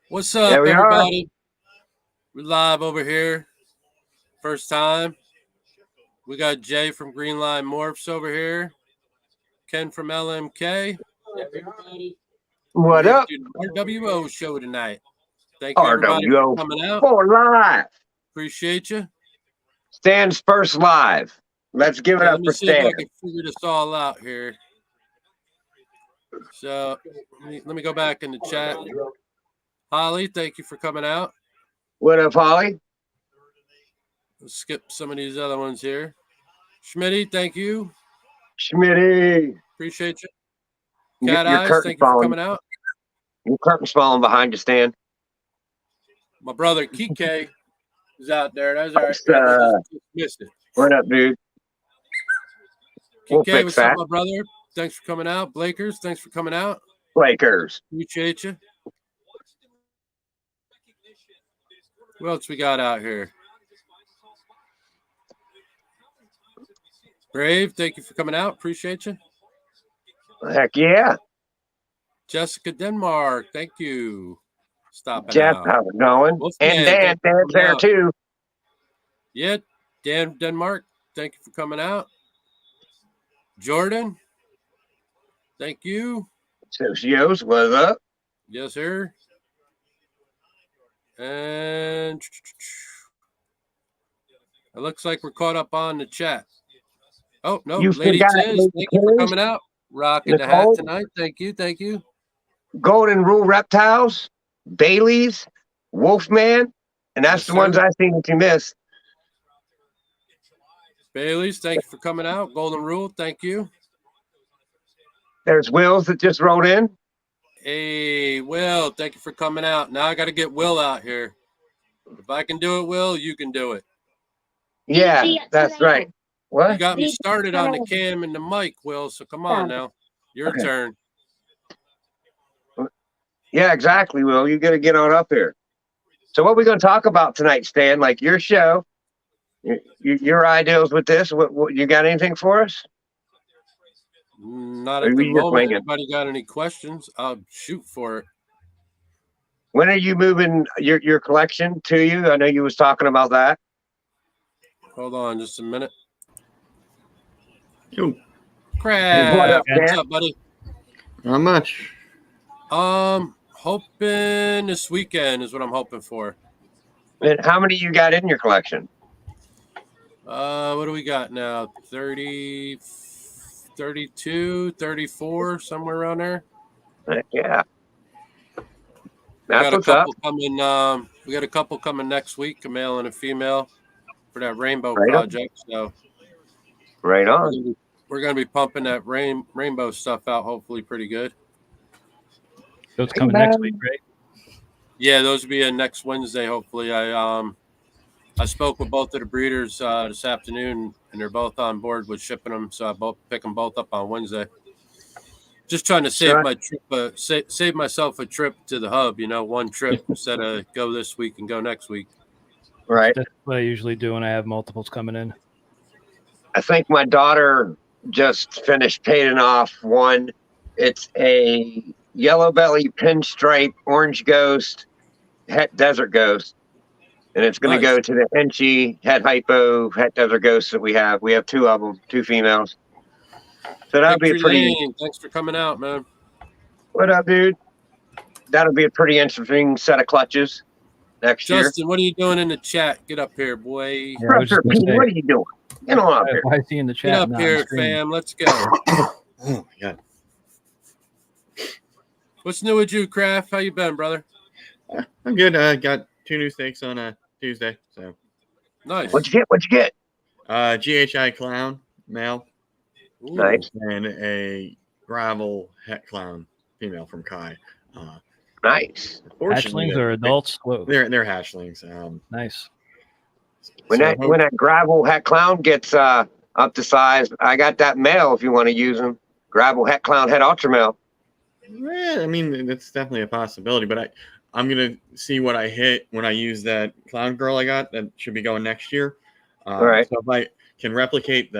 What's There up, we are. everybody? We're live over here. First time. We got Jay from Green Line Morphs over here. Ken from LMK. Everybody. We're What here to up? do the R.W.O show tonight. Thank you, everybody, R.W.O. for coming out. for live. Appreciate you. Stan's first live. Let's give it Yeah, up let me for see if Stan. I can figure this all out here. So let me go back in the chat. Holly, thank you for coming out. What up, Holly? Let's skip some of these other ones here. Schmitty, thank you. Schmitty. Appreciate you. Cat Your Eyes, curtain's thank you for falling. coming out. Your curtain's falling behind you, Stan. My brother Kike is out there. That's all right. Just missed it. What up, dude? We'll Kike, fix what's that. up, my brother? Thanks for coming out. Blakers, thanks for coming out. Lakers. Appreciate you. What else we got out here? Brave, thank you for coming out. Appreciate you. Heck yeah. Jessica Denmark, thank you. Stopping Jeff, out. how's it going? Wolfman, And Dan. thank you for Dan's coming there out. too. Yeah, Dan Denmark, thank you for coming out. Jordan, thank you. Socios, what's up? Yes, sir. And it looks like we're caught up on the chat. Oh, no, You Lady forgot Tiz, Lady thank you for Tiz, coming out. Rocking the hat Nicole, tonight. Thank you, thank you. Golden Rule Reptiles, Bailey's, Wolfman, and that's Yes, the ones sir. I seen that you missed. Bailey's, thank you for coming out. Golden Rule, thank you. There's Wills that just rolled in. Hey, Will, thank you for coming out. Now I got to get Will out here. If I can do it, Will, you can do it. Yeah, that's right. What? You got me started on the cam and the mic, Will, so come on now. Your turn. Yeah, exactly, Will. You got to get on up here. So what are we going to talk about tonight, Stan? Like your show, your ideas with this. What you got anything for us? Not at the moment. Anybody got any questions? I'll shoot for it. When are you moving your collection to you? I know you was talking about that. Hold on just a minute. Yo. Crab, what's up, buddy? Not much. Hoping this weekend is what I'm hoping for. And how many you got in your collection? What do we got now? 30, 32, 34, somewhere around there. Yeah. We got a couple coming. We got a couple coming next week, a male and a female, for that rainbow project. So, right on. We're gonna be pumping that rainbow stuff out. Hopefully, pretty good. Those coming next week, right? Yeah, those will be in next Wednesday. Hopefully, I spoke with both of the breeders this afternoon, and they're both on board with shipping them. So I pick them both up on Wednesday. Just trying to save my trip, save myself a trip to the hub. One trip instead of go this week and go next week. Right. That's what I usually do when I have multiples coming in. I think my daughter just finished paying off one. It's a yellow belly pinstripe orange ghost, het desert ghost. And it's going to go to the Henchy het hypo het desert ghosts that we have. We have two of them, two females. So that'll be a pretty. Thanks for coming out, man. What up, dude? That'll be a pretty interesting set of clutches next year. Justin, what are you doing in the chat? Get up here, boy. Yeah, Professor P, what are you doing? Get on up here. Why is he in the chat? Get up here, fam. Let's go. Oh my god. What's new with you, Kraft? How you been, brother? I'm good. I got 2 new steaks on Tuesday. So nice. What'd you get? GHI clown male. Ooh. Nice. And a gravel het clown female from Kai. Nice. Hatchlings or adults? Whoa. They're hatchlings. Nice. When that gravel het clown gets up to size, I got that male if you want to use them. Gravel het clown het ultra male. Yeah, I mean that's definitely a possibility, but I'm gonna see what I hit when I use that clown girl I got that should be going next year. All right. So if I can replicate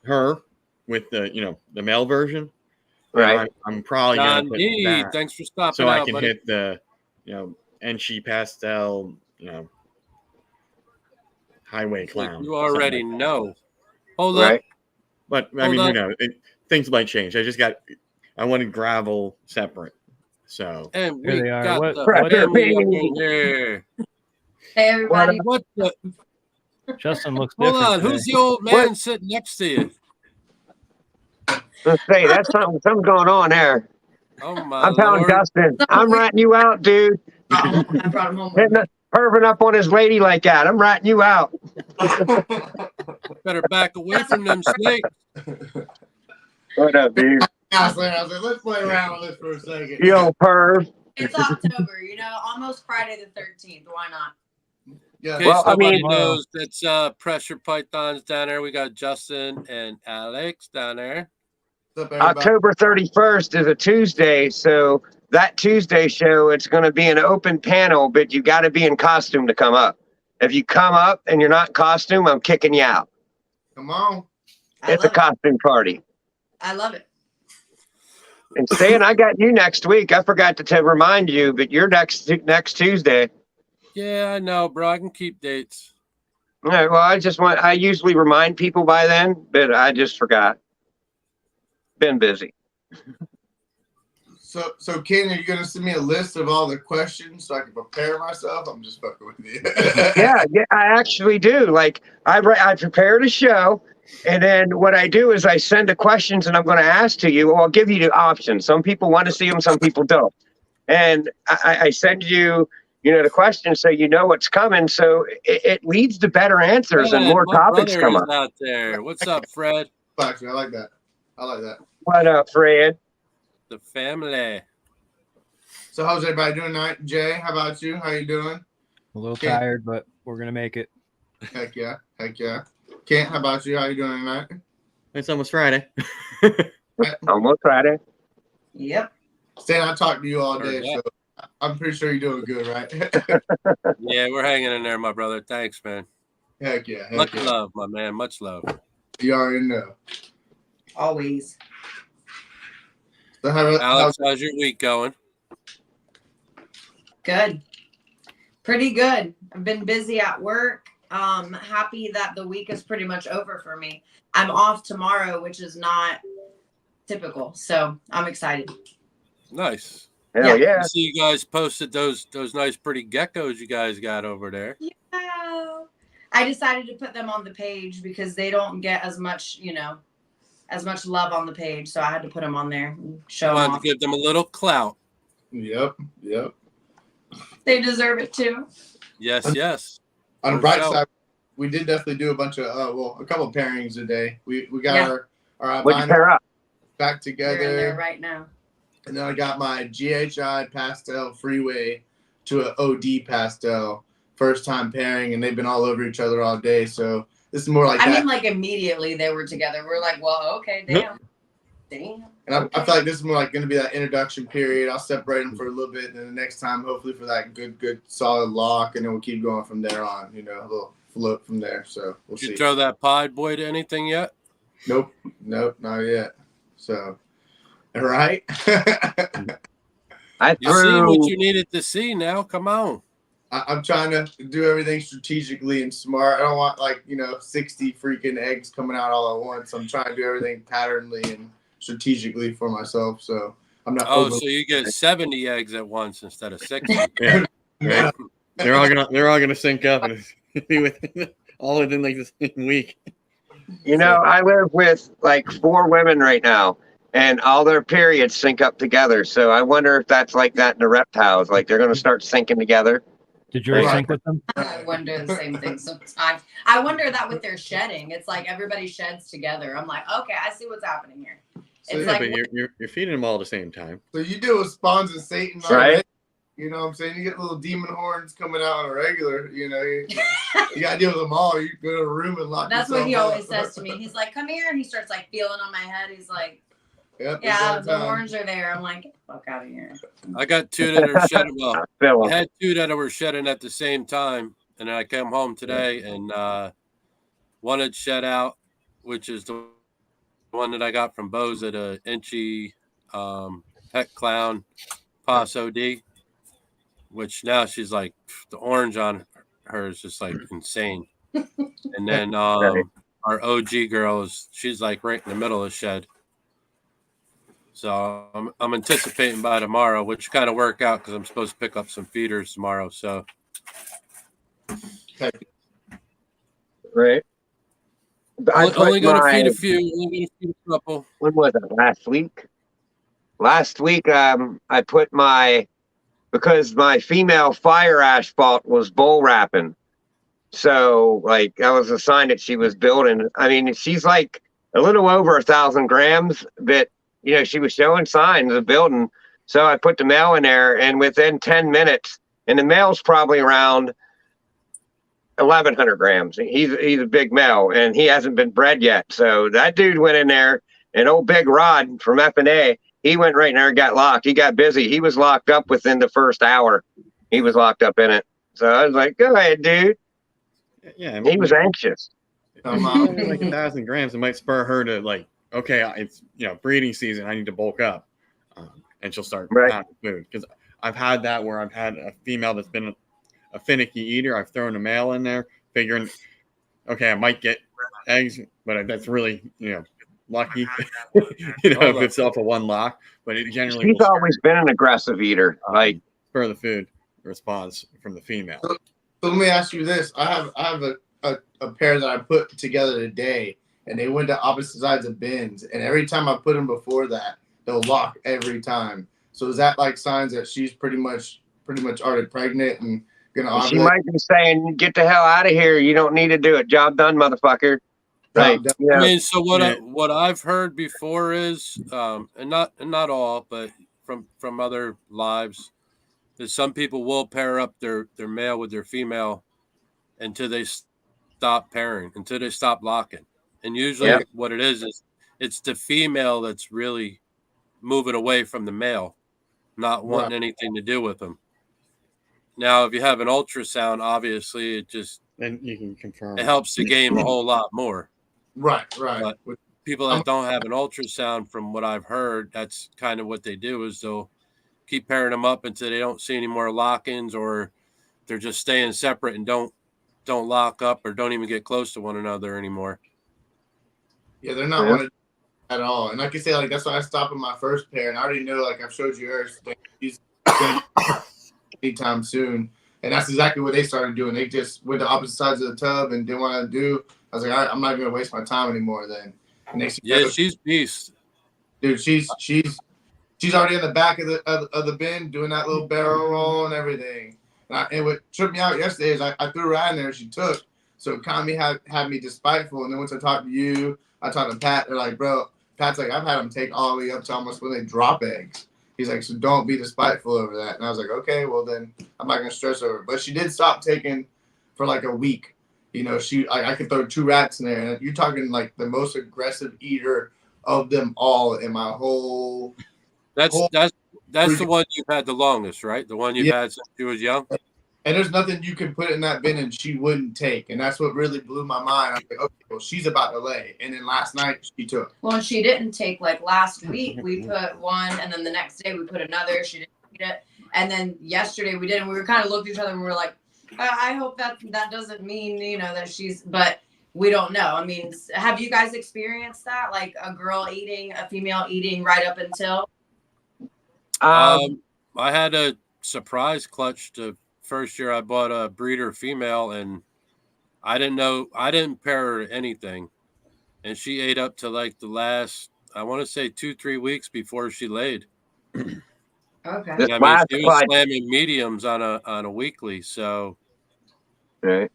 her with the male version, Right. I'm probably John gonna put D, that thanks for stopping so I out, can buddy. hit the, Enchi pastel, highway clown. You something already like that. know. Hold Right. up. But I Hold mean, up. things might change. I wanted gravel separate. So And Here we they are. got What? the What? family up in here. Hey, everybody. What the? Justin looks Hold different on. today. Who's the old man sitting next to you? Let's say that's something going on there. Oh, my I'm telling Lord. Justin, I'm writing you out, dude. I brought him home with Hitting me. up, perving up on his lady like that. I'm writing you out. Better back away from them snakes. What up, dude? I was like, let's play around with this for a second. You old perv. It's October, almost Friday the 13th. Why not? Yeah. In case Well, I nobody mean- knows, that's Pressure Pythons down there. We got Justin and Alex down there. What's up, everybody? October 31st is a Tuesday, so that Tuesday show, it's going to be an open panel, but you got to be in costume to come up. If you come up and you're not in costume, I'm kicking you out. Come on. It's a costume party. I love it. And Stan, I got you next week. I forgot to remind you, but you're next Tuesday. Yeah, I know, bro. I can keep dates. All right, well, I usually remind people by then, but I just forgot. Been busy. So Ken, are you gonna send me a list of all the questions so I can prepare myself? I'm just fucking with you. Yeah, I actually do. Like I prepared a show, and then what I do is I send the questions and I'm going to ask to you. Or I'll give you the options. Some people want to see them, some people don't. And I send you, the questions so you know what's coming. So it leads to better answers and Fred, more my topics brother come is up. out there. What's up, Fred? Actually, I like that. What up, Fred? The family. So how's everybody doing tonight? Jay, how about you? How you doing? A little Yeah. tired, but we're gonna make it. Heck yeah. Kent, how about you? How you doing tonight? it's almost Friday. Almost Friday. Yep. Stan, I talked to you all day, Heard that. so I'm pretty sure you're doing good, right? Yeah, we're hanging in there, my brother. Thanks, man. Heck yeah. Much love, my man. Much love. You already know. Always. So Alex, how's your week going? Good. Pretty good. I've been busy at work. Happy that the week is pretty much over for me. I'm off tomorrow, which is not typical. So I'm excited. Nice. Hell yeah. I see you guys posted those nice pretty geckos you guys got over there. Yeah. I decided to put them on the page because they don't get as much, as much love on the page. So I had to put them on there and show them Wanted off. to give them a little clout. Yep. They deserve it too. Yes. On the For bright sure. side, we did definitely do a bunch of a couple of pairings today. We got our What'd you vinyl pair up? back They're in there together, right now. and then I got my GHI pastel freeway to an OD pastel first time pairing, and they've been all over each other all day. So this is more like I that. mean, like immediately they were together. We're like, well, okay, damn. And I feel like this is more like going to be that introduction period. I'll separate them for a little bit, and then the next time, hopefully, for that good solid lock, and then we'll keep going from there on. A little float from there. So we'll Did you see. throw that pod boy to anything yet? Nope, not yet. So, all right. I You see what threw. you needed to see now. Come on. I'm trying to do everything strategically and smart. I don't want 60 freaking eggs coming out all at once. I'm trying to do everything patternly and strategically for myself. So I'm not. Oh, so you get 70 eggs at once instead of 60. Yeah. Right. They're all gonna sync up and be all within like the same week. I live with like 4 women right now, and all their periods sync up together. So I wonder if that's like that in the reptiles. Like they're going to start syncing together. Did yours Right. sync with them? I wonder the same thing sometimes. I wonder that with their shedding. It's like everybody sheds together. I'm like, okay, I see what's happening here. So, It's Yeah, like, but you're feeding them all at the same time. So you deal with spawns and Satan, Right. already. You know what I'm saying? You get little demon horns coming out on a regular. You got to deal with them all. You go to a room and lock. that's what he yourself always up. says to me. He's like, come here. And he starts like feeling on my head. He's like, Yep, yeah, it's the that time. horns are there. I'm like, get the fuck out of here. I got 2 that are shedding. Well, Phil. I had 2 that were shedding at the same time. And then I came home today and one had shed out, which is the one that I got from Boza, the Inchy Pet Clown, Pos OD, which now she's like the orange on her is just like insane. And then our OG girl she's like right in the middle of the shed. So I'm anticipating by tomorrow, which kind of work out because I'm supposed to pick up some feeders tomorrow. So Right. only going to feed a few. Only going to feed a couple. When was it? Last week. Last week, I put because my female fire asphalt was bull wrapping. So, like, that was a sign that she was building. I mean, she's like a little over 1,000 grams, but, you know, she was showing signs of building. So I put the male in there, and within 10 minutes, and the male's probably around 1,100 grams. He's a big male, and he hasn't been bred yet. So that dude went in there, and old Big Rod from F&A, he went right in there and got locked. He got busy. He was locked up within the first hour. He was locked up in it. So I was like, go ahead, dude. Yeah, He was anxious. Like 1,000 grams, it might spur her to like, okay, it's breeding season. I need to bulk up, and she'll start having food. Because I've had that where I've had a female that's been a finicky eater. I've thrown a male in there, figuring, okay, I might get eggs, but that's really lucky, if it's off of one lock. But it generally she's always been an aggressive eater, like spur the food response from the female. So let me ask you this: I have a pair that I put together today, and they went to opposite sides of bins, and every time I put them before that, they'll lock every time. So is that like signs that she's pretty much already pregnant and gonna ovulate? She might be saying, "Get the hell out of here! You don't need to do it. Job done, motherfucker." Like, I mean, so what I've heard before is, and not all, but from other lives, that some people will pair up their male with their female until they stop pairing, until they stop locking. And usually what it is it's the female that's really moving away from the male, not wanting anything to do with them. Now, if you have an ultrasound, obviously it just then you can confirm it helps the game a whole lot more. Right. But people that don't have an ultrasound, from what I've heard, that's kind of what they do is they'll keep pairing them up until they don't see any more lock-ins, or they're just staying separate and don't lock up or don't even get close to one another anymore. Yeah, they're not one at all. And like you say, like that's why I stopped with my first pair, and I already know, like I've showed you hers, she's anytime soon. And that's exactly what they started doing. They just went to opposite sides of the tub and didn't want to do. I was like, all right, I'm not going to waste my time anymore then. And she's beast. Dude, she's already in the back of the bin doing that little barrel roll and everything. And what tripped me out yesterday is I threw her out in there and she took. So it kind of had me despiteful. And then once I talked to you, I talked to Pat. They're like, bro, Pat's like, I've had them take all the way up to almost when they drop eggs. He's like, so don't be despiteful over that. And I was like, okay, well then I'm not gonna stress over it. But she did stop taking for like a week. I could throw 2 rats in there, and you're talking like the most aggressive eater of them all in my whole. That's the one you've had the longest, right? The one you've had since she was young. And there's nothing you can put in that bin and she wouldn't take, and that's what really blew my mind. I was like, okay, well she's about to lay, and then last night she took. Well, and she didn't take. Like last week, we put one, and then the next day we put another. She didn't eat it, and then yesterday we did, and we were kind of looked at each other and we were like, I hope that doesn't mean that she's, but we don't know. I mean, have you guys experienced that, like a female eating right up until? I had a surprise clutch the first year I bought a breeder female, and I didn't pair her anything, and she ate up to like the last, I want to say 2-3 weeks before she laid. Okay. And, I mean, she was slamming mediums on a weekly. So right.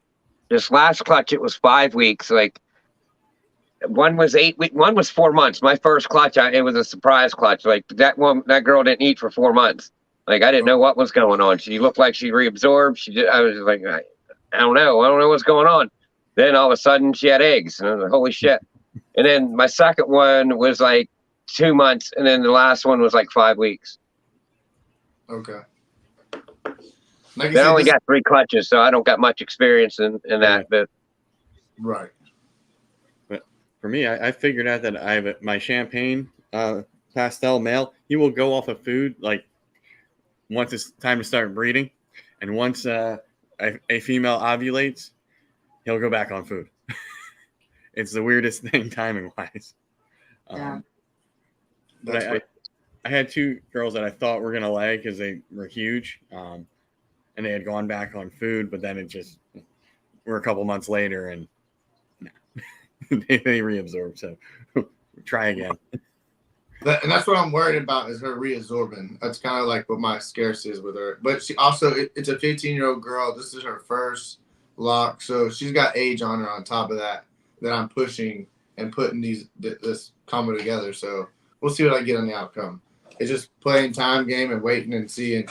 This last clutch, it was 5 weeks. Like one was 8 weeks, one was 4 months. My first clutch, it was a surprise clutch. Like that girl didn't eat for 4 months. Like I didn't know what was going on. She looked like she reabsorbed. I was like, I don't know what's going on. Then all of a sudden she had eggs, and I was like, holy shit. And then my second one was like 2 months, and then the last one was like 5 weeks. Okay. They only got 3 clutches, so I don't got much experience in that. But right. But for me, I figured out that I have my champagne pastel male, he will go off of food like once it's time to start breeding, and once a female ovulates, he'll go back on food. It's the weirdest thing timing wise. Yeah. But I had 2 girls that I thought were gonna lay because they were huge, and they had gone back on food, but then we're a couple months later and they reabsorb. So try again. And that's what I'm worried about is her reabsorbing. That's kind of like what my scarce is with her. But she also, it's a 15-year-old girl. This is her first lock, so she's got age on her on top of that I'm pushing and putting this combo together. So we'll see what I get on the outcome. It's just playing time game and waiting and seeing.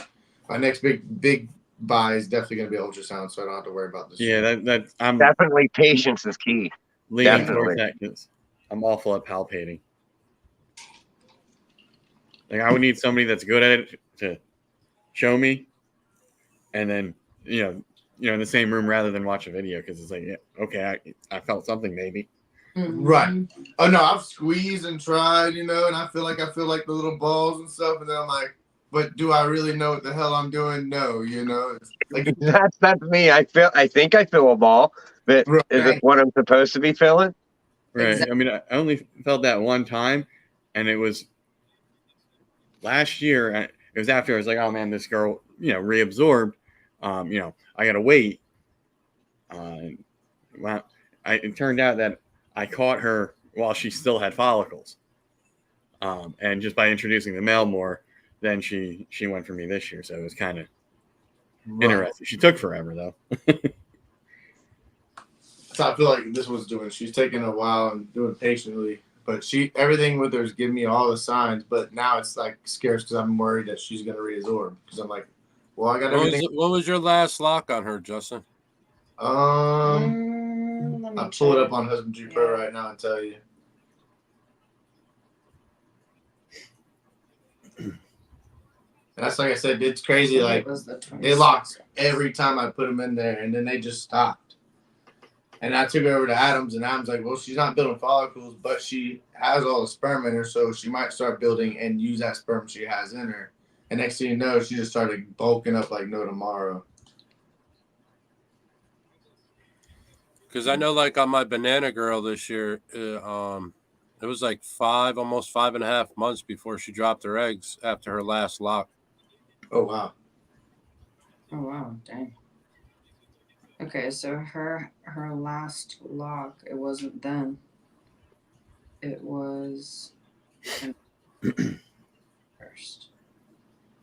My next big buy is definitely going to be ultrasound, so I don't have to worry about this. Yeah, I'm Definitely patience is key. leaning Definitely. towards that because I'm awful at palpating. Like I would need somebody that's good at it to show me, and then in the same room rather than watch a video because it's like, yeah, okay, I felt something maybe. Right. Oh no, I've squeezed and tried, and I feel like the little balls and stuff, and then I'm like, but do I really know what the hell I'm doing? No, it's like That's me. I think I feel a ball, but right. is it what I'm supposed to be feeling? Right. Exactly. I mean, I only felt that one time, and it was last year. It was after I was like, oh man, this girl, reabsorbed. I gotta wait. Well, it turned out that I caught her while she still had follicles, and just by introducing the male more, then she went for me this year. So it was kind of interesting. She took forever though. So I feel like this was doing. She's taking a while and doing patiently, but everything with her is giving me all the signs. But now it's like scarce because I'm worried that she's gonna reabsorb because I'm like, well, I got everything. What was your last lock on her, Justin? I'll pull it up on Husbandry Pro right now and tell you. And that's like I said, it's crazy. Like they locked every time I put them in there, and then they just stopped. And I took it over to Adams, and Adams like, well, she's not building follicles, but she has all the sperm in her, so she might start building and use that sperm she has in her. And next thing you know, she just started bulking up like no tomorrow. Because I know, like on my banana girl this year, it was like almost 5.5 months before she dropped her eggs after her last lock. Oh wow! Oh wow! Dang. Okay, so her last lock, it wasn't then. It was first.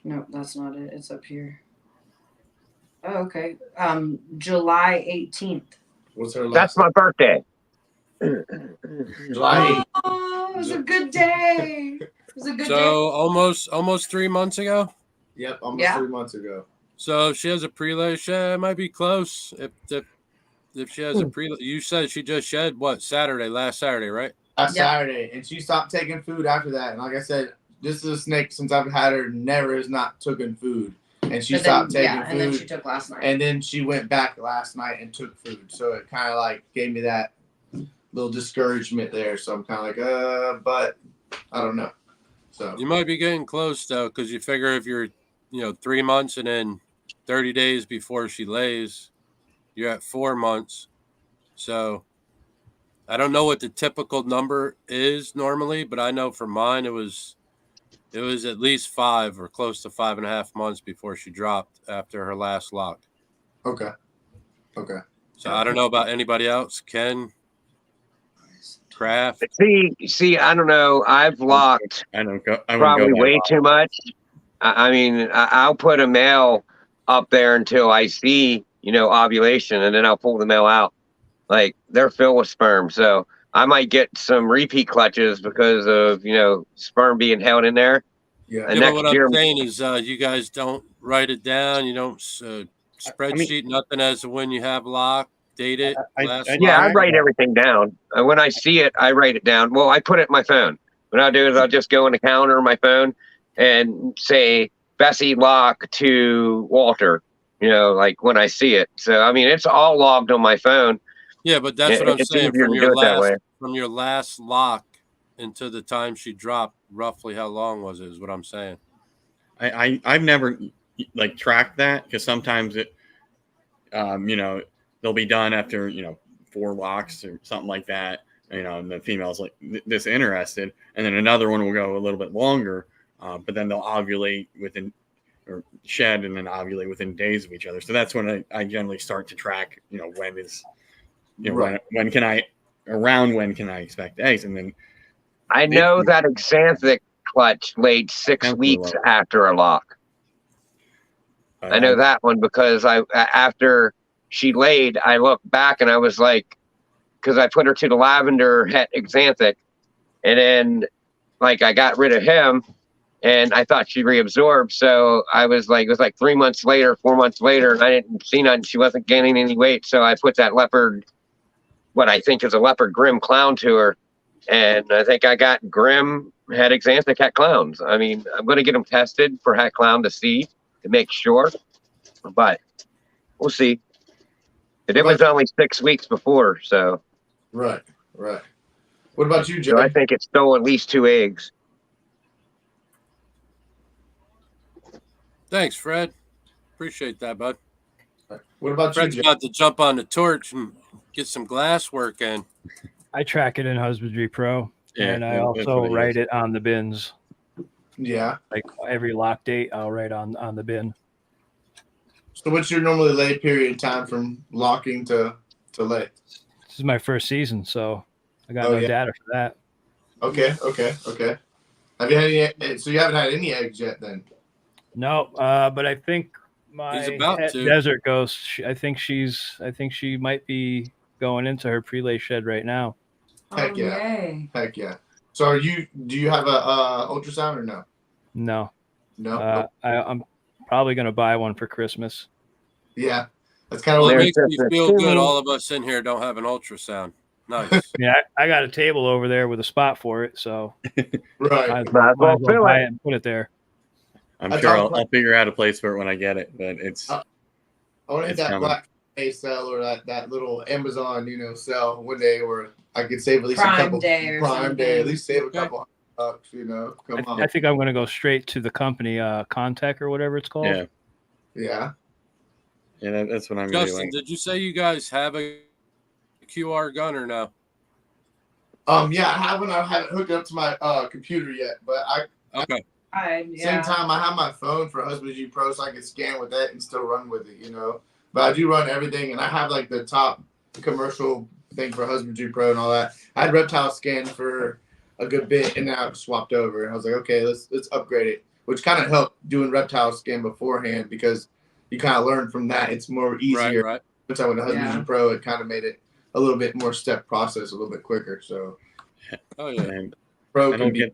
Nope, that's not it. It's up here. Oh, okay. July 18th. What's her last? That's my birthday. July 8th. Oh, it was a good day. It was a good day. So almost 3 months ago. Yep, almost 3 months ago. So if she has a pre-lay shed, it might be close. If she has a pre, you said she just shed last Saturday, right? Last Saturday, and she stopped taking food after that. And like I said, this is a snake since I've had her never has not taken food, and she stopped taking food. And then she took last night. And then she went back last night and took food. So it kind of like gave me that little discouragement there. So I'm kind of like, but I don't know. So You might be getting close though, because you figure if you're 3 months and then 30 days before she lays, you're at 4 months. So I don't know what the typical number is normally, but I know for mine it was at least 5 or close to 5.5 months before she dropped after her last lock. Okay. So I don't know about anybody else. Ken, Kraft. See, I don't know. I've locked probably way too much. I mean, I'll put a male up there until I see, ovulation, and then I'll pull the male out. Like, they're filled with sperm. So I might get some repeat clutches because of, sperm being held in there. Yeah. And But what I'm saying is you guys don't write it down. You don't spreadsheet nothing as to when you have lock, date it. I write everything down. When I see it, I write it down. Well, I put it in my phone. What I'll do is I'll just go in the calendar on my phone and say Bessie lock to Walter, like when I see it. So, I mean, it's all logged on my phone. Yeah, but that's what I'm saying. From your last lock until the time she dropped, roughly how long was it? Is what I'm saying. I've never like tracked that because sometimes it, they'll be done after 4 locks or something like that. And the female's like this interested, and then another one will go a little bit longer, but then they'll ovulate within or shed and then ovulate within days of each other. So that's when I generally start to track, when is, Right. when can I expect eggs? And then I know that Xanthic clutch laid 6 weeks after a lock. I know that one because after she laid, I looked back and I was like, because I put her to the lavender het Xanthic, and then like I got rid of him, and I thought she reabsorbed. So I was like, it was like 3 months later, 4 months later, and I didn't see nothing. She wasn't gaining any weight, so I put that leopard, what I think is a leopard Grim clown to her, and I think I got Grim het Xanthic het clowns. I mean, I'm going to get them tested for het clown to see to make sure, but we'll see. And it was only 6 weeks before, so. Right. What about you, Joe? So I think it stole at least 2 eggs. Thanks, Fred. Appreciate that, bud. What about Fred's you, Joe? about to jump on the torch and get some glass work in. I track it in Husbandry Pro, and I that's also what write it on the bins. Yeah. Like every lock date, I'll write on the bin. So what's your normally lay period time from locking to lay? This is my first season, so I got no data for that. Okay. Have you had any? So you haven't had any eggs yet, then? No, but I think He's my about to. desert ghost. I think she might be going into her prelay shed right now. Heck yeah. Yay. Heck yeah. So do you have a ultrasound or no? No, No. I'm probably gonna buy one for Christmas. Yeah. That's kind of Well, it what makes me feel good. All of us in here don't have an ultrasound. Nice. Yeah, I got a table over there with a spot for it, so right. might as well buy it and put it there. I'm sure I'll figure out a place for it when I get it, but it's. I want to hit that coming. Black Friday sale or that little Amazon, sell one day where I could save at least Prime a couple Day or Prime Day, at something. least save a couple bucks, Come on. I think I'm gonna go straight to the company Contec or whatever it's called. Yeah. Yeah. Yeah, that's what I'm Justin, doing. did you say you guys have a QR gun or no? Yeah, I haven't hooked it up to my computer yet, but Okay. Same time, I have my phone for Husbandry Pro, so I can scan with that and still run with it, But I do run everything, and I have like the top commercial thing for Husbandry Pro and all that. I had Reptile Scan for a good bit, and now I've swapped over. And I was like, okay, let's upgrade it, which kind of helped doing Reptile Scan beforehand because you kind of learn from that. It's more easier. Right. With the Husbandry Pro, it kind of made it a little bit more step process, a little bit quicker. So, Oh yeah. And Pro I don't get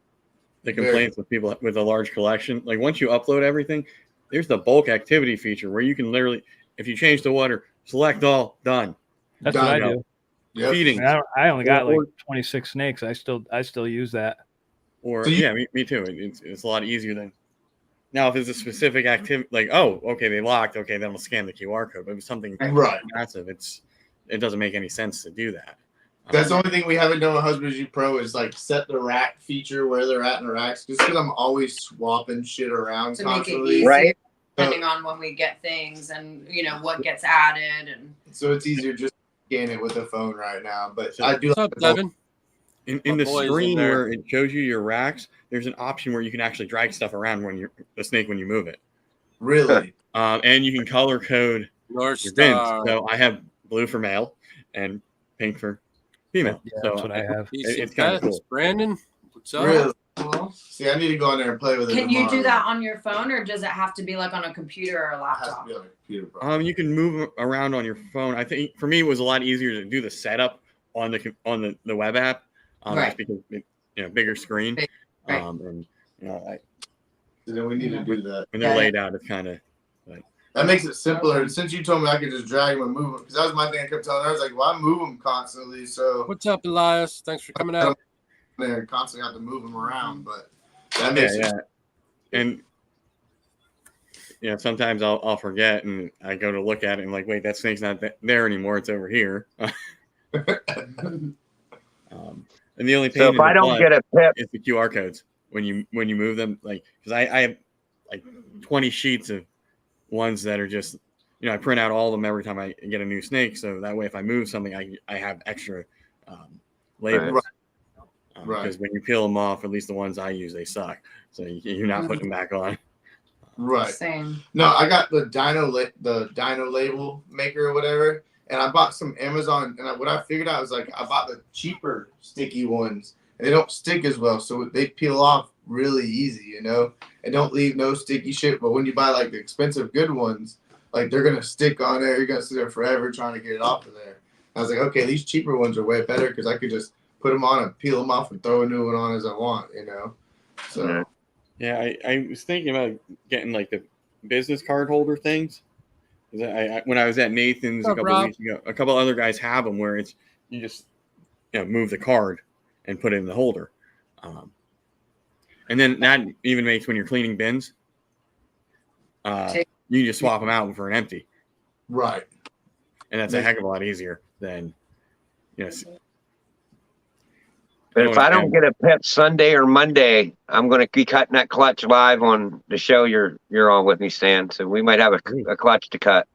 the complaints with people with a large collection. Like once you upload everything, there's the bulk activity feature where you can literally, if you change the water, select all, done. That's Done. what I do. Yep. Feeding. I only got like 26 snakes. I still use that. Or So me too. It's a lot easier than now if it's a specific activity like okay they locked, okay then we'll scan the QR code. But if it's something Right. massive, it doesn't make any sense to do that. That's the only thing we haven't done with Husbandry Pro is like set the rack feature where they're at in the racks, just because I'm always swapping shit around To make it constantly. easier, Right. depending on when we get things and what gets added and. So it's easier just to scan it with a phone right now. But So- I do. What's up, Devin? In My the boy's in screen there. where it shows you your racks, there's an option where you can actually drag stuff around when you're the snake when you move it. Really? And you can color code North your bins. Star. So I have blue for male and pink for female. Yeah, so that's what I have. it's kind of cool. Brandon, what's up? Really? Cool. See, I need to go in there and play with it. Can you do tomorrow. that on your phone, or does it have to be like on a computer or a It has to laptop? be on a computer. Bro. You can move around on your phone. I think for me it was a lot easier to do the setup on the web app, Right. just because bigger screen, Right. and So then we need to do that. when they're laid out, it's kind of That makes it simpler. Since you told me I could just drag them and move them, because that was my thing. I kept telling her, I was like, well, I move them constantly, so What's up, Elias? Thanks for coming out. they constantly have to move them around. But that makes it. And sometimes I'll forget and I go to look at it and like, wait, that snake's not there anymore. It's over here. And the only So if I don't get a pip, is the QR codes. when you move them, like, because I have like 20 sheets of ones that are just, I print out all of them every time I get a new snake, so that way if I move something, I have extra labels. Right. Because when you peel them off, at least the ones I use, they suck, so you're not putting them back on. Right. Same. No, I got the Dino label maker or whatever, and I bought some Amazon. And what I figured out was like I bought the cheaper sticky ones, and they don't stick as well, so they peel off really easy, and don't leave no sticky shit. But when you buy like the expensive good ones, like they're gonna stick on there. You're gonna sit there forever trying to get it off of there. I was like, okay, these cheaper ones are way better because I could just put them on and peel them off and throw a new one on as I want, So. Yeah, I was thinking about getting like the business card holder things. When I was at Nathan's a couple of weeks ago, a couple other guys have them where it's you just move the card and put it in the holder, and then that even makes when you're cleaning bins, you just swap them out for an empty, right? And that's a heck of a lot easier than But if I don't get a pip Sunday or Monday, I'm going to be cutting that clutch live on the show you're on with me, Stan. So we might have a clutch to cut.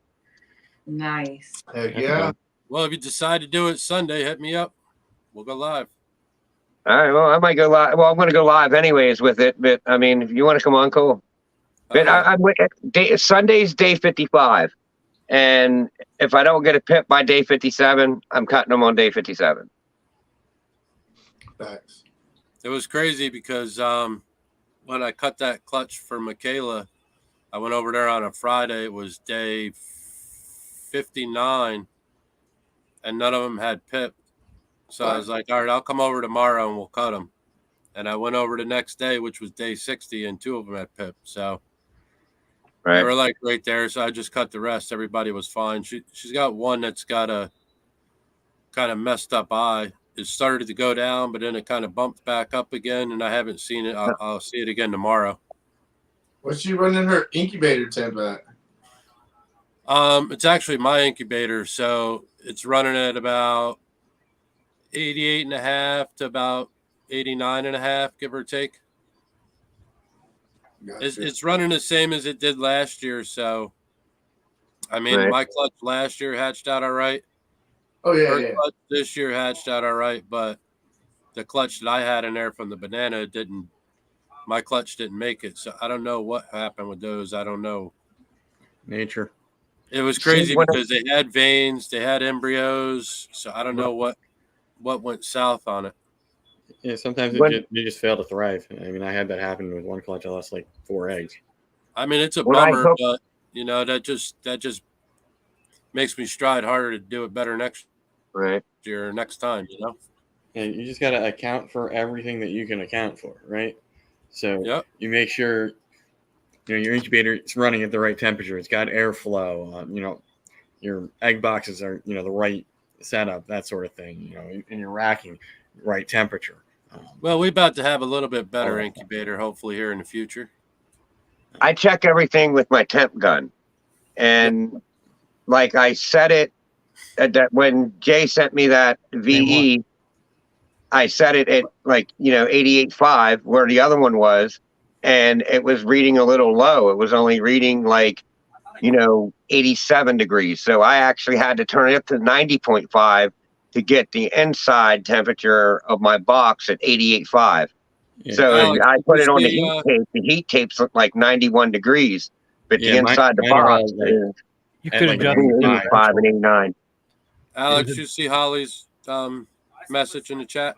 Nice. Heck yeah. Well, if you decide to do it Sunday, hit me up. We'll go live. All right. Well, I might go live. Well, I'm going to go live anyways with it. But I mean, if you want to come on, cool. But Sunday's day 55. And if I don't get a pip by day 57, I'm cutting them on day 57. Thanks. It was crazy because when I cut that clutch for Michaela, I went over there on a Friday. It was day 59, and none of them had pip. So I was like, all right, I'll come over tomorrow and we'll cut them. And I went over the next day, which was day 60, and 2 of them had pip. So they were like right there. So I just cut the rest. Everybody was fine. She's got one that's got a kind of messed up eye. It started to go down, but then it kind of bumped back up again, and I haven't seen it. I'll see it again tomorrow. What's she running her incubator temp at? It's actually my incubator, so it's running at about 88.5 to about 89.5, give or take. Gotcha. It's running the same as it did last year, so I mean, my clutch last year hatched out all right. Oh, yeah, Her clutch this year hatched out all right, but the clutch that I had in there from the banana my clutch didn't make it. So I don't know what happened with those. I don't know. Nature. It was crazy because they had veins, they had embryos. So I don't know what went south on it. Yeah, sometimes they just fail to thrive. I mean, I had that happen with one clutch. I lost like 4 eggs. I mean, it's a bummer, but that just makes me strive harder to do it better next year, next time, And you just got to account for everything that you can account for, right? So you make sure your incubator is running at the right temperature. It's got airflow. Your egg boxes are the right setup, that sort of thing. And you're racking right temperature. Well, we're about to have a little bit better incubator, hopefully, here in the future. I check everything with my temp gun, and like I set it that when Jay sent me that VE, I set it at 88.5 where the other one was, and it was reading a little low. It was only reading 87 degrees. So I actually had to turn it up to 90.5 to get the inside temperature of my box at 88.5. Yeah. So Alex, I put it on the heat tape. The heat tapes look like 91 degrees, but the inside the box is you could have done 85 and 89. Alex, you see Holly's message in the chat?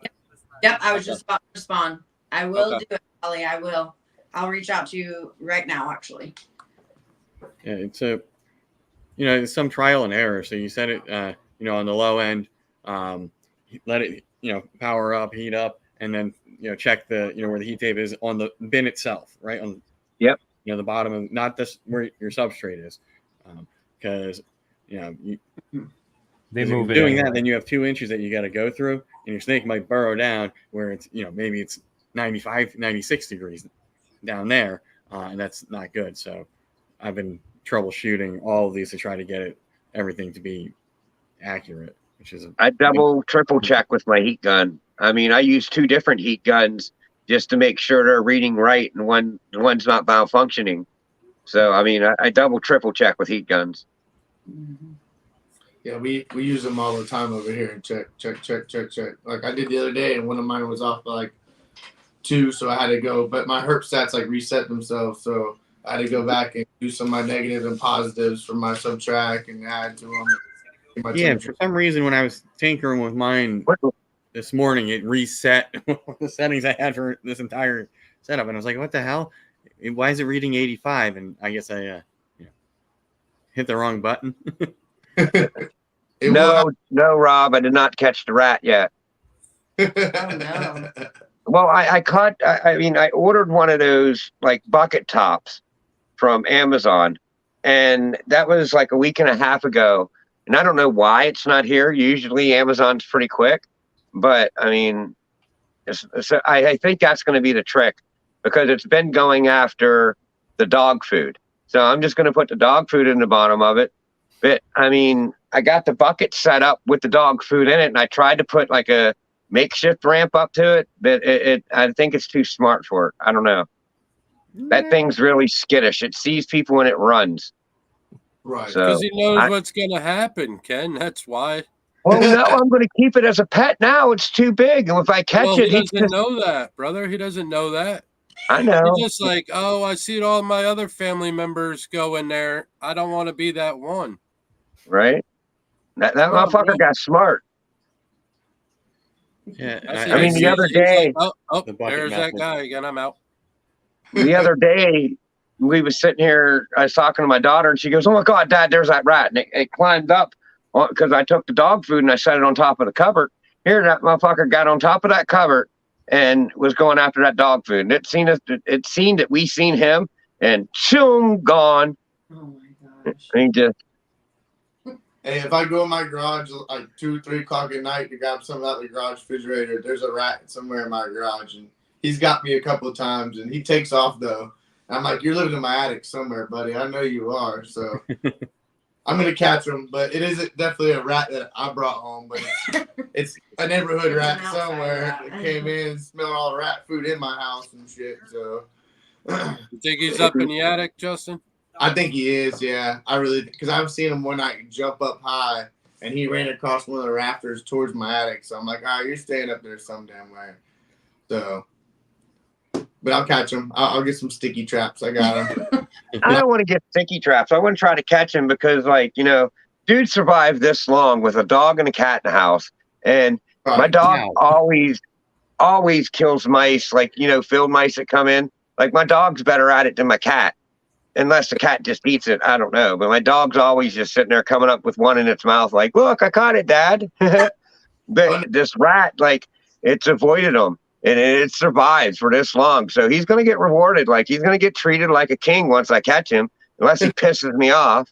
Yep, I was just about to respond. I will do it, Holly. I will. I'll reach out to you right now, actually. Yeah, it's it's some trial and error. So you set it, on the low end, let it, power up, heat up, and then check the, where the heat tape is on the bin itself, right on. Yep. The bottom of not this where your substrate is, because they move it. Doing that, then you have 2 inches that you got to go through, and your snake might burrow down where it's maybe it's 95, 96 degrees down there, and that's not good. So I've been troubleshooting all of these to try to get everything to be accurate, which is I triple check with my heat gun. I mean, I use 2 different heat guns, just to make sure they're reading right and one's not malfunctioning. So I mean, I double triple check with heat guns. Yeah, we use them all the time over here and check. Like I did the other day, and one of mine was off by like 2, so I had to go. But my herp stats like reset themselves, so I had to go back and do some of my negatives and positives for my subtract and add to them. Yeah, for some reason when I was tinkering with mine this morning, it reset the settings I had for this entire setup, and I was like, "What the hell? Why is it reading 85?" And I guess I hit the wrong button. No, Rob, I did not catch the rat yet. Oh no. Well, I caught. I mean, I ordered one of those like bucket tops from Amazon, and that was like a week and a half ago. And I don't know why it's not here. Usually Amazon's pretty quick, but I mean, I think that's going to be the trick because it's been going after the dog food. So I'm just going to put the dog food in the bottom of it. But I mean, I got the bucket set up with the dog food in it, and I tried to put like a makeshift ramp up to it, but I think it's too smart for it. I don't know. That thing's really skittish. It sees people when it runs. Right. Because So he knows what's going to happen, Ken. That's why. well, no, I'm going to keep it as a pet now. It's too big, and if I catch it, he doesn't know that, brother. He doesn't know that. I know. He's just like, oh, I see all my other family members go in there. I don't want to be that one. Right? That motherfucker got smart. Yeah, I mean, the other day, like, The bucket there's that method. guy again. I'm out. the other day, we was sitting here. I was talking to my daughter, and she goes, "Oh my God, Dad, there's that rat!" And it climbed up because I took the dog food and I set it on top of the cupboard. Here, that motherfucker got on top of that cupboard and was going after that dog food. And it seen us. It seen that we seen him, and choom, gone. Oh my gosh. And he just. Hey, if I go in my garage like 2, 3 o'clock at night to grab something out of the garage refrigerator, there's a rat somewhere in my garage, and he's got me a couple of times, and he takes off though. And I'm like, "You're living in my attic somewhere, buddy. I know you are." So I'm gonna catch him, but it is definitely a rat that I brought home, but it's a neighborhood rat somewhere that came in, smelling all the rat food in my house and shit. So You think he's up in the attic, Justin? I think he is, yeah. I really, because I've seen him one night jump up high, and he ran across one of the rafters towards my attic. So I'm like, "All right, you're staying up there some damn way." So, but I'll catch him. I'll get some sticky traps. I got him. I don't want to get sticky traps. I want to try to catch him because, like, dude survived this long with a dog and a cat in the house, and my dog always kills mice. Like, field mice that come in. Like, my dog's better at it than my cat. Unless the cat just eats it, I don't know. But my dog's always just sitting there coming up with one in its mouth like, "Look, I caught it, Dad." But this rat, like, it's avoided him. And it survives for this long. So he's going to get rewarded. Like, he's going to get treated like a king once I catch him, unless he pisses me off.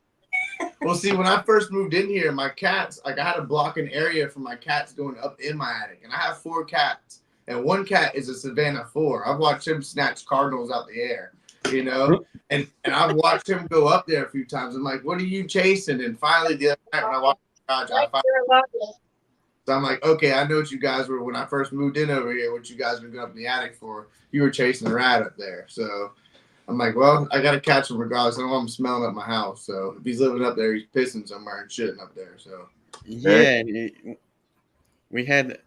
Well, see, when I first moved in here, my cats, like, I had to block an area for my cats going up in my attic. And I have 4 cats. And one cat is a Savannah 4. I've watched him snatch cardinals out the air. And I've watched him go up there a few times. I'm like, "What are you chasing?" And finally, the other night when I walked in the garage, so I'm like, "Okay, I know what you guys were when I first moved in over here. What you guys were going up in the attic for? You were chasing a rat up there." So I'm like, "Well, I got to catch him regardless. I don't want him smelling up my house. So if he's living up there, he's pissing somewhere and shitting up there." So yeah, we had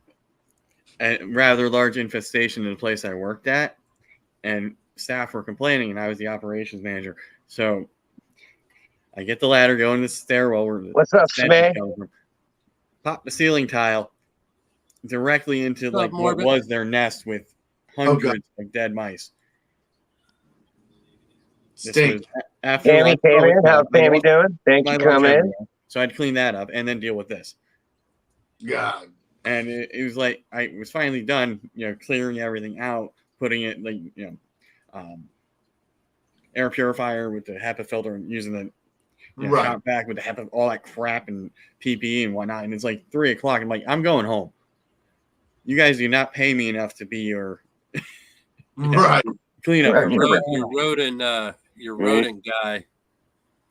a rather large infestation in the place I worked at, and staff were complaining, and I was the operations manager. So I get the ladder, go in the stairwell. What's up, Smay? Pop the ceiling tile directly into What's up, what Morbid? was their nest with hundreds of dead mice. stink. After Sammy came in. How's Sammy doing? Thank you for coming in. So I'd clean that up and then deal with this. God. And it was like I was finally done, clearing everything out, putting it air purifier with the HEPA filter and using the shop back with the HEPA, all that crap and PPE and whatnot. And it's like 3 o'clock. I'm like, I'm going home. You guys do not pay me enough to be your cleanup. Your rodent guy.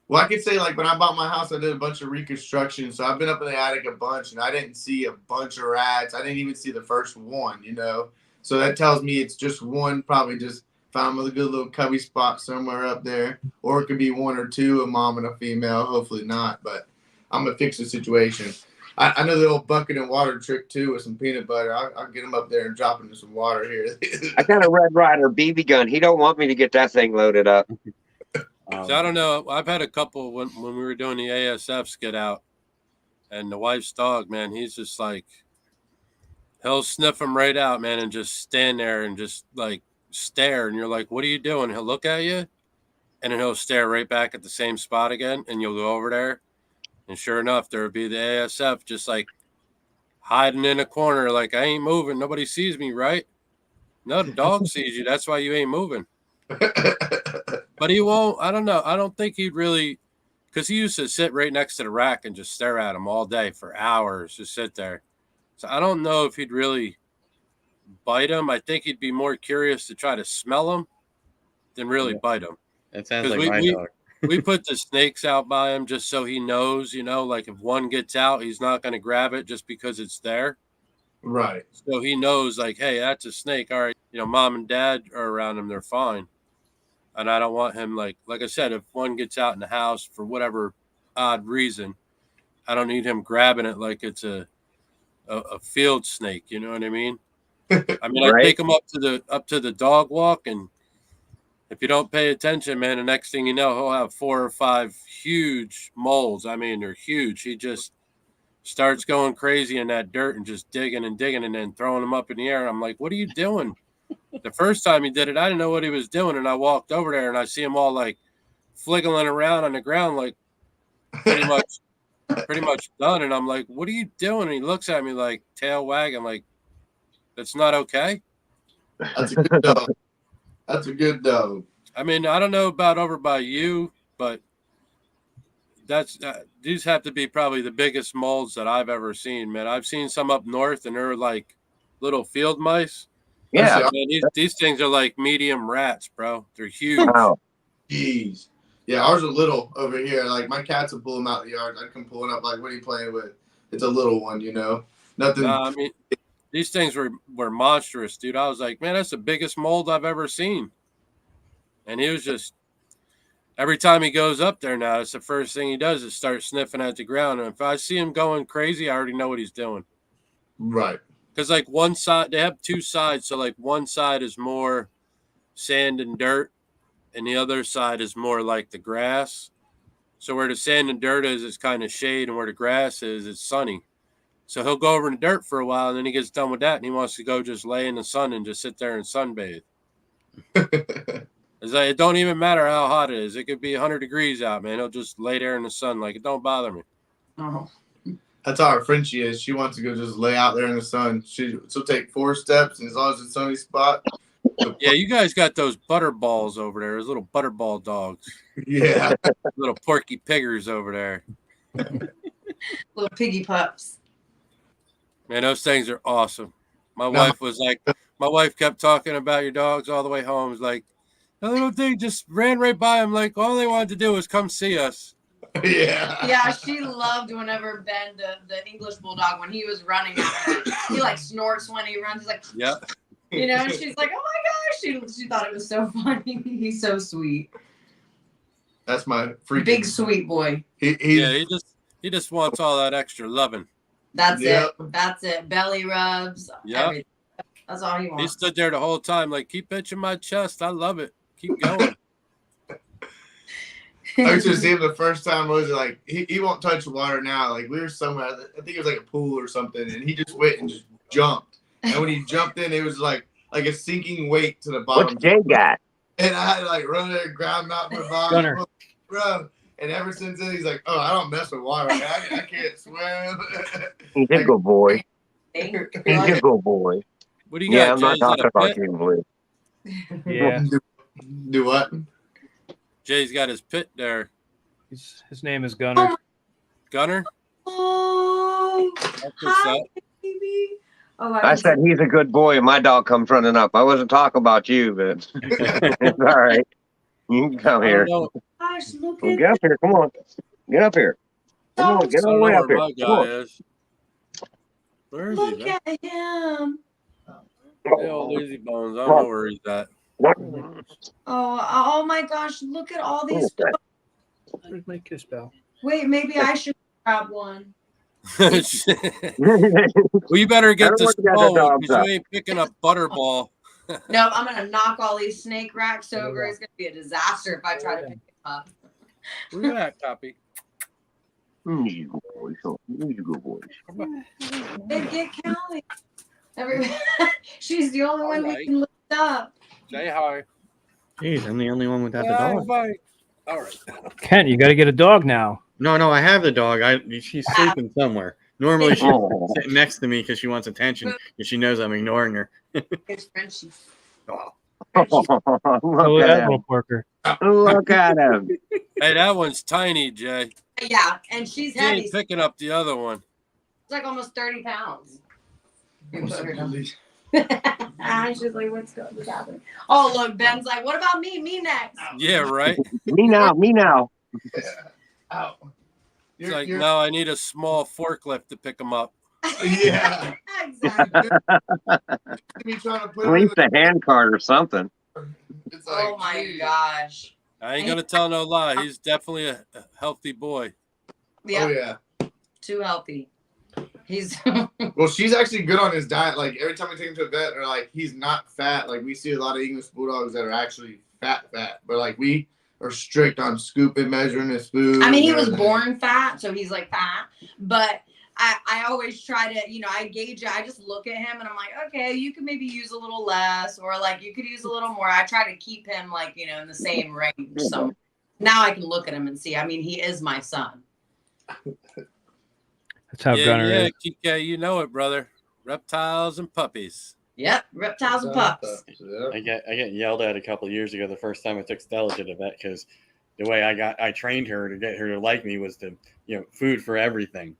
Well, I could say, like, when I bought my house, I did a bunch of reconstruction. So I've been up in the attic a bunch, and I didn't see a bunch of rats. I didn't even see the first one, So that tells me it's just one, probably just found a good little cubby spot somewhere up there. Or it could be one or two, a mom and a female. Hopefully not, but I'm going to fix the situation. I know the old bucket and water trick too with some peanut butter. I'll get him up there and drop into some water here. I got a Red Ryder BB gun. He don't want me to get that thing loaded up. So I don't know. I've had a couple when we were doing the ASFs get out, and the wife's dog, man, he's just like, he'll sniff him right out, man, and just stand there and just like stare. And you're like, what are you doing? He'll look at you, and then he'll stare right back at the same spot again. And you'll go over there. And sure enough, there would be the ASF just like hiding in a corner, like, I ain't moving. Nobody sees me, right? No, the dog sees you. That's why you ain't moving. But he won't. I don't know. I don't think he'd really, because he used to sit right next to the rack and just stare at him all day for hours, just sit there. So I don't know if he'd really bite him. I think he'd be more curious to try to smell him than really bite him. That sounds like my dog. We put the snakes out by him just so he knows, like if one gets out, he's not going to grab it just because it's there. Right. So he knows, like, hey, that's a snake. All right, mom and dad are around him. They're fine. And I don't want him, like I said, if one gets out in the house for whatever odd reason, I don't need him grabbing it like it's a field snake. You know what I mean? I mean, Right. I take him up to the dog walk, and if you don't pay attention, man, the next thing you know, he'll have 4 or 5 huge moles. I mean, they're huge. He just starts going crazy in that dirt and just digging and then throwing them up in the air. And I'm like, what are you doing? The first time he did it, I didn't know what he was doing. And I walked over there and I see him all like fliggling around on the ground, like pretty much done. And I'm like, what are you doing? And he looks at me like tail wagging, like, that's not okay. That's a good dog. That's a good dog. I mean, I don't know about over by you, but that's these have to be probably the biggest moles that I've ever seen, man. I've seen some up north, and they're like little field mice. Yeah. Man, these things are like medium rats, bro. They're huge. Wow. Jeez. Yeah, ours are little over here. Like, my cats will pull them out of the yard. I'd come pulling up, like, what are you playing with? It's a little one, Nothing. I mean, these things were monstrous, dude. I was like, man, that's the biggest mold I've ever seen. And he was just, every time he goes up there now, it's the first thing he does is start sniffing at the ground. And if I see him going crazy, I already know what he's doing. Right. Because like one side, they have 2 sides. So like one side is more sand and dirt, and the other side is more like the grass. So where the sand and dirt is, it's kind of shade, and where the grass is, it's sunny. So he'll go over in the dirt for a while, and then he gets done with that, and he wants to go just lay in the sun and just sit there and sunbathe. It's like, it don't even matter how hot it is. It could be 100 degrees out, man. He'll just lay there in the sun. Like, it don't bother me. Oh. That's how our Frenchie is. She wants to go just lay out there in the sun. She'll take 4 steps, and as long as it's a sunny spot. Yeah, you guys got those butterballs over there. Those little butterball dogs. Yeah. Little porky piggers over there. Little piggy pups. Man, those things are awesome. My wife kept talking about your dogs all the way home. It's like, the little thing just ran right by him. Like, all they wanted to do was come see us. Yeah. Yeah, she loved whenever Ben, the English bulldog, when he was running at her, he like snorts when he runs. He's like, Yep. And she's like, oh my gosh. She thought it was so funny. He's so sweet. That's my freaking Big sweet boy. He just wants all that extra loving. That's Yep. it. That's it. Belly rubs. Yep. Everything. That's all he He wants. stood there the whole time, like, keep itching my chest. I love it. Keep going. I was just seeing the first time was like he won't touch water now. Like, we were somewhere, I think it was like a pool or something, and he just went and just jumped. And when he jumped in, it was like a sinking weight to the bottom. What's Jay got? And I had to like run there and grab him out my bottom. Gunner. Bro. And ever since then, he's like, oh, I don't mess with water. I can't swim. He's a good boy. He's a Yeah. good boy. What do you Yeah, got, I'm not Jay? Is that talking a about pit? you, Blue. Yeah, Do what? Jay's got his pit there. his name is Gunner. Gunner? Oh, That's what's hi, up. baby. Oh, I said he's a good boy, and my dog comes running up. I wasn't talking about you, but it's all right. You can come I here. don't know, gosh, look Well, at get up here. Come on. Get up here. Come on. Get I all the don't way know up where here. my Come on. guy is. Where is he, look man? at him. Hey, old lazy bones. I don't know where he's at. Oh my gosh, look at all these. Where's my kiss bell? Wait, maybe I should grab one. Well, you better get the Everyone got their small one dogs because you up. ain't picking up Butterball. No, I'm gonna knock all these snake racks over. It's gonna be a disaster if I try to pick it up. Where you at, Copy? You good boys. You good boys. Hey, get Callie. She's the only one we Alright. can lift up. Say hi. Jeez, I'm the only one without the Bye, dog. bye. All right. Kent, you got to get a dog now. No, I have the dog. She's sleeping somewhere. Normally she's Oh. sitting next to me because she wants attention because she knows I'm ignoring her. It's Frenchie. Oh, Look Oh, at that him. little porker. Look at him. Hey, that one's tiny, Jay. Yeah, and she's She heavy. ain't picking up the other one. It's like almost 30 pounds. What's up, Billy? She's like, what's happening? Oh, look, Ben's like, what about me? Me next. Yeah, right. Me now. Ow. It's like, no, I need a small forklift to pick him up. Yeah. Exactly. Me trying to put At him in least a hand cart or something. It's like, Oh my geez. gosh. I ain't gonna tell no lie. He's definitely a healthy boy. Yeah, Oh yeah. too healthy. He's Well, she's actually good on his diet. Like every time we take him to a vet, or like he's not fat. Like we see a lot of English bulldogs that are actually fat, but like we are strict on scooping, measuring his food. I mean, he was everything. born fat, so he's like fat. But I always try to, I gauge it. I just look at him and I'm like, okay, you could maybe use a little less, or like you could use a little more. I try to keep him like, in the same range. So now I can look at him and see. I mean, he is my son. That's how Gunner Yeah, is. Kike, you know it, brother. Reptiles and puppies. Yep, reptiles and pups. Yeah. I get yelled at a couple of years ago the first time I took Stella to the vet because the way I trained her to get her to like me was to food for everything.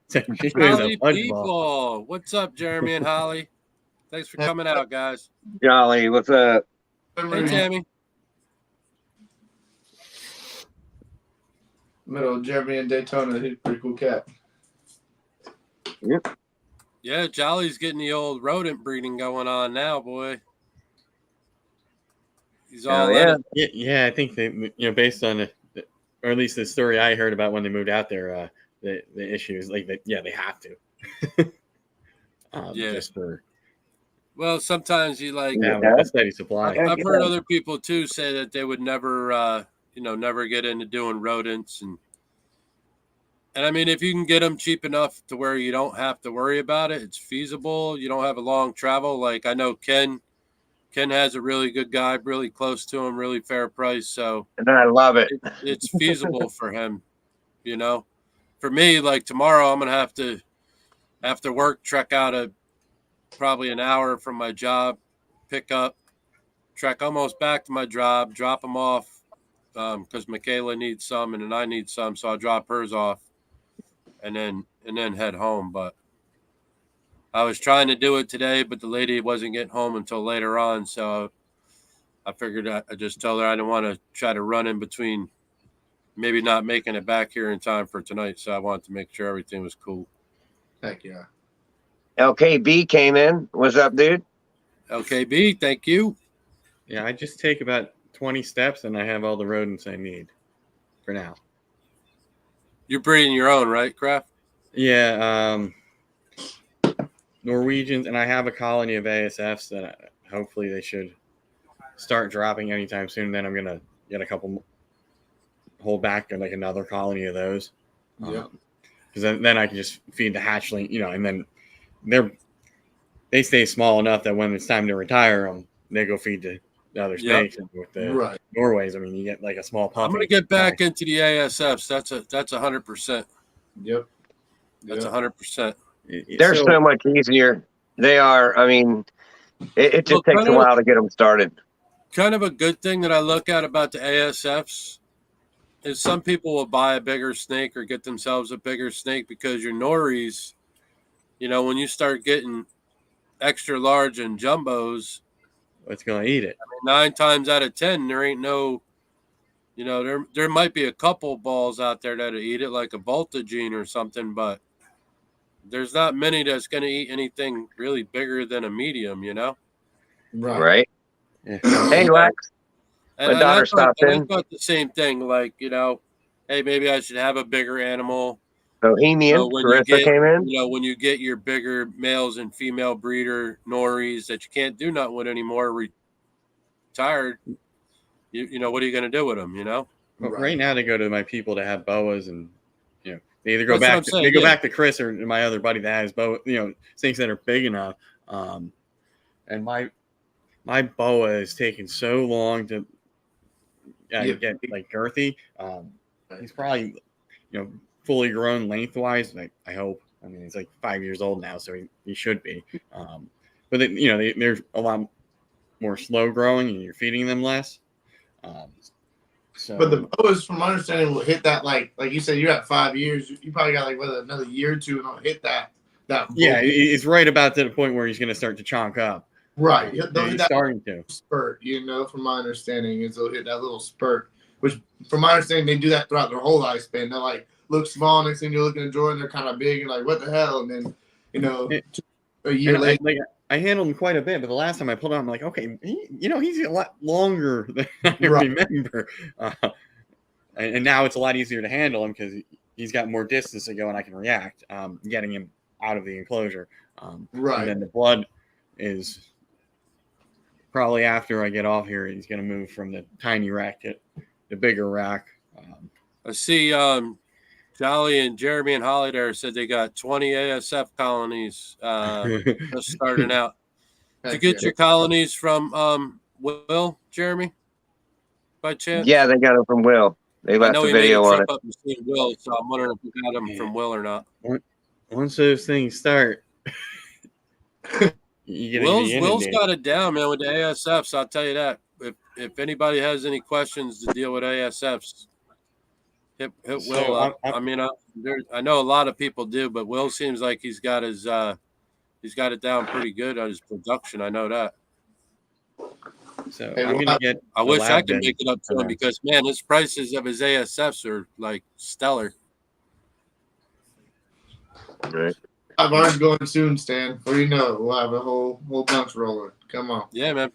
So she was a Howdy, fudge ball. people. What's up, Jeremy and Holly? Thanks for coming out, guys. Jolly, what's up? Hey, Tammy. Middle of Jeremy and Daytona. He's a pretty cool cat. Yeah, Jolly's getting the old rodent breeding going on now, boy. He's all Hell yeah. Yeah, I think they, based on or at least the story I heard about when they moved out there, the issues like they have to. Yeah. Just for Well, sometimes you like. a steady supply. I've heard other people too say that they would never, never get into doing rodents, and I mean, if you can get them cheap enough to where you don't have to worry about it, it's feasible. You don't have a long travel. Like I know Ken has a really good guy, really close to him, really fair price. So And I love it. it's feasible for him. For me, like tomorrow, I'm gonna have to, after work, trek out probably an hour from my job, pick up, trek almost back to my job, drop them off because Michaela needs some and then I need some, so I'll drop hers off and then head home. But I was trying to do it today, but the lady wasn't getting home until later on, so I figured I just told her I didn't want to try to run in between, maybe not making it back here in time for tonight, so I wanted to make sure everything was cool. Heck yeah. LKB came in. What's up, dude? LKB, thank you. Yeah, I just take about 20 steps and I have all the rodents I need for now. You're breeding your own, right, Kraft? Yeah, Norwegians, and I have a colony of ASFs that hopefully they should start dropping anytime soon. Then I'm gonna get a couple, hold back like another colony of those. Yep. Because then I can just feed the hatchling, and then they stay small enough that when it's time to retire them, they go feed the other snakes. And with the Right. Norways, I mean, you get like a small puppy. I'm gonna get back into the ASFs. That's 100%. Yep. That's 100%. They're so much easier. They are. I mean, it just takes a while to get them started. Kind of a good thing that I look at about the ASFs is some people will buy a bigger snake or get themselves a bigger snake because your Noris, when you start getting extra large and jumbos, it's going to eat it. 9 times out of 10, there ain't no, there might be a couple balls out there that'll eat it, like a Volta gene or something, but there's not many that's going to eat anything really bigger than a medium, you know? Right. Yeah. Hey, Lex. And, My daughter stopped I in. thought the same thing, like, you know, hey, maybe I should have a bigger animal. Bohemian. So when Carissa came in. you know, when you get your bigger males and female breeder Norries that you can't do nothing with anymore, retired, you know, what are you going to do with them, you know? Well, right now they go to my people that have boas, and you know they either go That's what back I'm to, saying, they go yeah. back to Chris or my other buddy that has boa, you know, things that are big enough. And my boa is taking so long to get like girthy. He's probably, you know, fully grown lengthwise. I hope. I mean, he's like 5 years old now, so he should be. But then, you know, they're a lot more slow growing, and you're feeding them less. So, but the boas, from my understanding, will hit that like you said. You're at 5 years. You probably got like another year or two, and it'll hit that. Yeah, it's right about to the point where he's going to start to chonk up. Right, they'll hit that starting to spurt. You know, from my understanding, is they'll hit that little spurt. Which, from my understanding, they do that throughout their whole lifespan. They're like look small. Next thing you're looking in the drawer, and they're kind of big, and like what the hell? And then, you know, a year later. I handled him quite a bit, but the last time I pulled him, I'm like, okay, he's a lot longer than I remember. And now it's a lot easier to handle him because he's got more distance to go and I can react, getting him out of the enclosure. And then the blood is probably after I get off here, he's going to move from the tiny rack to the bigger rack. I see Jolly and Jeremy and Holly there said they got 20 ASF colonies just starting out. Did you get your colonies from Will, Jeremy, by chance? Yeah, they got them from Will. They left a video on it. Up and seen Will, so I'm wondering if you got them from Will or not. Once those things start, Will's got it down, man, with the ASFs. I'll tell you that. If anybody has any questions to deal with ASFs, hit Will up. I mean, I know a lot of people do, but Will seems like he's got it down pretty good on his production. I know that. So I'm gonna get. I wish I could make it up to him because man, his prices of his ASFs are like stellar. Right. I've already going soon, Stan. Before you know it, we'll have a whole bunch rolling. Come on. Yeah, man.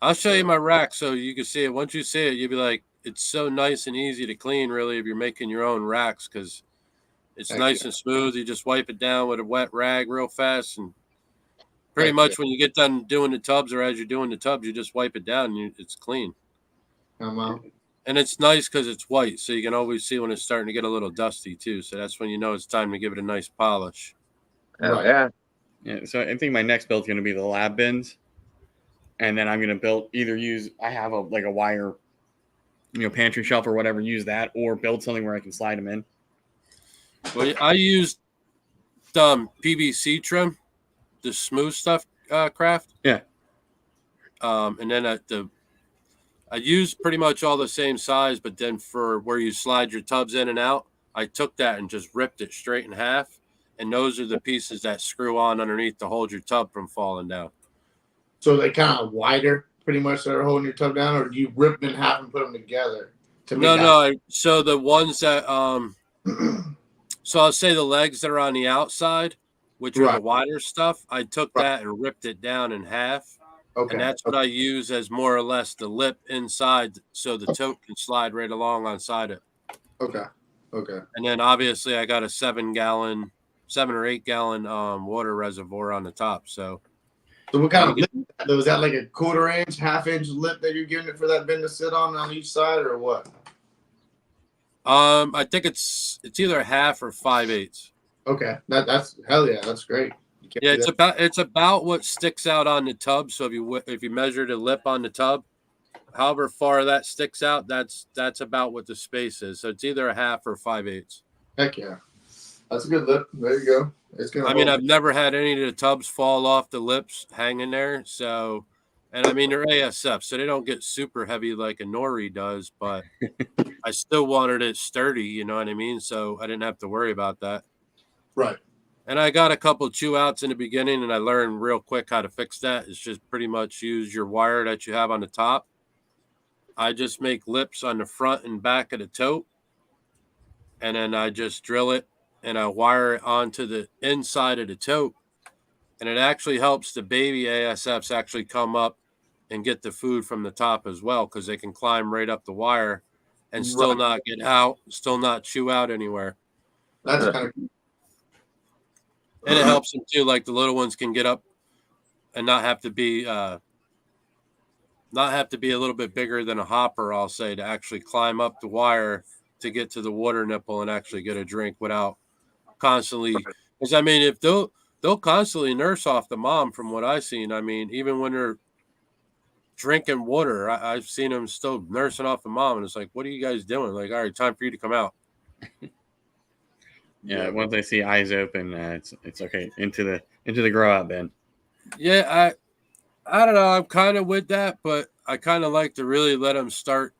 I'll show you my rack so you can see it. Once you see it, you'll be like, it's so nice and easy to clean, really, if you're making your own racks because it's nice and smooth. You just wipe it down with a wet rag real fast. And pretty much when you get done doing the tubs or as you're doing the tubs, you just wipe it down and it's clean. And it's nice because it's white, so you can always see when it's starting to get a little dusty, too. So that's when you know it's time to give it a nice polish. Oh, yeah. Yeah, so I think my next build is going to be the lab bins. And then I'm going to I have a wire, pantry shelf or whatever, use that, or build something where I can slide them in. Well, I used PVC trim, the smooth stuff craft. Yeah. And then I used pretty much all the same size, but then for where you slide your tubs in and out, I took that and just ripped it straight in half. And those are the pieces that screw on underneath to hold your tub from falling down. So they kind of wider, pretty much, that are holding your tub down, or do you rip them in half and put them together? No. So the ones that, so I'll say the legs that are on the outside, which are the wider stuff, I took that and ripped it down in half. Okay. And that's what I use as more or less the lip inside so the tote can slide right along on it. Okay. And then obviously I got a 7 or 8 gallon water reservoir on the top. So what kind of lip is that? Was that like a 1/4 inch, 1/2 inch lip that you're giving it for that bin to sit on each side, or what? I think it's either 1/2 or 5/8. Okay. That's hell yeah, that's great. Yeah, it's about what sticks out on the tub. So if you measure the lip on the tub, however far that sticks out, that's about what the space is. So it's either 1/2 or 5/8. Heck yeah, that's a good lip. There you go. It's gonna. I mean, I've never had any of the tubs fall off the lips hanging there. So, and I mean they're ASF, so they don't get super heavy like a Nori does. But I still wanted it sturdy. You know what I mean? So I didn't have to worry about that. Right. And I got a couple chew outs in the beginning, and I learned real quick how to fix that. It's just pretty much use your wire that you have on the top. I just make lips on the front and back of the tote, and then I just drill it and I wire it onto the inside of the tote. And it actually helps the baby ASFs actually come up and get the food from the top as well, because they can climb right up the wire and still not get out, still not chew out anywhere. That's kind of And it helps them too, like the little ones can get up and not have to be a little bit bigger than a hopper, I'll say, to actually climb up the wire to get to the water nipple and actually get a drink without constantly. Because I mean, if they'll constantly nurse off the mom, from what I've seen. I mean, even when they're drinking water, I've seen them still nursing off the mom, and it's like, what are you guys doing? Like, all right, time for you to come out. Yeah, once they see eyes open, it's okay. Into the grow out bin. Yeah, I don't know. I'm kind of with that, but I kind of like to really let them start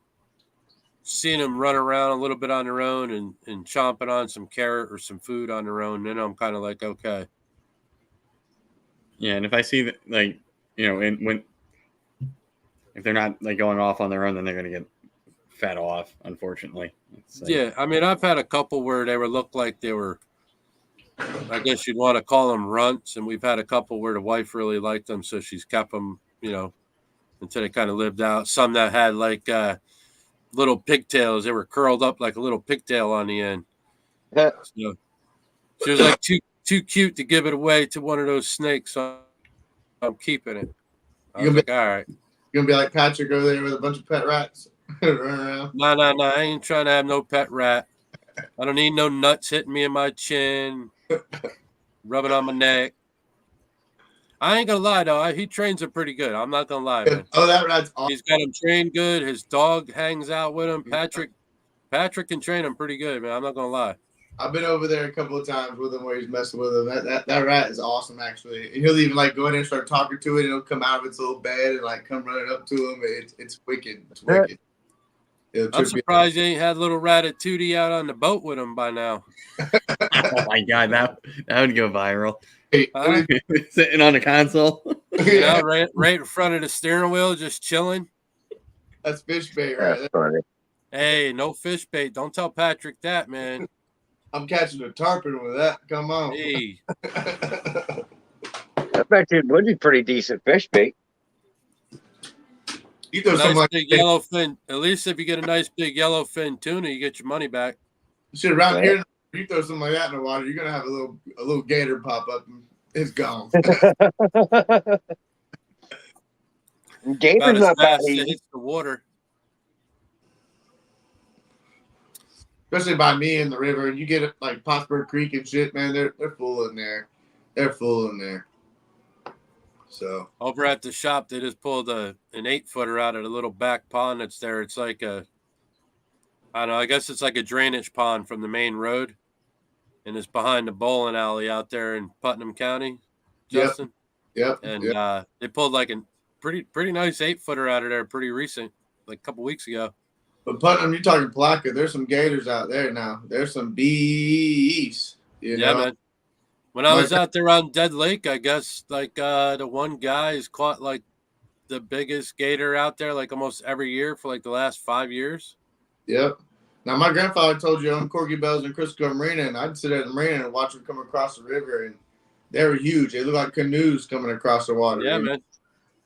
seeing them run around a little bit on their own and chomping on some carrot or some food on their own. Then I'm kind of like, okay. Yeah, and if I see that, like, you know, if they're not like going off on their own, then they're going to get fed off, unfortunately. Like, yeah, I mean, I've had a couple where they looked like they were, I guess you'd want to call them runts, and we've had a couple where the wife really liked them, so she's kept them, you know, until they kind of lived out. Some that had like little pigtails, they were curled up like a little pigtail on the end. So she was like too cute to give it away to one of those snakes, so I'm keeping it. I was like, all right. You're gonna be like Patrick over there with a bunch of pet rats running around. No, I ain't trying to have no pet rat. I don't need no nuts hitting me in my chin, rubbing on my neck. I ain't gonna lie though, he trains him pretty good. I'm not gonna lie, man. Oh, that rat's awesome. He's got him trained good. His dog hangs out with him. Patrick can train him pretty good, man. I'm not gonna lie. I've been over there a couple of times with him where he's messing with him. That rat is awesome, actually. And he'll even like go in there and start talking to it, and it'll come out of its little bed and like come running up to him. It's wicked. It's wicked. I'm surprised you ain't had little Ratatouille out on the boat with him by now. Oh my god, that would go viral. Sitting on the console. Yeah, right in front of the steering wheel, just chilling. That's fish bait, right? That's funny. Hey, no fish bait. Don't tell Patrick that, man. I'm catching a tarpon with that. Come on. Hey. I bet you it would be pretty decent fish bait. You throw Nice like big yellowfin. At least if you get a nice big yellowfin tuna, you get your money back. shit around here. You throw something like that in the water, you're gonna have a little gator pop up and it's gone. Gator's not that easy. Hits the water. Especially by me in the river, and you get it like Pottsburg Creek and shit, man. They're full in there. They're full in there. So Over at the shop, they just pulled an 8-footer out of the little back pond that's there. It's like I don't know. I guess it's like a drainage pond from the main road, and it's behind the bowling alley out there in Putnam County, Justin. Yep. And they pulled like a pretty nice 8-footer out of there, pretty recent, like a couple weeks ago. But Putnam, you're talking Palaka. There's some gators out there now. There's some bees. You know? Man. When I was out there on Dead Lake, I guess like the one guy has caught like the biggest gator out there like almost every year for like the last 5 years. Yep. Now my grandfather told you on Corky Bells and Crisco Marina, and I'd sit at the marina and watch them come across the river, and they were huge. They looked like canoes coming across the water. Yeah, man.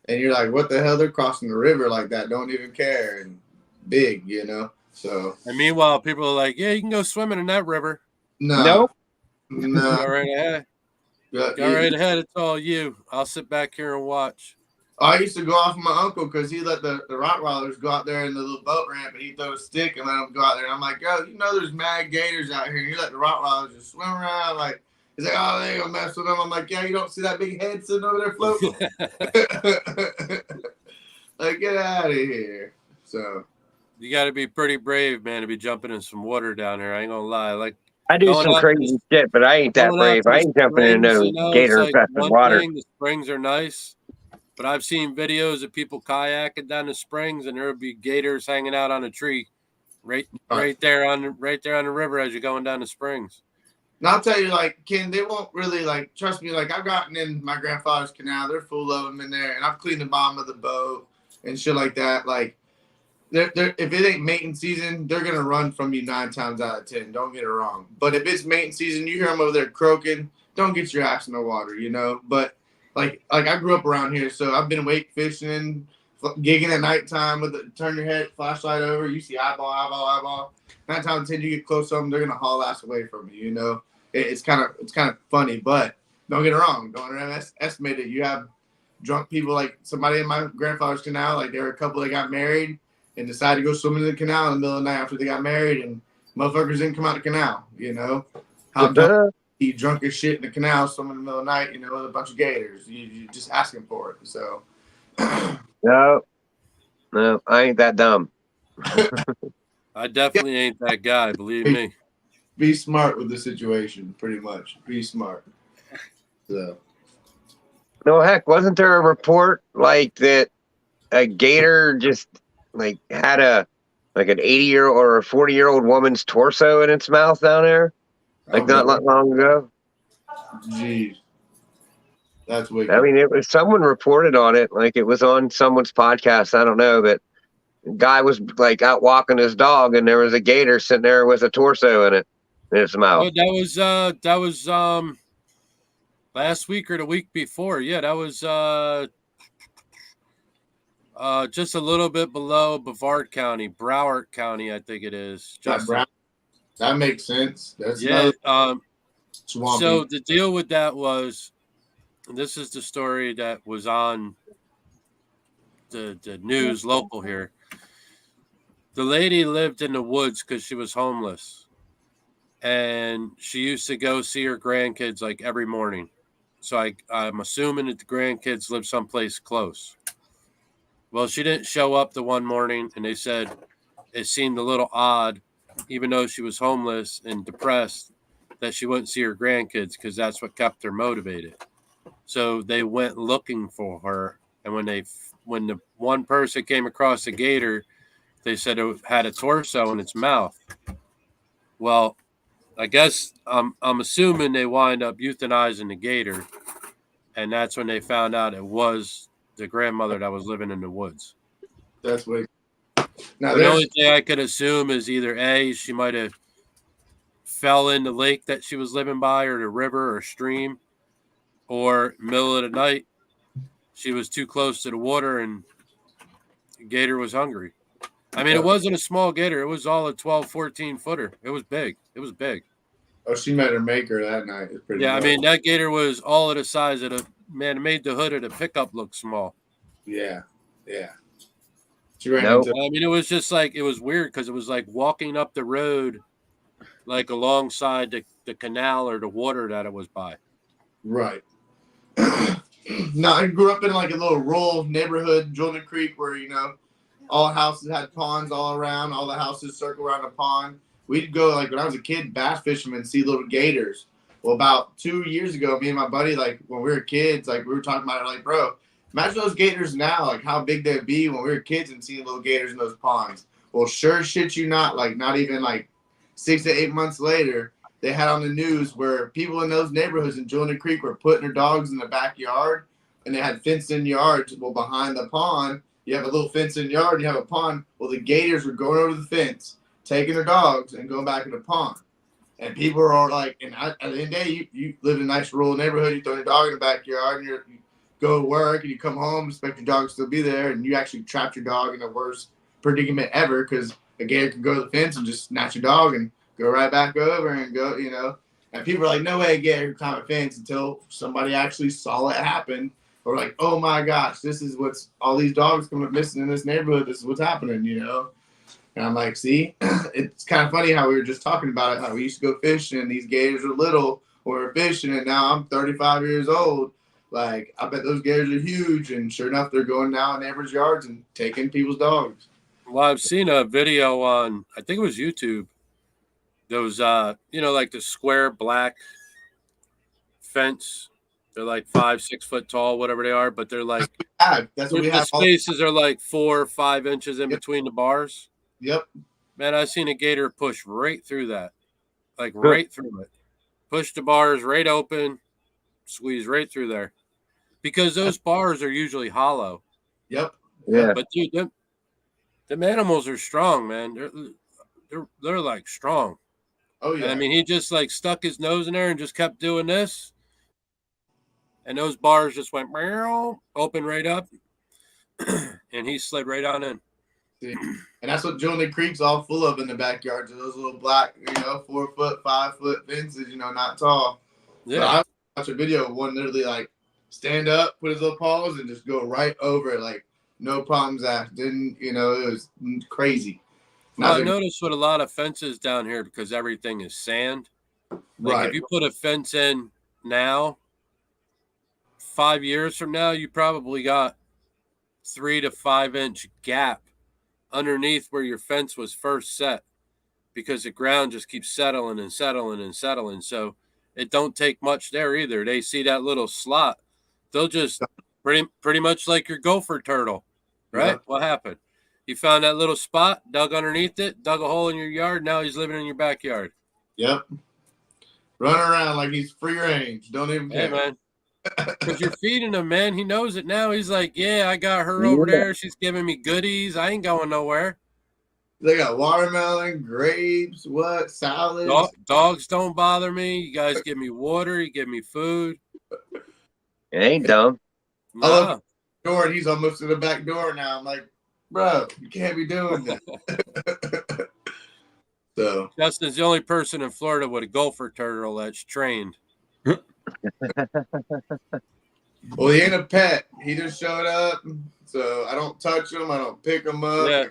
And you're like, what the hell? They're crossing the river like that. Don't even care. And big, you know. So. And meanwhile, people are like, "Yeah, you can go swimming in that river." No. Nope. No. Go right ahead. Go right ahead. It's all you. I'll sit back here and watch. I used to go off with my uncle because he let the Rottweilers go out there in the little boat ramp, and he throw a stick and let them go out there. And I'm like, yo, you know there's mad gators out here, and you let the Rottweilers just swim around. Like, he's like, oh, they ain't gonna mess with them. I'm like, yeah, you don't see that big head sitting over there floating? Like, get out of here. So. You got to be pretty brave, man, to be jumping in some water down here. I ain't gonna lie. Like, I do some crazy shit, but I ain't that brave. I ain't jumping in no gator-infested water. The springs are nice, but I've seen videos of people kayaking down the springs, and there would be gators hanging out on a tree, right there on the river as you're going down the springs. And I'll tell you, like, Ken, they won't really, like, trust me. Like, I've gotten in my grandfather's canal. They're full of them in there, and I've cleaned the bottom of the boat and shit like that. Like, if it ain't mating season, they're gonna run from you 9 times out of 10. Don't get it wrong. But if it's mating season, you hear them over there croaking. Don't get your ass in the water, you know. But like I grew up around here, so I've been wake fishing, gigging at nighttime turn your head, flashlight over, you see eyeball. 9 times out of 10, you get close to them, they're gonna haul ass away from you. You know, it's kind of funny, but don't get it wrong. Don't underestimate it. You have drunk people like somebody in my grandfather's canal, like there were a couple that got married and decided to go swimming in the canal in the middle of the night after they got married, and motherfuckers didn't come out the canal. You know, how he drunk as shit in the canal, swimming in the middle of the night. You know, with a bunch of gators. You just asking for it. So No, I ain't that dumb. I definitely ain't that guy. Believe me. Be smart with the situation. Pretty much, be smart. So. No, heck, wasn't there a report like that a gator just like had an 80-year or a 40-year-old woman's torso in its mouth down there? Like not long ago. Jeez. That's wicked. I mean, it was someone reported on it, like it was on someone's podcast. I don't know, but the guy was like out walking his dog, and there was a gator sitting there with a torso in its mouth. Oh, that was last week or the week before. Yeah, that was just a little bit below Brevard County, Broward County, I think it is. That makes sense. That's swampy. So the deal with that was, this is the story that was on the news local here. The lady lived in the woods because she was homeless, and she used to go see her grandkids like every morning. So I'm assuming that the grandkids live someplace close. Well, she didn't show up the one morning, and they said it seemed a little odd, even though she was homeless and depressed, that she wouldn't see her grandkids because that's what kept her motivated. So they went looking for her, and when the one person came across the gator, they said it had a torso in its mouth. Well, I guess I'm assuming they wind up euthanizing the gator, and that's when they found out it was the grandmother that was living in the woods. That's what. Now, the only thing I could assume is either A, she might have fell in the lake that she was living by, or the river or stream, or middle of the night, she was too close to the water and the gator was hungry. I mean, it wasn't a small gator. It was all a 12, 14 footer. It was big. Oh, she met her maker that night. It's pretty I mean, that gator was all of the size of it made the hood of the pickup look small. Yeah. She ran into. I mean, it was just like, it was weird because it was like walking up the road, like alongside the canal or the water that it was by. Right. No, I grew up in like a little rural neighborhood, Jordan Creek, where all houses had ponds all around. All the houses circle around a pond. We'd go, like, when I was a kid, bass fishermen, see little gators. Well, about 2 years ago, me and my buddy, like, when we were kids, like, we were talking about it, like, bro, imagine those gators now, like, how big they'd be when we were kids and seeing little gators in those ponds. Well, sure shit you not, like, not even, like, 6 to 8 months later, they had on the news where people in those neighborhoods in Jordan Creek were putting their dogs in the backyard, and they had fenced-in yards. Well, behind the pond, you have a little fenced-in yard, and you have a pond. Well, the gators were going over the fence, taking their dogs and going back in the pond. And people are like, and at the end of the day, you live in a nice rural neighborhood, you throw your dog in the backyard, and you go to work, and you come home, expect your dog to still be there, and you actually trapped your dog in the worst predicament ever, because a gator can go to the fence and just snatch your dog and go right back over and go, And people are like, no way a gator can climb a fence, until somebody actually saw it happen. Or like, oh my gosh, this is what's all these dogs come up missing in this neighborhood. This is what's happening, And I'm like, see, it's kind of funny how we were just talking about it, how we used to go fishing and these gators were little when we were fishing, and now I'm 35 years old. Like, I bet those gators are huge, and sure enough, they're going now in neighbors' yards and taking people's dogs. Well, I've seen a video on, I think it was YouTube, those, like the square black fence. They're like 5, 6 foot tall, whatever they are, but they're like, that's what we have. The spaces are like 4 or 5 inches in between the bars. Yep. Man, I've seen a gator push right through that, like right through it. Push the bars right open, squeeze right through there, because those bars are usually hollow. Yep. Yeah. But dude, Them animals are strong, man. They're like strong. Oh yeah. And I mean, he just like stuck his nose in there and just kept doing this, and those bars just went open right up, and he slid right on in. See? And that's what Julian Creek's all full of in the backyards. Those little black, 4 foot, 5 foot fences, not tall. Yeah. But I watched a video of one literally like stand up, put his little paws, and just go right over it, like no problems asked. Didn't it was crazy. Well, I noticed with a lot of fences down here because everything is sand. Like right. if you put a fence in now, 5 years from now, you probably got 3 to 5 inch gap underneath where your fence was first set, because the ground just keeps settling and settling and settling. So it don't take much there either. They see that little slot, they'll just pretty much like your gopher turtle, right? Yeah. What happened? You found that little spot, dug underneath it, dug a hole in your yard. Now he's living in your backyard. Yep. Running around like he's free range. Don't even care. Hey, man. Because you're feeding him, man. He knows it now. He's like, yeah, I got her over there. She's giving me goodies. I ain't going nowhere. They got watermelon, grapes, salads. Dogs don't bother me. You guys give me water. You give me food. It ain't dumb. I love the door, and he's almost to the back door now. I'm like, bro, you can't be doing that. So Justin's the only person in Florida with a gopher turtle that's trained. Well, he ain't a pet. He just showed up. So I don't touch him. I don't pick him up. Yeah.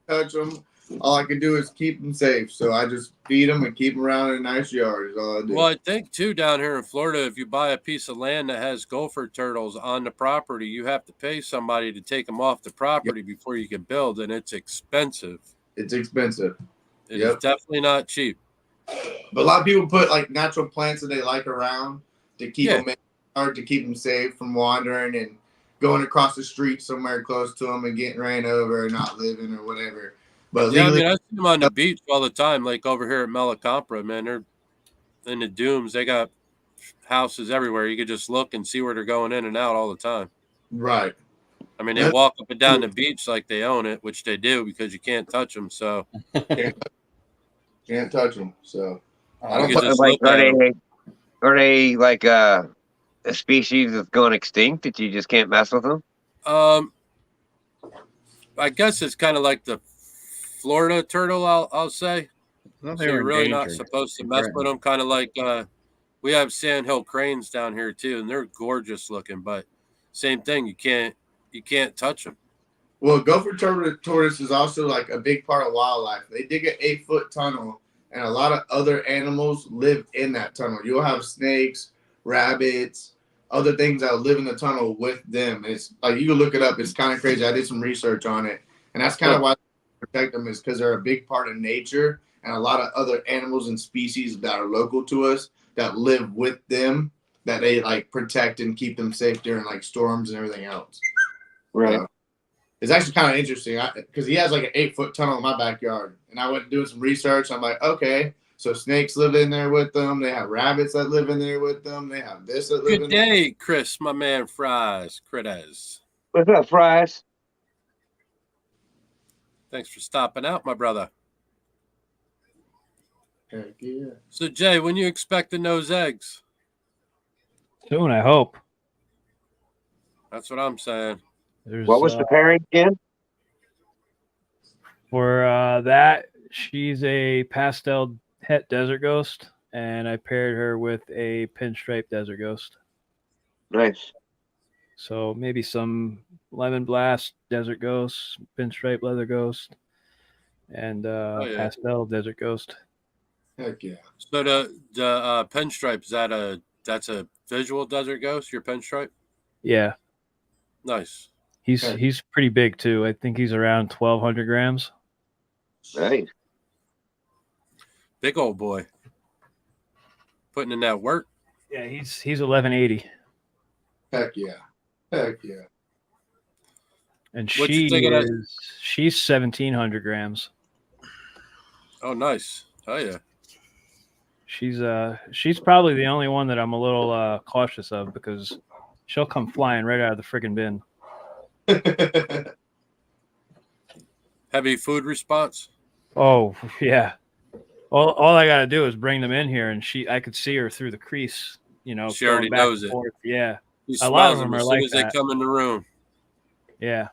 Touch him. All I can do is keep him safe. So I just feed him and keep him around in a nice yard is all I do. Well, I think, too, down here in Florida, if you buy a piece of land that has gopher turtles on the property, you have to pay somebody to take them off the property before you can build, and it's expensive. It's expensive. It's definitely not cheap. But a lot of people put like natural plants that they like around to keep them in or to keep them safe from wandering and going across the street somewhere close to them and getting ran over and not living or whatever. But I see them on the beach all the time, like over here at Melicompra, man. They're in the Dooms. They got houses everywhere. You could just look and see where they're going in and out all the time. Right. I mean, they walk up and down the beach like they own it, which they do because you can't touch them. So can't touch them. So I don't are they like a species that's going extinct that you just can't mess with them? I guess it's kind of like the Florida turtle, I'll say. So you're really not supposed to mess with them. Kind of like we have sandhill cranes down here too, and they're gorgeous looking. But same thing, you can't touch them. Well, gopher tortoise is also like a big part of wildlife. They dig an 8-foot tunnel, and a lot of other animals live in that tunnel. You'll have snakes, rabbits, other things that live in the tunnel with them. It's like you can look it up. It's kind of crazy. I did some research on it, and that's kind of why they protect them, is because they're a big part of nature, and a lot of other animals and species that are local to us that live with them that they like protect and keep them safe during like storms and everything else. Right. It's actually kind of interesting because he has like an 8-foot tunnel in my backyard, and I went doing some research. I'm like, okay, so snakes live in there with them. They have rabbits that live in there with them. They have this that live in there. Good day, Chris, my man, Fries, Critters. What's up, Fries? Thanks for stopping out, my brother. Heck yeah. So, Jay, when you expecting those eggs? Soon, I hope. That's what I'm saying. What was the pairing again? For that, she's a pastel het desert ghost, and I paired her with a pinstripe desert ghost. Nice. So maybe some lemon blast desert ghost, pinstripe leather ghost, and pastel desert ghost. Heck yeah. So the pinstripe, that's a visual desert ghost, your pinstripe? Yeah. Nice. He's pretty big too. I think he's around 1,200 grams. Nice. Big old boy. Putting in that work. Yeah, he's 1180. Heck yeah. Heck yeah. And she's 1,700 grams. Oh, nice. Oh yeah. She's probably the only one that I'm a little cautious of because she'll come flying right out of the friggin' bin. Heavy food response. Oh yeah. All I gotta do is bring them in here, and I could see her through the crease. She going already back knows and it. forth. Yeah, She a lot of smells them them are as soon like as they that. come in the room. Yeah.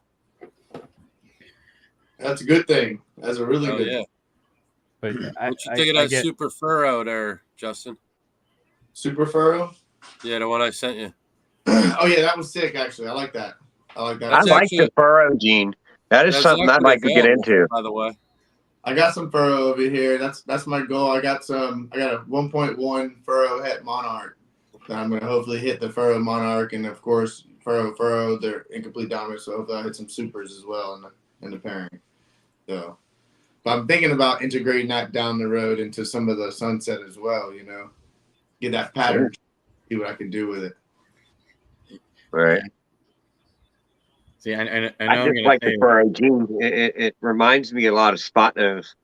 That's a good thing. That's a really good thing. But What you think of that Super Furrow there, Justin? Super Furrow? Yeah, the one I sent you. Oh yeah, that was sick. Actually, I like that. I like that. I like the furrow gene. That is something I'd like to get into. By the way, I got some furrow over here. That's my goal. I got a 1.1 furrow het monarch that I'm gonna hopefully hit the furrow monarch, and of course furrow. They're incomplete dominant, so hopefully I hit some supers as well in the pairing. So, but I'm thinking about integrating that down the road into some of the sunset as well. Get that pattern, see what I can do with it. Right. See, I know I just like the furrow gene. It reminds me a lot of spot nose.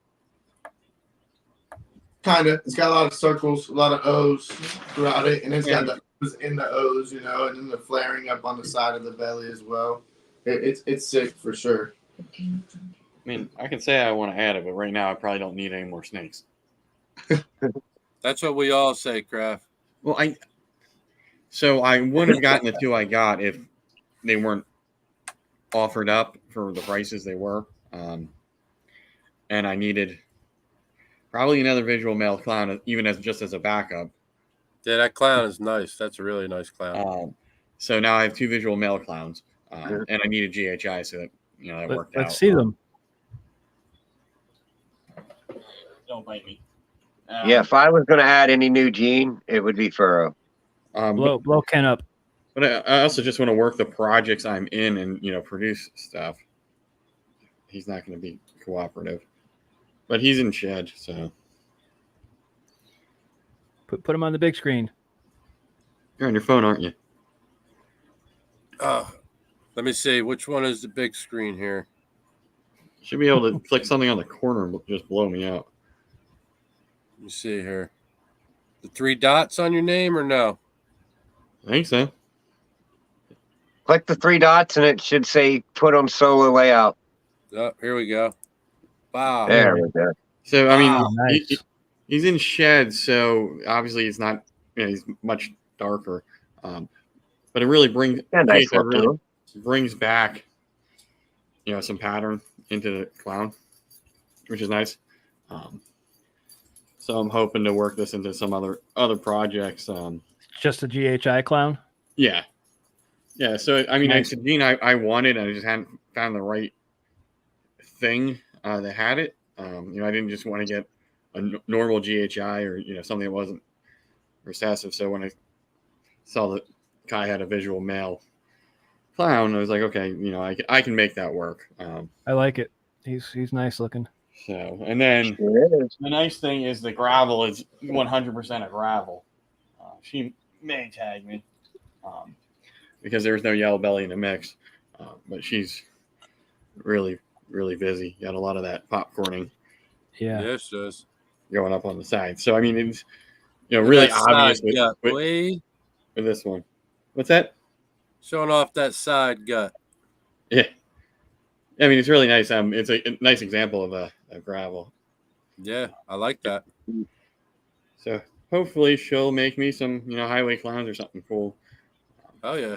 Kind of. It's got a lot of circles, a lot of O's throughout it, and it's got the O's in the O's, and then the flaring up on the side of the belly as well. It's sick for sure. I mean, I can say I want to add it, but right now I probably don't need any more snakes. That's what we all say, Kraft. Well, I wouldn't have gotten the 2 I got if they weren't offered up for the prices they were, and I needed probably another visual male clown, even as a backup. Yeah, that clown is nice. That's a really nice clown. So now I have 2 visual male clowns, and I need a GHI, so that that worked out. Let's see them. Don't bite me. Yeah, if I was going to add any new gene, it would be furrow. Blow Ken up. But I also just want to work the projects I'm in and produce stuff. He's not going to be cooperative, but he's in shed, so put him on the big screen. You're on your phone, aren't you? Let me see. Which one is the big screen here? Should be able to click something on the corner and just blow me out. Let me see here. The 3 dots on your name or no? I think so. Click the 3 dots and it should say put on solo layout. Oh, here we go. Wow. There we go. So, I mean, nice. he's in shed, so obviously he's not, he's much darker. But it really brings back, some pattern into the clown, which is nice. So I'm hoping to work this into some other projects. Just a GHI clown? Yeah. Yeah. So, I mean, Nice. it's a gene I wanted, and I just hadn't found the right thing that had it. I didn't just want to get a normal GHI or, something that wasn't recessive. So when I saw that Kai had a visual male clown, I was like, okay, I can make that work. I like it. He's nice looking. So, and then the nice thing is the gravel is 100% a gravel. She may tag me because there's no yellow belly in the mix, but she's really, really busy. Got a lot of that popcorning. Yeah. Yes, yes. Going up on the side. So, I mean, it's, really obvious with this one. What's that? Showing off that side gut. Yeah. I mean, it's really nice. It's a nice example of a gravel. Yeah, I like that. So hopefully she'll make me some, highway clowns or something cool. Oh yeah.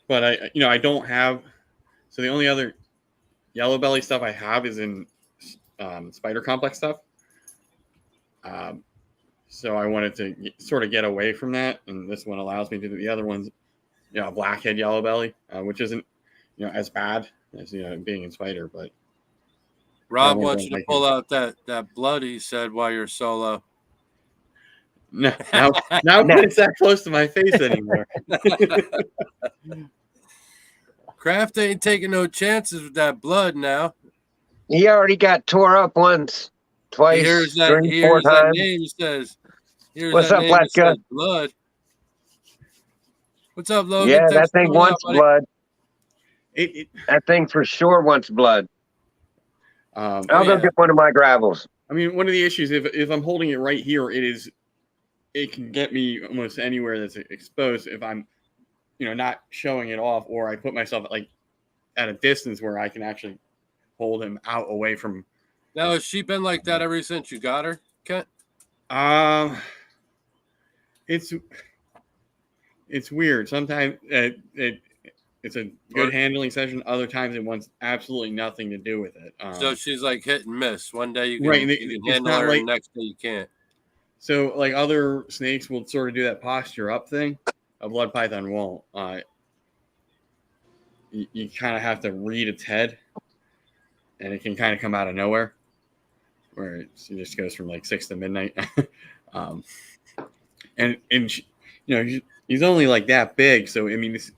But I don't have. So the only other yellow belly stuff I have is in spider complex stuff. So I wanted to sort of get away from that, and this one allows me to do the other ones. Blackhead yellow belly, which isn't as bad as being in spider, but Rob wants you to pull out that blood he said while you're solo. No, now it's that close to my face anymore. Kraft ain't taking no chances with that blood now. He already got tore up once, twice, He hears that 4 times. name. He says, "What's up, Blatka?" Blood. What's up, Logan? Yeah, Thanks that thing for wants blood. That thing for sure wants blood. I'll go get one of my gravels. I mean, one of the issues, if I'm holding it right here, it can get me almost anywhere that's exposed if I'm, not showing it off, or I put myself at like at a distance where I can actually hold him out away from. Now, has she been like that ever since you got her, Kent? It's weird. Sometimes it's a good handling session. Other times it wants absolutely nothing to do with it. So she's like hit and miss. One day you can, right, you can handle her, and the next day you can't. So like other snakes will sort of do that posture up thing. A blood python won't. You kind of have to read its head, and it can kind of come out of nowhere, where it just goes from like 6 to midnight. And he's only like that big, so I mean it's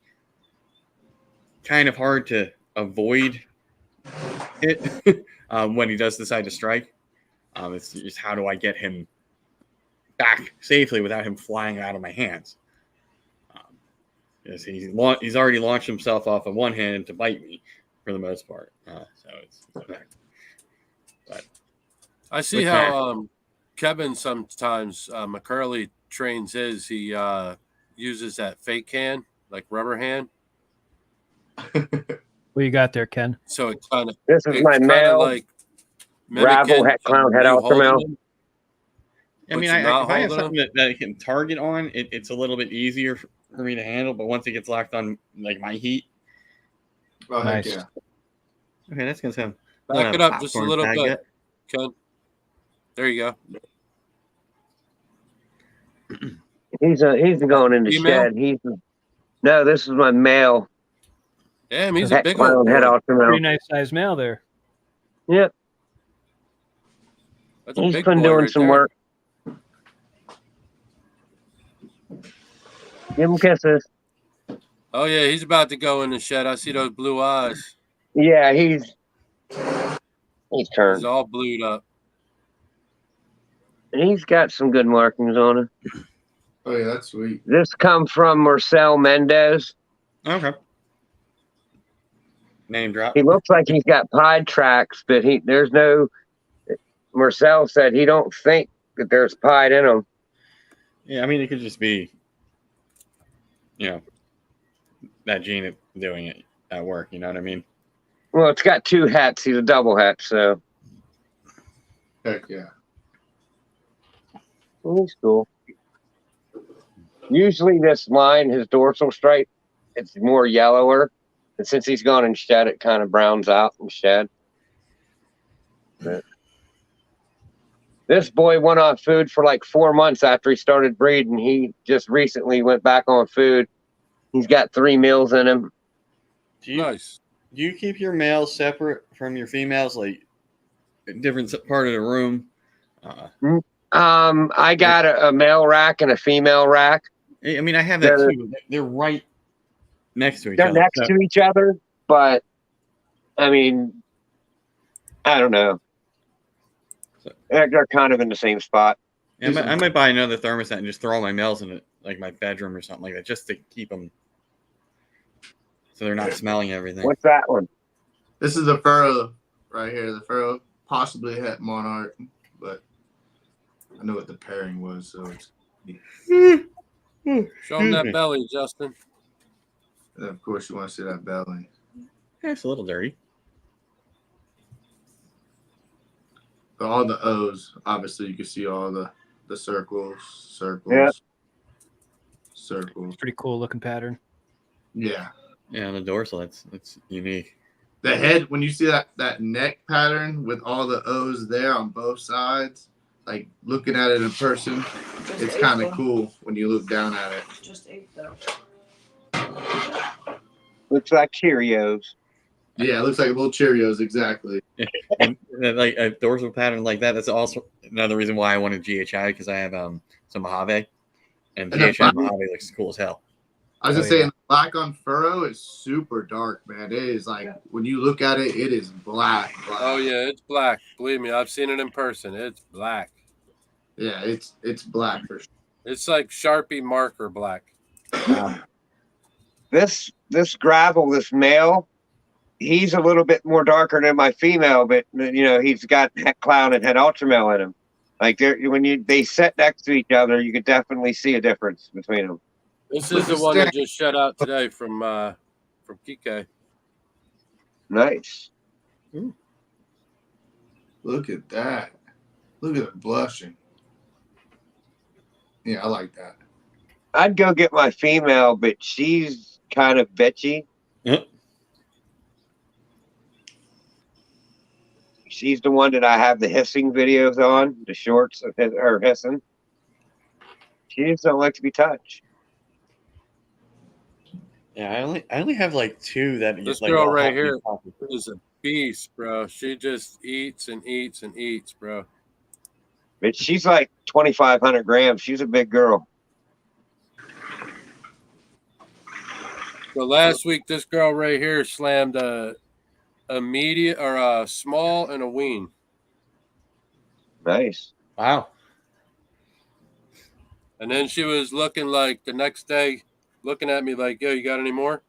kind of hard to avoid it when he does decide to strike. It's just how do I get him back safely without him flying out of my hands? Because he's already launched himself off of one hand to bite me for the most part. So it's okay. But I see how Kevin sometimes McCurley trains his. He uses that fake hand, like rubber hand. What you got there, Ken? So it kind of this is my male like rival clown head ultra male. I mean, if I have something that I can target on, it's a little bit easier for me to handle. But once it gets locked on, like my heat, Nice. Yeah. okay, that's gonna sound. Back it up just a little bit, Ken. There you go. He's going in the shed. No, this is my male. Damn, he's a big old head ultra male. Pretty nice size male there. Yep. He's been doing some work. Give him kisses. Oh yeah, he's about to go in the shed. I see those blue eyes. Yeah, he's turned. He's all blued up. He's got some good markings on him. Oh yeah, that's sweet. This come from Marcel Mendez. Okay. Name drop. He looks like he's got pied tracks, but there's no. Marcel said he don't think that there's pied in him. Yeah, I mean it could just be, that gene doing it at work. You know what I mean? Well, it's got 2 hats. He's a double hat, so. Heck yeah. Well, he's cool. Usually this line, his dorsal stripe, it's more yellower. And since he's gone in shed, it kind of browns out in shed. But this boy went on food for like 4 months after he started breeding. He just recently went back on food. He's got 3 meals in him. Nice. Do you keep your males separate from your females, like in different part of the room? I got a male rack and a female rack. I mean, I have that too. They're right next to each other. They're next to each other, but I mean, I don't know. They're kind of in the same spot. Yeah, I might buy another thermostat and just throw all my males in it, like my bedroom or something like that, just to keep them so they're not smelling everything. What's that one? This is the furrow right here. The furrow, possibly het monarch, but I know what the pairing was, so it's. Show him that belly, Justin. And of course, you want to see that belly. Yeah, it's a little dirty. But all the O's, obviously, you can see all the circles, Yeah. circles. Pretty cool looking pattern. Yeah. Yeah, on the dorsal, that's unique. The head, when you see that neck pattern with all the O's there on both sides, like looking at it in person, it's kind of cool when you look down at it. Just 8 though. Looks like Cheerios. Yeah, it looks like little Cheerios, exactly. And like a dorsal pattern like that, that's also another reason why I wanted GHI, because I have some Mojave, and GHI Mojave looks cool as hell. I was just saying, black on furrow is super dark, man. It is like when you look at it, it is black. Oh yeah, it's black. Believe me, I've seen it in person. It's black. Yeah, it's black for sure. It's like Sharpie marker black. This gravel, this male, he's a little bit more darker than my female, but he's got head clown and head ultra male in him. Like when they sit next to each other, you could definitely see a difference between them. This is the one that just shut out today from Kike. Nice. Look at that. Look at it blushing. Yeah, I like that. I'd go get my female, but she's kind of bitchy. She's the one that I have the hissing videos on, the shorts of her hissing. She just don't like to be touched. Yeah, I only have like 2 that This like girl all right help me here copy. is a beast, bro. She just eats and eats and eats, bro. But she's like 2,500 grams. She's a big girl. So last week, this girl right here slammed a medium or a small and a wean. Nice. Wow. And then she was looking like the next day, looking at me like, "Yo, you got any more?"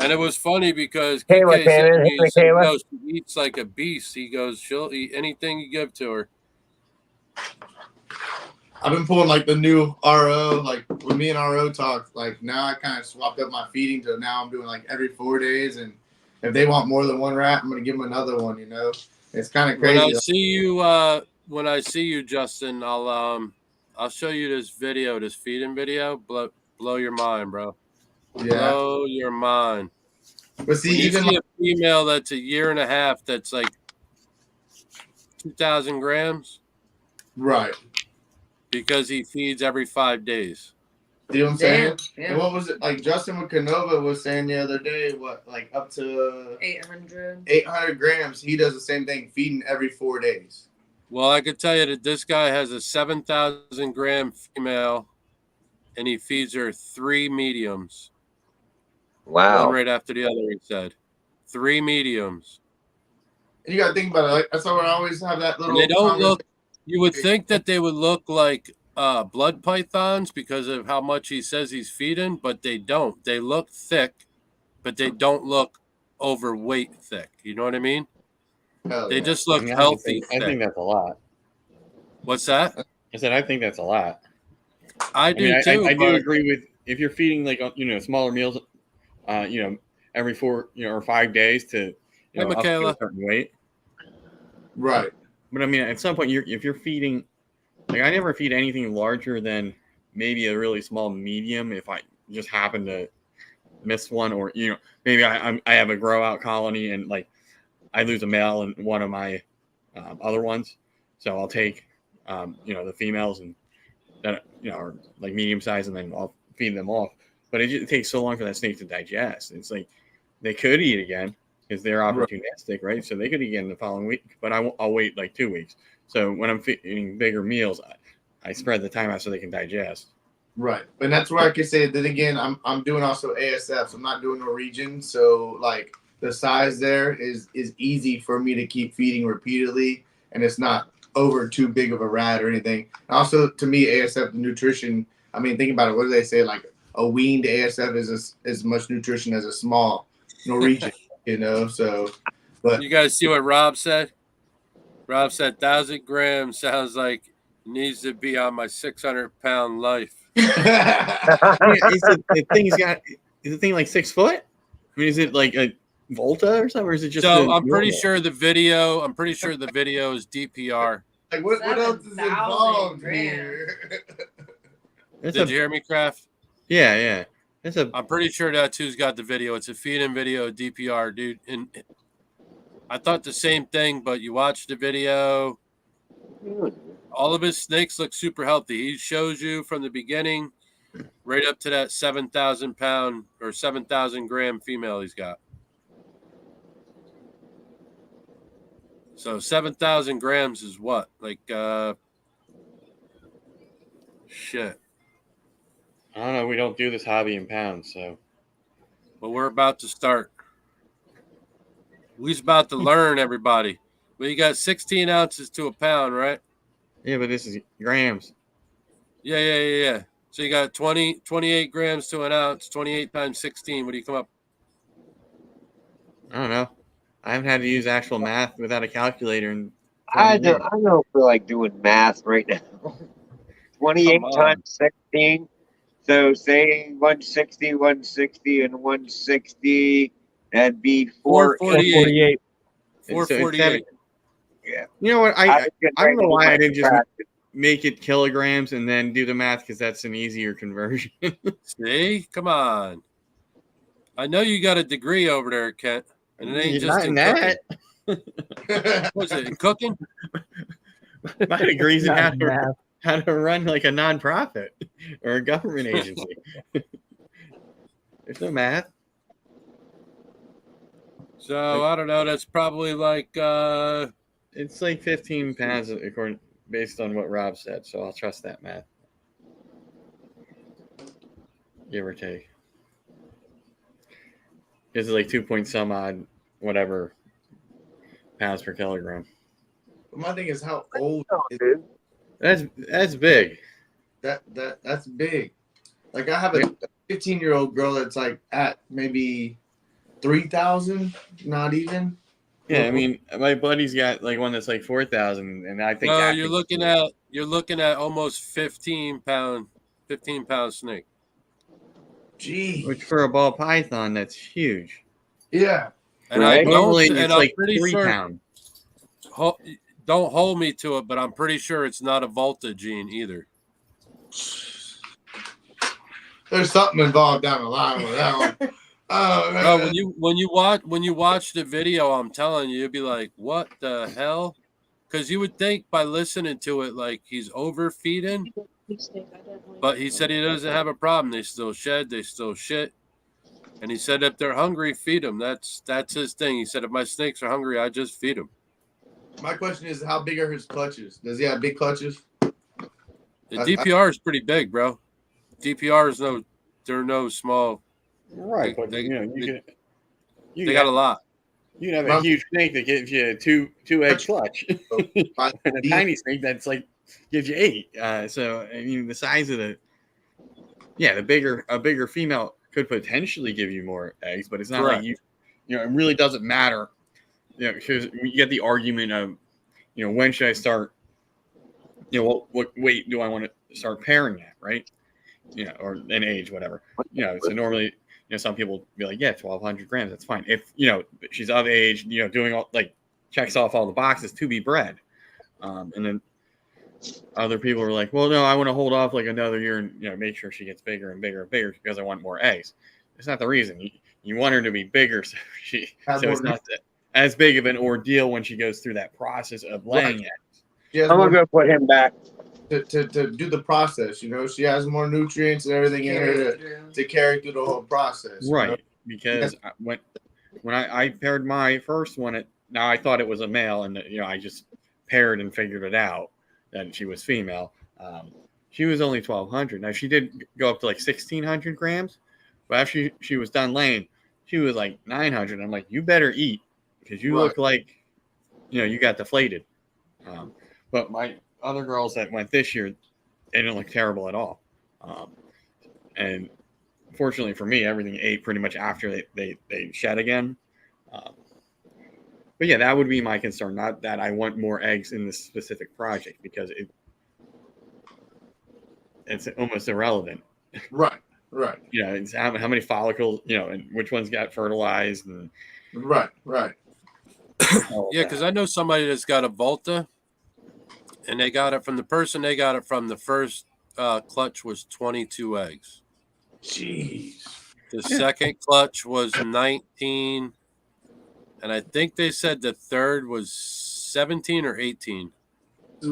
And it was funny because Kayla KK came said to in. me, he Hey, said, Kayla. "No, she eats like a beast." He goes, "She'll eat anything you give to her." I've been pulling like the new RO, like when me and RO talked, like now I kind of swapped up my feeding to now I'm doing like every 4 days. And if they want more than one rat, I'm going to give them another one, you know? It's kind of crazy. When I see you, Justin, I'll show you this video, this feeding video. Blow your mind, bro. Yeah. Blow your mind. But see, when you even see a female that's 1.5 years, that's like 2,000 grams, right? Because he feeds every 5 days. You know what I'm saying? Yeah. And what was it like? Justin with Canova was saying the other day, what like up to 800 grams. He does the same thing, feeding every 4 days. Well, I could tell you that this guy has a 7,000 gram female, and he feeds her 3 mediums. Wow. One right after the other. He said 3 mediums. And you got to think about it. Like, that's why I always have that little. And they don't look. You would think that they would look like blood pythons because of how much he says he's feeding, but they don't. They look thick, but they don't look overweight thick. You know what I mean? They just look healthy. I think that's a lot. What's that? I said I think that's a lot. I do too. I do agree with if you're feeding like smaller meals, every 4 or 5 days to up to a certain weight. Right. But I mean, at some point, if you're feeding, like I never feed anything larger than maybe a really small medium. If I just happen to miss one, or maybe I have a grow out colony and like I lose a male in one of my other ones, so I'll take the females and that are like medium size, and then I'll feed them off. But it takes so long for that snake to digest. It's like they could eat again because they're opportunistic, right? So they could eat again the following week, but I'll wait like 2 weeks. So when I'm feeding bigger meals, I spread the time out so they can digest. Right, and that's where I can say that again. I'm doing also ASFs. I'm not doing Norwegian, so like the size there is easy for me to keep feeding repeatedly, and it's not over too big of a rat or anything. And also, to me, ASF the nutrition. I mean, think about it. What do they say? Like a weaned ASF is as much nutrition as a small Norwegian. So. But you guys see what Rob said? Rob said 1,000 grams sounds like it needs to be on my 600-pound life. Is the thing like 6 foot? I mean, is it like a Volta or something, or is it just? So I'm pretty sure the video is DPR. Like what else is involved here? Did you hear me, Kraft? Yeah. I'm pretty sure that's who's got the video. It's a feed-in video, DPR, dude. And I thought the same thing, but you watch the video. All of his snakes look super healthy. He shows you from the beginning right up to that 7,000 pound or 7,000 gram female he's got. So 7,000 grams is what? Like, shit. I don't know. We don't do this hobby in pounds, so. But we're about to start. We's about to learn, everybody. Well, you got 16 ounces to a pound, right? Yeah, but this is grams. Yeah. So you got 28 grams to an ounce, 28 times 16. What do you come up? I don't know. I haven't had to use actual math without a calculator. I don't feel like doing math right now. 28 times 16. So say 160, and 160 That'd be 448. 448. 448. Yeah. You know what? I I was getting I don't ready know to why do I didn't just practice. make it kilograms and then do the math because that's an easier conversion. See, come on. I know you got a degree over there, Kent, and it ain't just Not in that. cooking. Was it in cooking? My degree's in Not math. how to run like a nonprofit or a government agency. There's no math. So I don't know. That's probably like It's like 15 pounds according based on what Rob said. So I'll trust that math. Give or take. It's like 2 point some odd whatever pounds per kilogram. My thing is how old is Dude. That's big. that's big. Like I have a 15-year-old girl that's like at maybe 3,000, not even. Yeah, I mean, my buddy's got like one that's like 4,000, and I think no. that You're looking at almost 15 pound snake. Gee. which for a ball python, that's huge. Yeah. And Right. I don't. Normally, And it's I'm like pretty 3 sure. pound. Don't hold me to it, but I'm pretty sure it's not a Volta gene either. There's something involved down the line with that one. Oh man. Oh, when you watch the video, I'm telling you, you'll be like, "What the hell?" Because you would think by listening to it, like he's overfeeding, but he said he doesn't have a problem. They still shed, they still shit, and he said if they're hungry, feed them. That's his thing. He said if my snakes are hungry, I just feed them. My question is, how big are his clutches? Does he have big clutches? The DPR is pretty big, bro. DPR is they're no small. Right, but They you got a lot. You can have a huge snake that gives you a two egg clutch, and a tiny snake that's like gives you 8. So I mean, the size of a bigger female could potentially give you more eggs, but it's not Correct. like it really doesn't matter. Because you get the argument of, when should I start? What weight do I want to start pairing at, right? Or an age, whatever. So normally, some people be like, yeah, 1,200 grams, that's fine. If she's of age, doing all checks off all the boxes to be bred, and then other people are like, well, no, I want to hold off like another year and make sure she gets bigger and bigger and bigger because I want more eggs. It's not the reason. You want her to be bigger so it's not as big of an ordeal when she goes through that process of laying eggs. I'm gonna go put him back to do the process. She has more nutrients and everything in her to carry through the whole process. Right, because when I paired my first one, now I thought it was a male, and I just paired and figured it out that she was female. She was only 1,200. Now she did go up to like 1,600 grams, but after she was done laying, she was like 900. I'm like, you better eat because you look like you got deflated. But my other girls that went this year, they didn't look terrible at all. And fortunately for me, everything ate pretty much after they shed again. But yeah, that would be my concern. Not that I want more eggs in this specific project because it's almost irrelevant. Right. It's how many follicles, and which ones got fertilized. And right. Yeah, because I know somebody that's got a Volta, and they got it from the person they got it from. The first clutch was 22 eggs. Jeez. The second clutch was 19, and I think they said the third was 17 or 18. This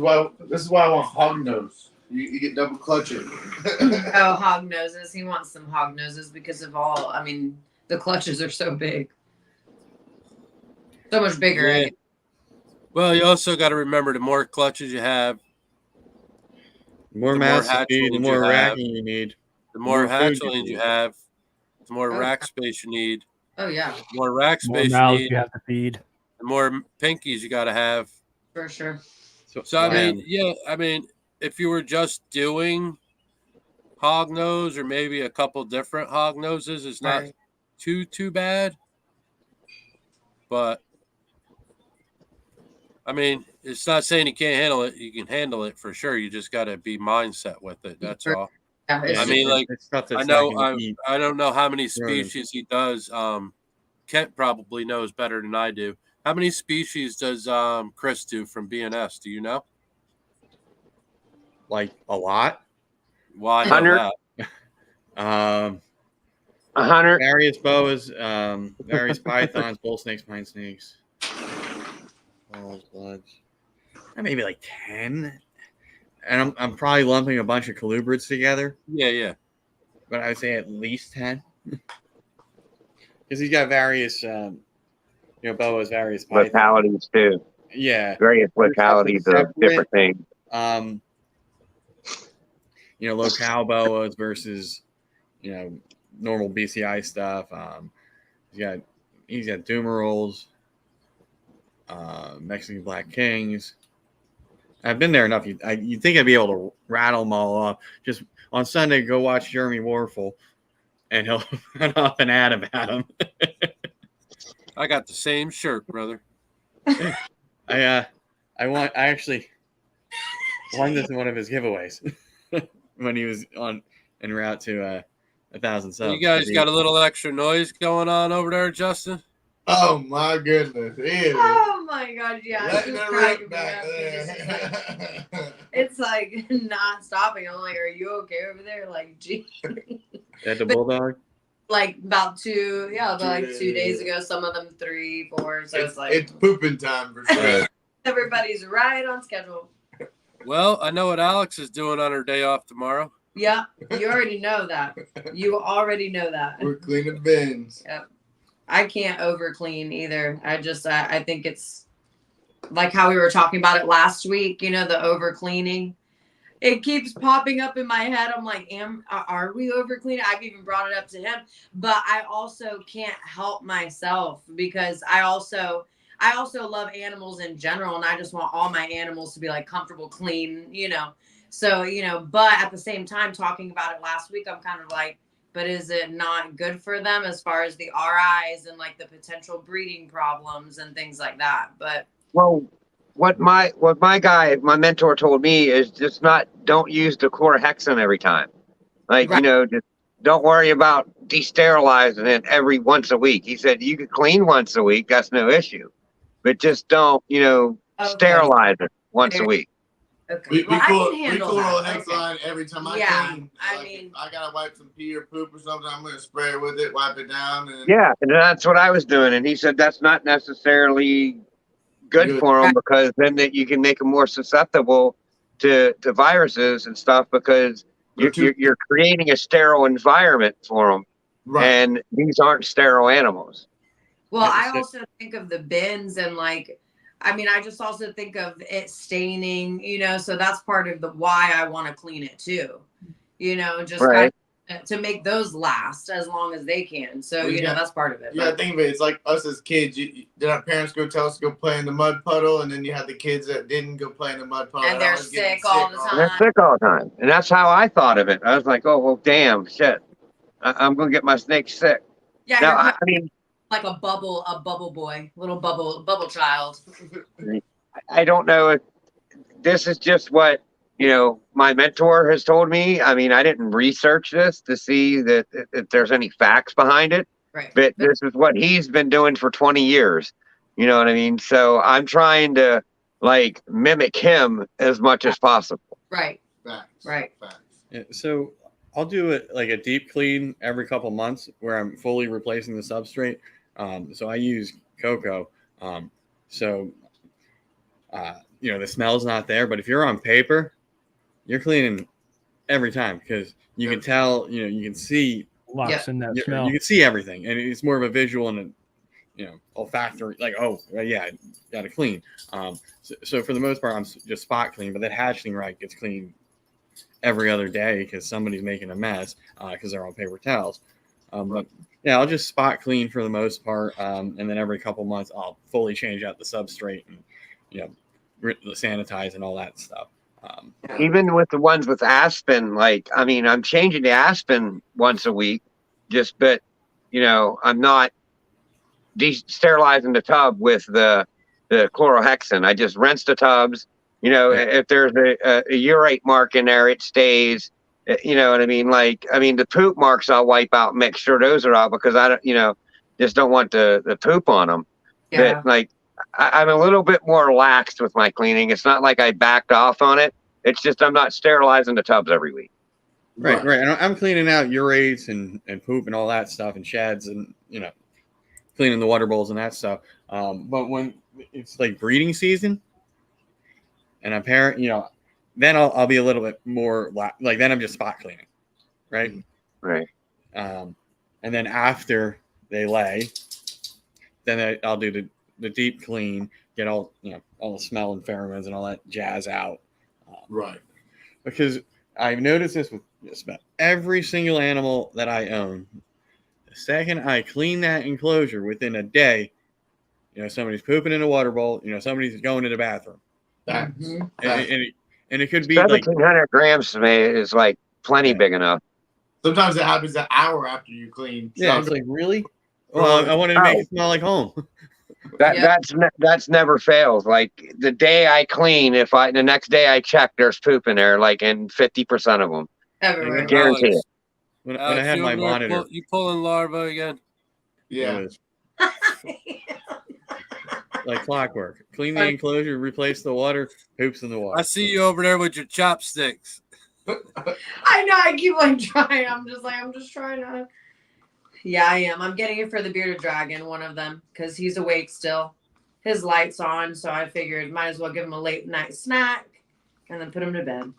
is why I want hog nose. You get double clutching. Oh, hog noses. He wants some hog noses because of the clutches are so big. So much bigger. Yeah. Well, you also got to remember the more clutches you have, the more mass you feed, the more racking you need. The more hatchlings you have, the more rack space you need. Oh yeah. The more rack space more mouths you need. You have to feed. The more pinkies you got to have. For sure. So I mean, if you were just doing hog nose or maybe a couple different hog noses, it's not too bad. But I mean, it's not saying you can't handle it. You can handle it for sure. You just got to be mindset with it. That's all. Yeah, I mean, like I don't know how many species he does. Kent probably knows better than I do. How many species does Chris do from BNS? Do you know? Like a lot. Well, I know 100. that. 100. Various boas, various pythons, bull snakes, pine snakes, balls, bloods. Maybe like 10. And I'm probably lumping a bunch of colubrids together. Yeah. But I would say at least 10. Because he's got various, boas, various pythons. Localities too. Yeah. Various localities of different things. Locale boas versus, normal BCI stuff. He's got Dumerals, Mexican Black Kings. I've been there enough. You'd think I'd be able to rattle them all off. Just on Sunday, go watch Jeremy Warfel, and he'll run off and add about him. I got the same shirt, brother. I actually won this in one of his giveaways when he was en route to 1,000 subs. You guys got a little extra noise going on over there, Justin? Oh my goodness! Oh my god, yeah. Letting It's it just rip cracking me back up. there. It's like not stopping. I'm like, are you okay over there? Like, gee. At the bulldog. Like about 2 days ago. Some of them 3, 4. So it's like it's pooping time for sure. everybody's right on schedule. Well, I know what Alex is doing on her day off tomorrow. Yeah, you already know that. You already know that. We're cleaning bins. Yep. I can't over clean either. I think it's like how we were talking about it last week, the over cleaning. It keeps popping up in my head. I'm like, are we over cleaning? I've even brought it up to him, but I also can't help myself because I also love animals in general, and I just want all my animals to be like comfortable, clean, So, but at the same time, talking about it last week, I'm kind of like, but is it not good for them as far as the RIs and like the potential breeding problems and things like that? But well, what my mentor told me is just don't use the chlorhexin every time. Like, right. Just don't worry about desterilising it every once a week. He said you could clean once a week, that's no issue. But just don't, sterilize it once a week. Okay. We cool that. Hex line every time I clean. If I gotta wipe some pee or poop or something, I'm gonna spray it with it, wipe it down. And that's what I was doing. And he said that's not necessarily good for them because then you can make them more susceptible to viruses and stuff because you're creating a sterile environment for them. Right. And these aren't sterile animals. Well, I also think of the bins and I just also think of it staining, so that's part of why I want to clean it too, just right. kind of to make those last as long as they can. So, that's part of it. Yeah, think of it. It's like us as kids. Did our parents go tell us to go play in the mud puddle? And then you had the kids that didn't go play in the mud puddle. And they're sick all the time. They're sick all the time. And that's how I thought of it. I was like, oh, well, damn, shit. I'm going to get my snake sick. Yeah, now, I mean, like a bubble boy, little bubble child. I don't know if this is just what, my mentor has told me. I mean, I didn't research this to see that if there's any facts behind it. Right. But this is what he's been doing for 20 years. You know what I mean? So I'm trying to mimic him as much as possible. Right. Facts. Right. Facts. Yeah, so I'll do it like a deep clean every couple months where I'm fully replacing the substrate. So I use cocoa. The smell's not there, but if you're on paper, you're cleaning every time because you can tell, you can see locks in that smell. You can see everything, and it's more of a visual and olfactory. Like, oh yeah, got to clean. So for the most part, I'm just spot clean, but that hatchling right gets cleaned every other day because somebody's making a mess because they're on paper towels. But yeah, I'll just spot clean for the most part, and then every couple months I'll fully change out the substrate and sanitize and all that stuff. Even with the ones with aspen, I'm changing the aspen once a week, but I'm not sterilizing the tub with the chlorhexin. I just rinse the tubs. If there's a urate mark in there, it stays. You know what I mean? The poop marks I'll wipe out, and make sure those are out because I don't, just don't want the poop on them. Yeah. But like, I'm a little bit more laxed with my cleaning. It's not like I backed off on it. It's just I'm not sterilizing the tubs every week. Right. And I'm cleaning out urates and poop and all that stuff and sheds and cleaning the water bowls and that stuff. But when it's like breeding season, and I'm parent, then I'll be a little bit more like then I'm just spot cleaning, right? Right. And then after they lay, then I'll do the deep clean, get all all the smell and pheromones and all that jazz out. Right. Because I've noticed this with just about every single animal that I own. The second I clean that enclosure within a day, somebody's pooping in a water bowl, somebody's going to the bathroom. Mm-hmm. And it could be 1,700 grams to me is like plenty big enough. Sometimes it happens an hour after you clean. Yeah, it's like, really? Well, I wanted to make it smell like home. That's never fails. Like the day I clean, the next day I check, there's poop in there, like in 50% of them. Everywhere. Guarantee it. When I had my monitor, you pulling larva again? Yeah. It was like clockwork. Clean the enclosure, replace the water, poops in the water. I see you over there with your chopsticks. I know. I keep trying. I'm just trying to. Yeah, I am. I'm getting it for the bearded dragon, one of them, because he's awake still. His light's on, so I figured might as well give him a late night snack and then put him to bed.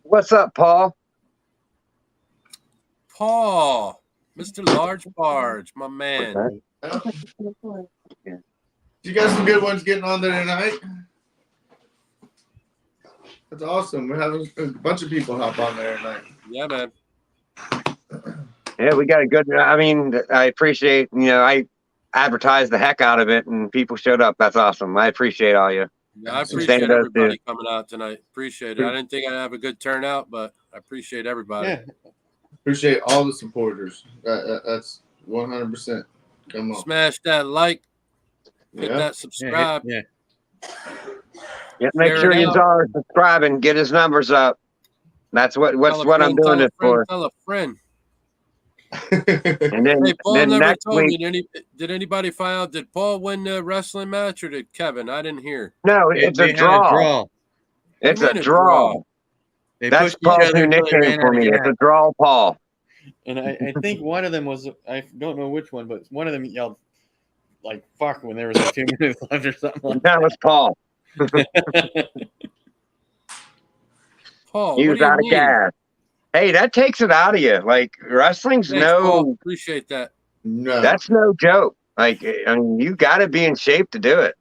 What's up, Paul? Paul, Mr. Large Barge, my man. You got some good ones getting on there tonight. That's awesome. We're having a bunch of people hop on there tonight. Yeah, man. Yeah, we got a good. I mean, I appreciate. I advertised the heck out of it, and people showed up. That's awesome. I appreciate all you. Yeah, I appreciate everybody coming out tonight. Appreciate it. I didn't think I'd have a good turnout, but I appreciate everybody. Yeah. Appreciate all the supporters. That's 100%. Come on. Smash that like. Hit that subscribe. Yeah. Make sure you are subscribing. Get his numbers up. That's what I'm doing this for. Tell a friend. And then, hey, Paul then never next told week, me. Did anybody find out? Did Paul win the wrestling match or did Kevin? I didn't hear. No, it's a draw. It's a draw. That's Paul's new nickname for me. It's a draw, Paul. And I think one of them was, I don't know which one, but one of them yelled like "fuck" when there was like 2 minutes left or something. Like that was Paul. Paul, he was out of gas. Hey, that takes it out of you. Like wrestling's Paul. Appreciate that. No, that's no joke. Like, I mean, you got to be in shape to do it.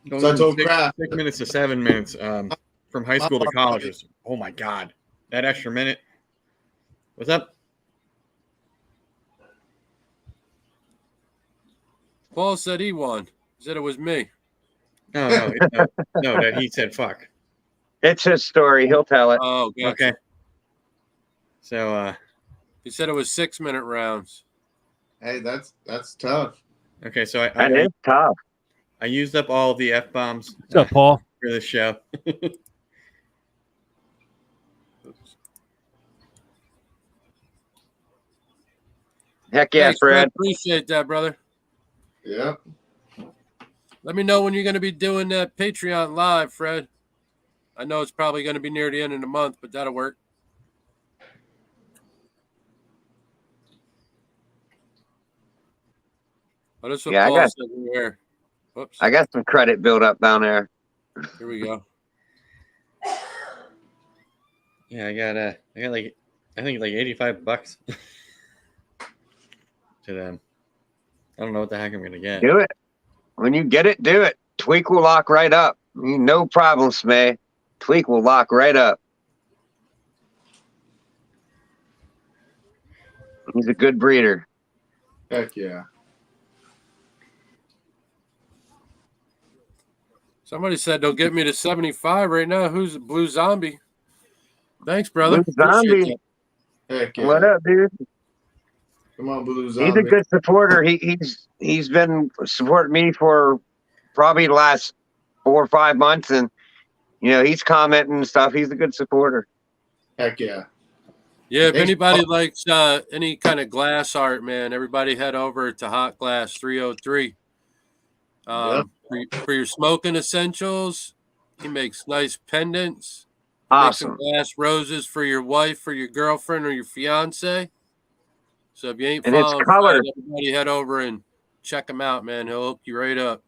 So I told 6 minutes to 7 minutes from high school to college was, oh my god, that extra minute. What's up? Paul said he won. He said it was me. No, that he said fuck. It's his story. He'll tell it. Oh, gotcha. Okay. So he said it was 6 minute rounds. Hey, that's tough. Okay, so that is tough. I used up all the F-bombs. What's up, Paul? For this show. Heck yeah, Thanks, Fred. Appreciate that, brother. Yeah. Let me know when you're going to be doing that Patreon live, Fred. I know it's probably going to be near the end of the month, but that'll work. Oh, this is what Paul said here. Whoops. I got some credit built up down there. Here we go. Yeah, I got like, I think like $85 to them. I don't know what the heck I'm gonna get. Do it. When you get it, do it. Tweak will lock right up. No problem, Smay. Tweak will lock right up. He's a good breeder. Heck yeah. Somebody said they'll get me to 75 right now. Who's Blue Zombie? Thanks, brother. Blue Zombie. Heck yeah. What up, dude? Come on, Blue Zombie. He's a good supporter. He's been supporting me for probably the last 4 or 5 months, and he's commenting and stuff. He's a good supporter. Heck yeah. Yeah, if anybody likes any kind of glass art, man, everybody head over to Hot Glass 303. For your smoking essentials, he makes nice pendants. He makes some glass roses for your wife, for your girlfriend, or your fiance. So if you ain't following Fred, everybody head over and check him out, man. He'll hook you right up.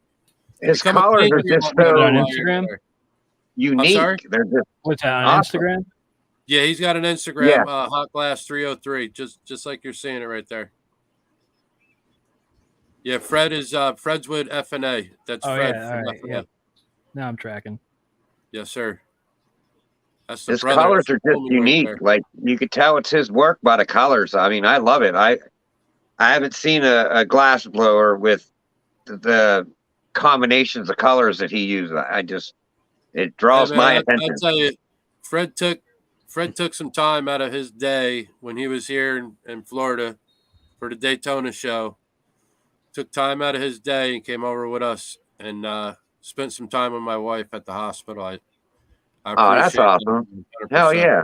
His colors are just so on Instagram. Unique. I'm sorry? They're just what's that on Instagram? Yeah, he's got an Instagram, Hot Glass 303, just like you're seeing it right there. Yeah, Fred is Fred's with FNA. That's Fred from FNA. Yeah. Now I'm tracking. Yes, sir. That's the his brother. colors are just unique. Right, like you could tell it's his work by the colors. I mean, I love it. I haven't seen a glass blower with the combinations of colors that he used. It draws my attention. I'll tell you, Fred took some time out of his day when he was here in Florida for the Daytona show. Took time out of his day and came over with us and spent some time with my wife at the hospital. I that's awesome. Hell yeah.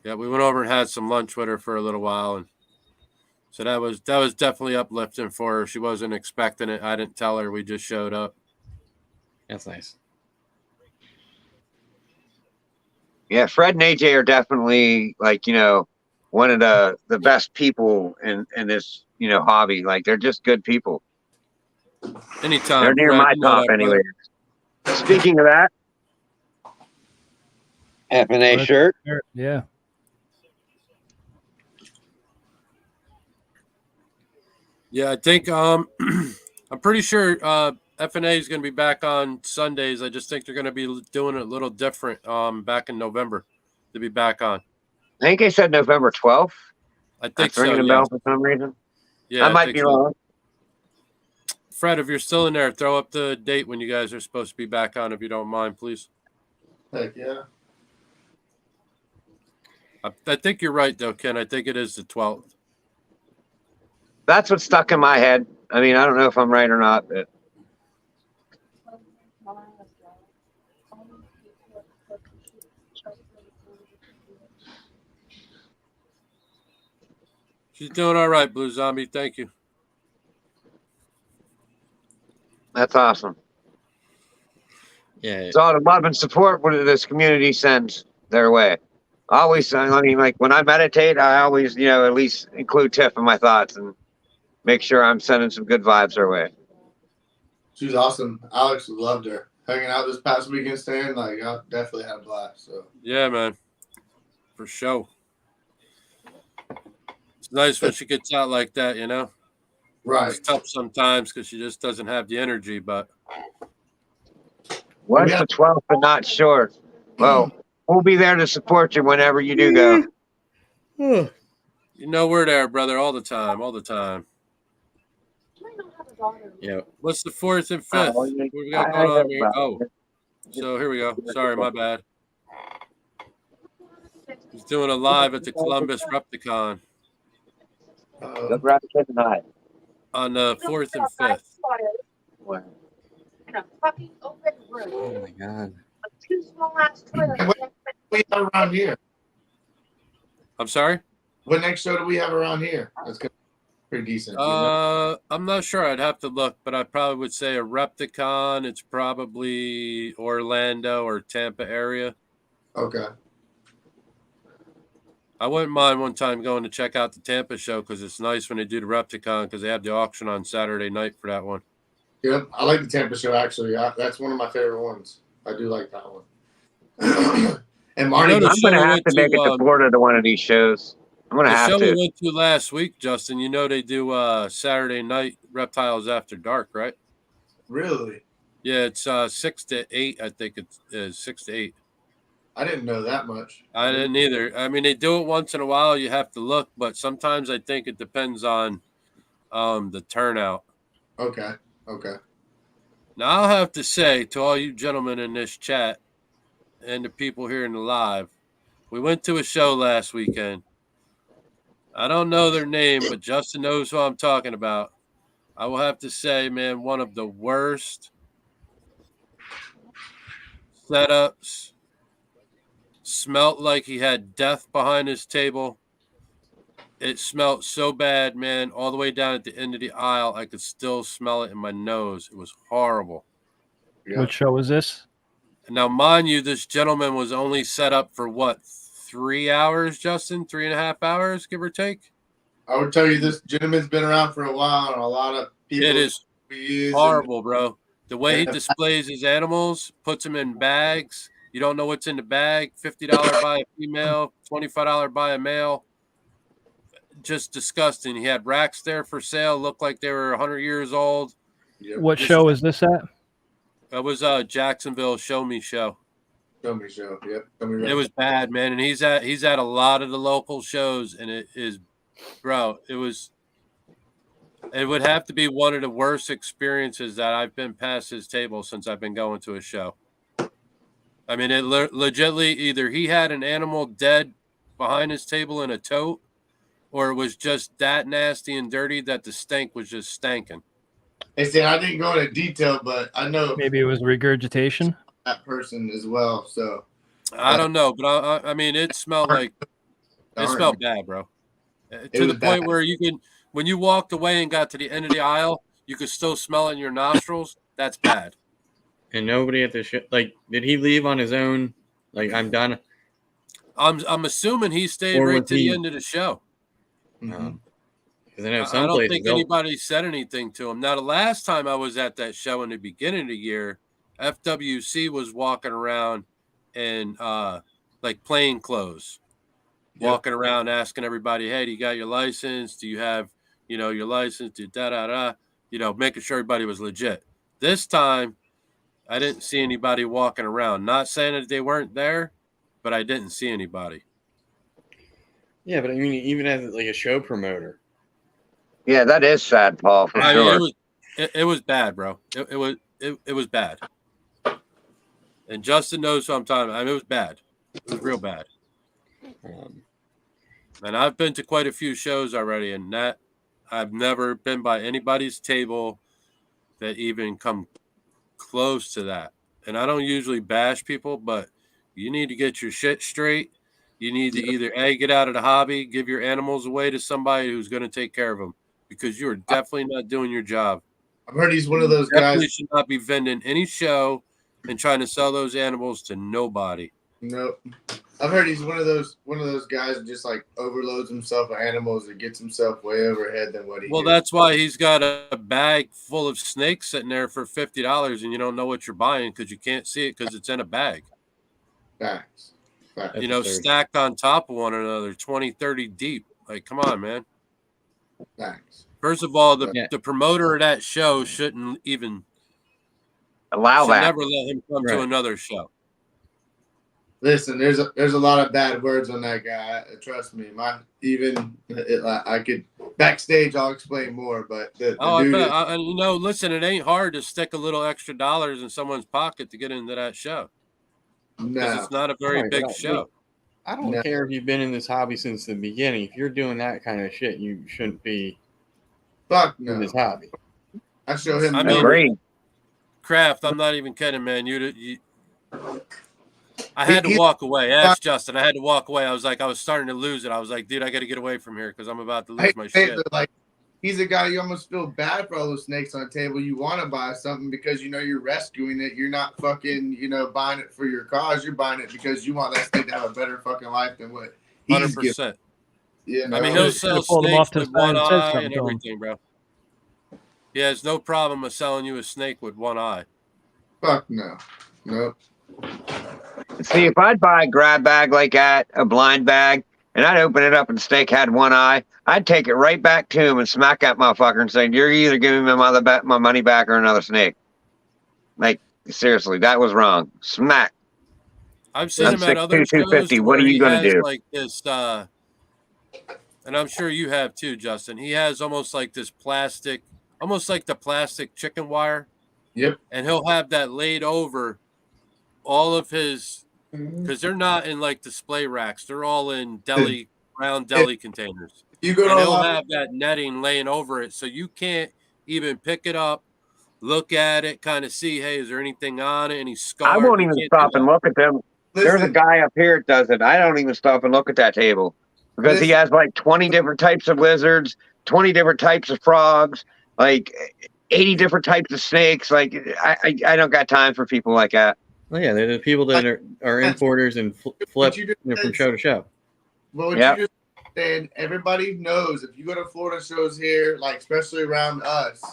Yeah, we went over and had some lunch with her for a little while, and so that was definitely uplifting for her. She wasn't expecting it. I didn't tell her. We just showed up. That's nice. Yeah, Fred and AJ are definitely one of the best people in this hobby. Like they're just good people. Anytime. They're near my top anyway. Speaking of that, FNA shirt. Yeah. Yeah, I think I'm pretty sure FNA is going to be back on Sundays. I just think they're going to be doing it a little different back in November to be back on. I think they said November 12th. I think so. Ringing a bell for some reason. Yeah, I might be wrong. Fred, if you're still in there, throw up the date when you guys are supposed to be back on, if you don't mind, please. Heck yeah. I think you're right, though, Ken. I think it is the 12th. That's what stuck in my head. I mean, I don't know if I'm right or not, but she's doing all right, Blue Zombie. Thank you. That's awesome. Yeah. It's all the love and support what this community sends their way. Always, I mean, like when I meditate, I always, at least include Tiff in my thoughts and make sure I'm sending some good vibes her way. She's awesome. Alex loved her. Hanging out this past weekend, staying, I definitely had a blast. So yeah, man, for sure. It's nice when she gets out like that, Right. It's tough sometimes because she just doesn't have the energy, but. What's the 12th but not short? Well, we'll be there to support you whenever you do go. We're there, brother, all the time, all the time. Yeah. What's the 4th and 5th? What we got going on here? Oh, so here we go. Sorry, my bad. He's doing a live at the Columbus Repticon. On the 4th and 5th. Oh my God. What we have around here? I'm sorry? What next show do we have around here? That's pretty decent. I'm not sure. I'd have to look, but I probably would say a Repticon. It's probably Orlando or Tampa area. Okay. I wouldn't mind one time going to check out the Tampa show because it's nice when they do the Repticon because they have the auction on Saturday night for that one. Yep, I like the Tampa show actually. That's one of my favorite ones. I do like that one. And Marty, I'm going to have to make it to Florida to one of these shows. I'm going to have to. The show we went to last week, Justin, they do Saturday night Reptiles After Dark, right? Really? Yeah, it's 6 to 8. I think it is 6 to 8. I didn't know that much. I didn't either. I mean, they do it once in a while. You have to look, but sometimes I think it depends on the turnout. Okay. Now, I'll have to say to all you gentlemen in this chat and the people here in the live, we went to a show last weekend. I don't know their name, but Justin knows who I'm talking about. I will have to say, man, one of the worst setups, Smelt like he had death behind his table. It smelled so bad, man, all the way down at the end of the aisle. I could still smell it in my nose. It was horrible. Yeah. What show was this? Now, mind you, this gentleman was only set up for what, 3 hours, Justin? 3.5 hours, give or take? I would tell you this gentleman's been around for a while, and a lot of people. It is horrible, bro. The way he displays his animals, puts them in bags. You don't know what's in the bag. $50 buy a female, $25 buy a male. Just disgusting. He had racks there for sale. Looked like they were 100 years old. What show is this at? It was Jacksonville Show Me Show. Show Me Show. Yep. It was bad, man. And he's at a lot of the local shows, and it is, bro. It would have to be one of the worst experiences that I've been past his table since I've been going to a show. I mean, it legitimately either he had an animal dead behind his table in a tote, or it was just that nasty and dirty that the stink was just stanking. Hey, see, I didn't go into detail, but I know maybe it was regurgitation. That person as well. So I don't know, but I mean, it smelled like it smelled bad, bro. To the point where you can, when you walked away and got to the end of the aisle, you could still smell it in your nostrils. That's bad. And nobody at the show, like, did he leave on his own? Like, I'm done. I'm assuming he stayed right to the end of the show. Mm-hmm. I don't think anybody said anything to him. Now, the last time I was at that show in the beginning of the year, FWC was walking around in like plain clothes, walking around asking everybody, "Hey, do you got your license? Do you have, your license? Making sure everybody was legit." This time, I didn't see anybody walking around. Not saying that they weren't there, but I didn't see anybody. Yeah, but I mean, even as like a show promoter. Yeah, that is sad, Paul. For sure. It was bad, bro. It was bad. And Justin knows what I'm talking about. I mean, it was bad. It was real bad. And I've been to quite a few shows already, and that I've never been by anybody's table that even come close to that. And I don't usually bash people, but you need to get your shit straight. You need to either get out of the hobby, give your animals away to somebody who's going to take care of them, because you are definitely not doing your job. I've heard he's one of those guys. Definitely should not be vending any show and trying to sell those animals to nobody. Nope. I've heard he's one of those guys who just like overloads himself with animals and gets himself way overhead than what he. Well, that's why he's got a bag full of snakes sitting there for $50, and you don't know what you're buying because you can't see it because it's in a bag. Facts. Stacked on top of one another, 20, 30 deep. Like, come on, man. Thanks. First of all, the promoter of that show shouldn't even allow that. Never let him come to another show. Listen, there's a lot of bad words on that guy. Trust me. I could backstage. I'll explain more. But listen, it ain't hard to stick a little extra dollars in someone's pocket to get into that show. No, it's not a very big show. I don't care if you've been in this hobby since the beginning. If you're doing that kind of shit, you shouldn't be in this hobby. I show him. Agree. Kraft, I'm not even kidding, man. I had to walk away. Ask Justin. I had to walk away. I was starting to lose it. I was like, dude, I got to get away from here because I'm about to lose my shit. Like, he's a guy you almost feel bad for all those snakes on the table. You want to buy something because you're rescuing it. You're not fucking buying it for your cause. You're buying it because you want that snake to have a better fucking life than what he's 100%. Yeah, I mean, he'll sell snakes with one eye and everything, bro. He has no problem of selling you a snake with one eye. Fuck no. Nope. See, if I'd buy a grab bag like that, a blind bag, and I'd open it up and the snake had one eye, I'd take it right back to him and smack that motherfucker and say, "You're either giving me my money back or another snake." Like, seriously, that was wrong. Smack. I've seen him at other shows. What are you going to do? Like this, and I'm sure you have too, Justin. He has almost like this plastic, almost like the plastic chicken wire. Yep. And he'll have that laid over all of his, because they're not in like display racks. They're all in round deli containers. You go and he'll have that netting laying over it, so you can't even pick it up, look at it, kind of see, hey, is there anything on it? Any scars? I won't even stop and look at them. There's a guy up here that does it. I don't even stop and look at that table because he has like 20 different types of lizards, 20 different types of frogs, like 80 different types of snakes. Like I don't got time for people like that. Well, yeah, they're the people that are importers and flip from show to show. Well, what you just said, everybody knows if you go to Florida shows here, like especially around us,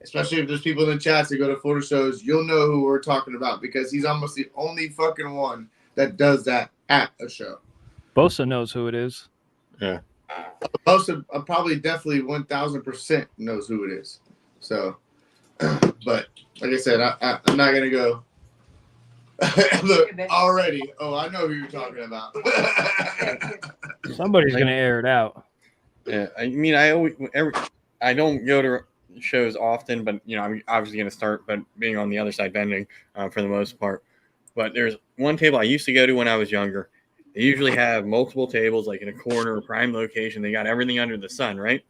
especially if there's people in the chats that go to Florida shows, you'll know who we're talking about because he's almost the only fucking one that does that at a show. Bosa knows who it is. Yeah. Bosa probably definitely 1000% knows who it is. So, but like I said, I'm not going to go. Look, already. Oh, I know who you're talking about. Somebody's going to air it out. Yeah. I mean, I don't go to shows often, but I'm obviously going to start but being on the other side vending for the most part. But there's one table I used to go to when I was younger. They usually have multiple tables like in a corner or prime location. They got everything under the sun, right?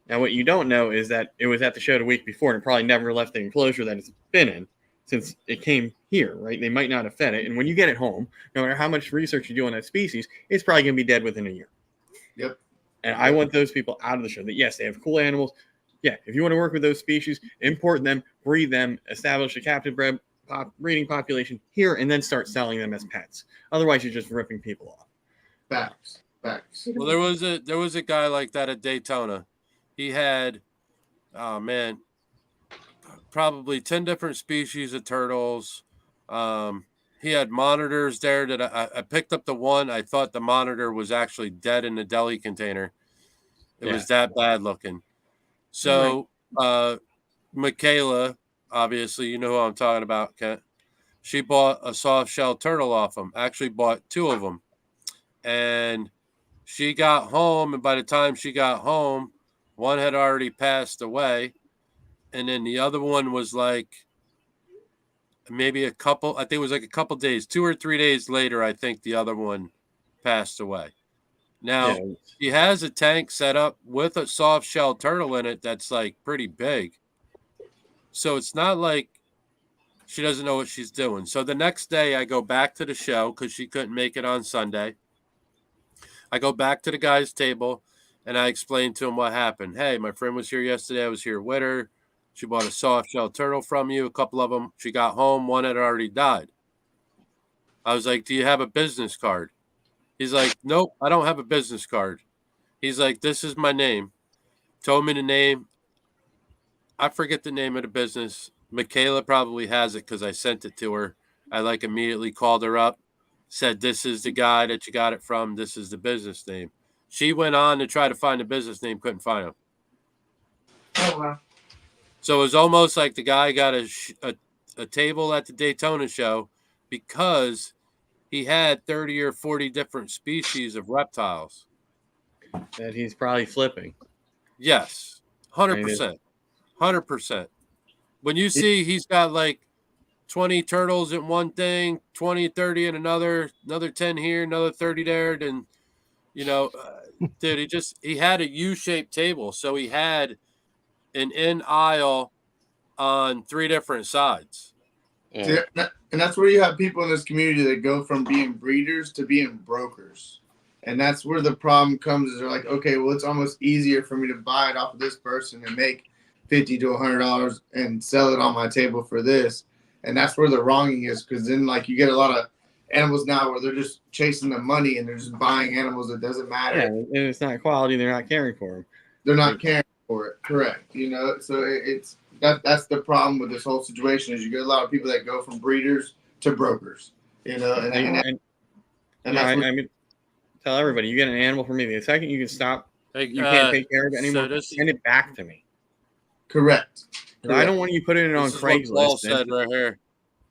Now what you don't know is that it was at the show the week before and it probably never left the enclosure that it's been in since it came here, right? They might not have fed it, and when you get it home, no matter how much research you do on that species, it's probably going to be dead within a year. Yep. And I want those people out of the show. That yes, they have cool animals. Yeah, if you want to work with those species, import them, breed them, establish a captive breeding population here, and then start selling them as pets. Otherwise, you're just ripping people off. Facts. Well, there was a guy like that at Daytona. He had, oh man, probably 10 different species of turtles. He had monitors there that I picked up the one. I thought the monitor was actually dead in the deli container. It was that bad looking. So, Michaela, obviously, you know who I'm talking about, Kent. She bought a soft shell turtle off him. Actually bought 2 of them. And she got home, and by the time she got home, one had already passed away. And then the other one was like maybe I think it was like a couple days, 2 or 3 days later, I think the other one passed away. Now, she has a tank set up with a soft shell turtle in it that's like pretty big. So it's not like she doesn't know what she's doing. So the next day I go back to the show because she couldn't make it on Sunday. I go back to the guy's table and I explain to him what happened. Hey, my friend was here yesterday. I was here with her. She bought a soft shell turtle from you, a couple of them. She got home. One had already died. I was like, do you have a business card? He's like, nope, I don't have a business card. He's like, this is my name. Told me the name. I forget the name of the business. Michaela probably has it because I sent it to her. I like immediately called her up, said, this is the guy that you got it from. This is the business name. She went on to try to find the business name, couldn't find him. Oh, wow. So it was almost like the guy got a table at the Daytona show because he had 30 or 40 different species of reptiles. That he's probably flipping. Yes, 100%. 100%. When you see he's got like 20 turtles in one thing, 20, 30 in another 10 here, another 30 there, then, dude, he had a U-shaped table. So he had an in aisle on 3 different sides. Yeah. And that's where you have people in this community that go from being breeders to being brokers. And that's where the problem comes is they're like, okay, well, it's almost easier for me to buy it off of this person and make $50 to $100 and sell it on my table for this. And that's where the wronging is, because then like you get a lot of animals now where they're just chasing the money and they're just buying animals that doesn't matter. Yeah, and it's not quality. They're not caring for them. They're not caring for it. Correct. So it's that's the problem with this whole situation is you get a lot of people that go from breeders to brokers. I mean, tell everybody you get an animal from me. The second you can stop, you can't take care of it anymore. Send it back to me. Correct. I don't want you putting it on Craigslist. Paul said right here.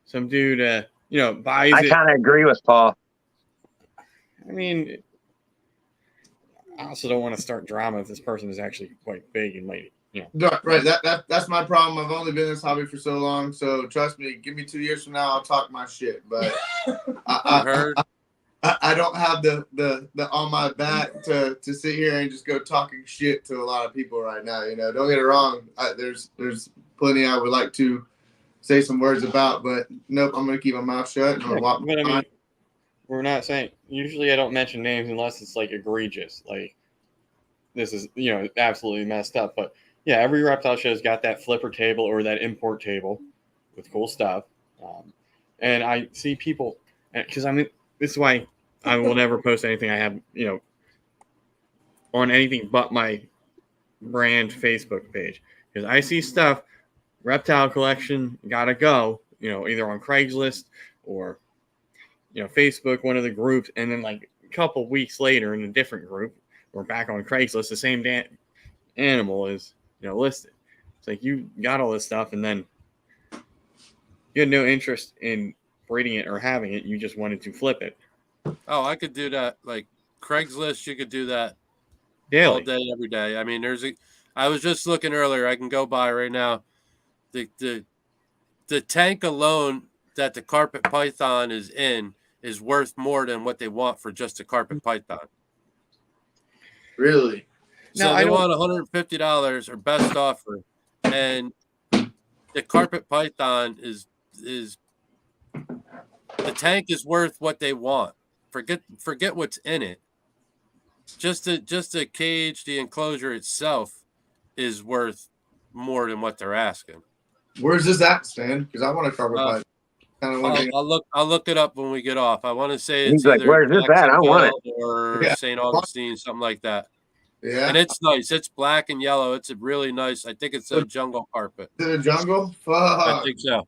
Some dude, buys it. I kind of agree with Paul. I mean, I also don't want to start drama if this person is actually quite big and might, Right. That's my problem. I've only been in this hobby for so long, so trust me. Give me 2 years from now, I'll talk my shit. But I don't have the on my back to sit here and just go talking shit to a lot of people right now. Don't get it wrong. There's plenty I would like to say some words about. But nope, I'm gonna keep my mouth shut. And I'm gonna walk But I my mean, we're not saying. Usually, I don't mention names unless it's like egregious. Like this is absolutely messed up. But yeah, every reptile show's got that flipper table or that import table with cool stuff. And I see people because this is why I will never post anything I have on anything but my brand Facebook page, because I see stuff reptile collection gotta go, either on Craigslist or Facebook, one of the groups, and then like a couple weeks later in a different group, we're back on Craigslist, the same animal is listed. It's like you got all this stuff and then you had no interest in breeding it or having it, you just wanted to flip it. Oh, I could do that. Like Craigslist, you could do that daily, all day, every day. I mean, I was just looking earlier. I can go by right now. The tank alone that the carpet python is in is worth more than what they want for just a carpet python. Really? So No, they want $150 or best offer, and the carpet python is the tank is worth what they want. Forget what's in it. Just the cage, the enclosure itself is worth more than what they're asking. Where's this at, Stan? Because I want a carpet python. I'll look it up when we get off. I want to say He's it's like, either where's this at? I want it. or St. Augustine, something like that. Yeah. And it's nice. It's black and yellow. It's a really nice. I think it's a jungle carpet. Is it a jungle? Fuck. I think so.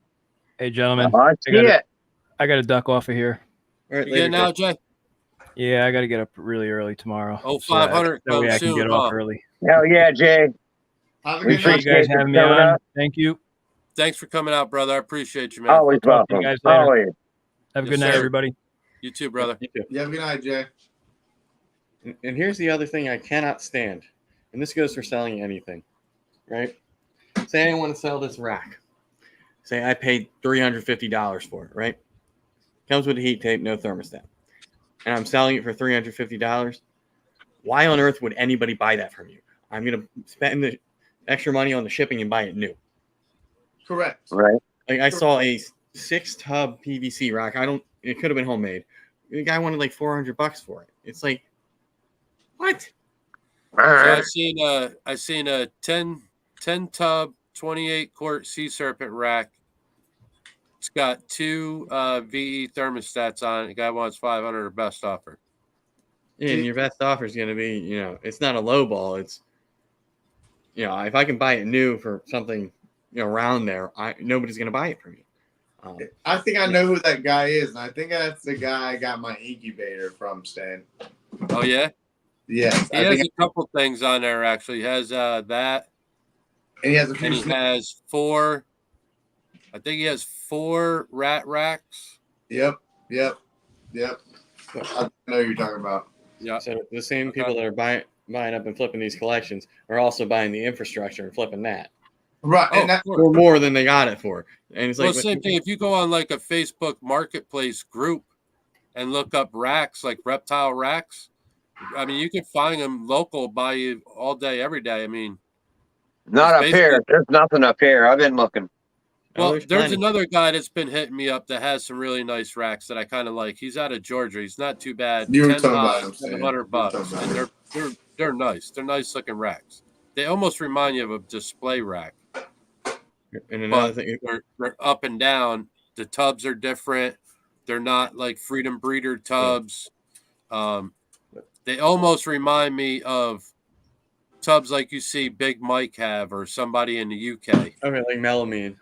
Hey, gentlemen. I see it. I got to duck off of here. All right, You getting out, Jay? Yeah, I got to get up really early tomorrow. Oh, 500 so I can get off huh? early. Hell yeah, Jay. We appreciate you guys having me on. up. Thank you. Thanks for coming out, brother. I appreciate you, man. Always welcome. You guys later. Always. Have a Yes, good night, sir. everybody. You too, brother. You too. You have a good night, Jay. And here's the other thing I cannot stand, and this goes for selling anything, right? Say I want to sell this rack. Say I paid $350 for it, right? Comes with a heat tape, no thermostat. And I'm selling it for $350. Why on earth would anybody buy that from you? I'm going to spend the extra money on the shipping and buy it new. Correct. Right. Like I saw a 6-tub PVC rack. It could have been homemade. The guy wanted like $400 for it. It's like, what? So I seen a 10 tub 28 quart sea serpent rack. It's got 2 VE thermostats on it. The guy wants 500 or best offer. Yeah, and your best offer is going to be, it's not a low ball. It's, if I can buy it new for something, around there, nobody's going to buy it from you. I think I know who that guy is, and I think that's the guy I got my incubator from, Stan. Oh yeah. Yes. He has a couple things on there actually. He has that, and he has a few. and he has 4. I think he has 4 rat racks. Yep. I know what you're talking about. Yeah. So the same people that are buying up and flipping these collections are also buying the infrastructure and flipping that. Right. Oh, And that, For more than they got it for. And it's Well, like, same thing. If you go on like a Facebook marketplace group and look up racks, like reptile racks, I mean, you can find them local by you all day, every day. I mean, Not up here. There's nothing up here. I've been looking. well, there's there's plenty. another guy that's been hitting me up that has some really nice racks that I kind of like. He's out of Georgia. He's not too bad. You were 10 talking about high, him, Sam. $100, and they're nice. They're nice looking racks. They almost remind you of a display rack. And another But thing, they're up and down. The tubs are different. They're not like Freedom Breeder tubs. They almost remind me of tubs like you see Big Mike have or somebody in the UK. okay, like melamine.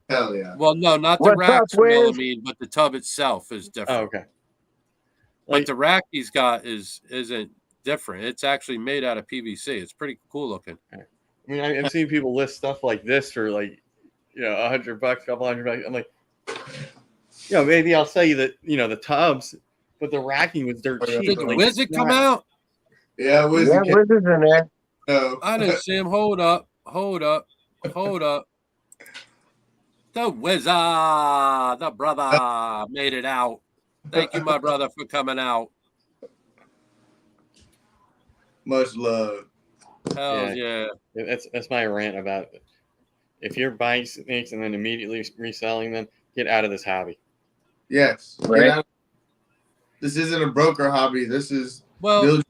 hell yeah. Well, no, not the What's racks up, are Wiz? melamine, but the tub itself is different. Oh, okay. But the rack he's got isn't different. It's actually made out of PVC. It's pretty cool looking. I mean, I've seen people list stuff like this for like, $100, couple $100. I'm like, maybe I'll sell you the tubs, but the racking was dirt cheap. Did Like, Wizard come out? Yeah, Yeah, Wizard's in there. No. I didn't see him. Hold up. The Wizard, the brother made it out. Thank you, my brother, for coming out. Much love. Hell yeah. That's my rant about it. if you're buying snakes and then immediately reselling them, get out of this hobby. Yes. Right. This isn't a broker hobby. This is Well,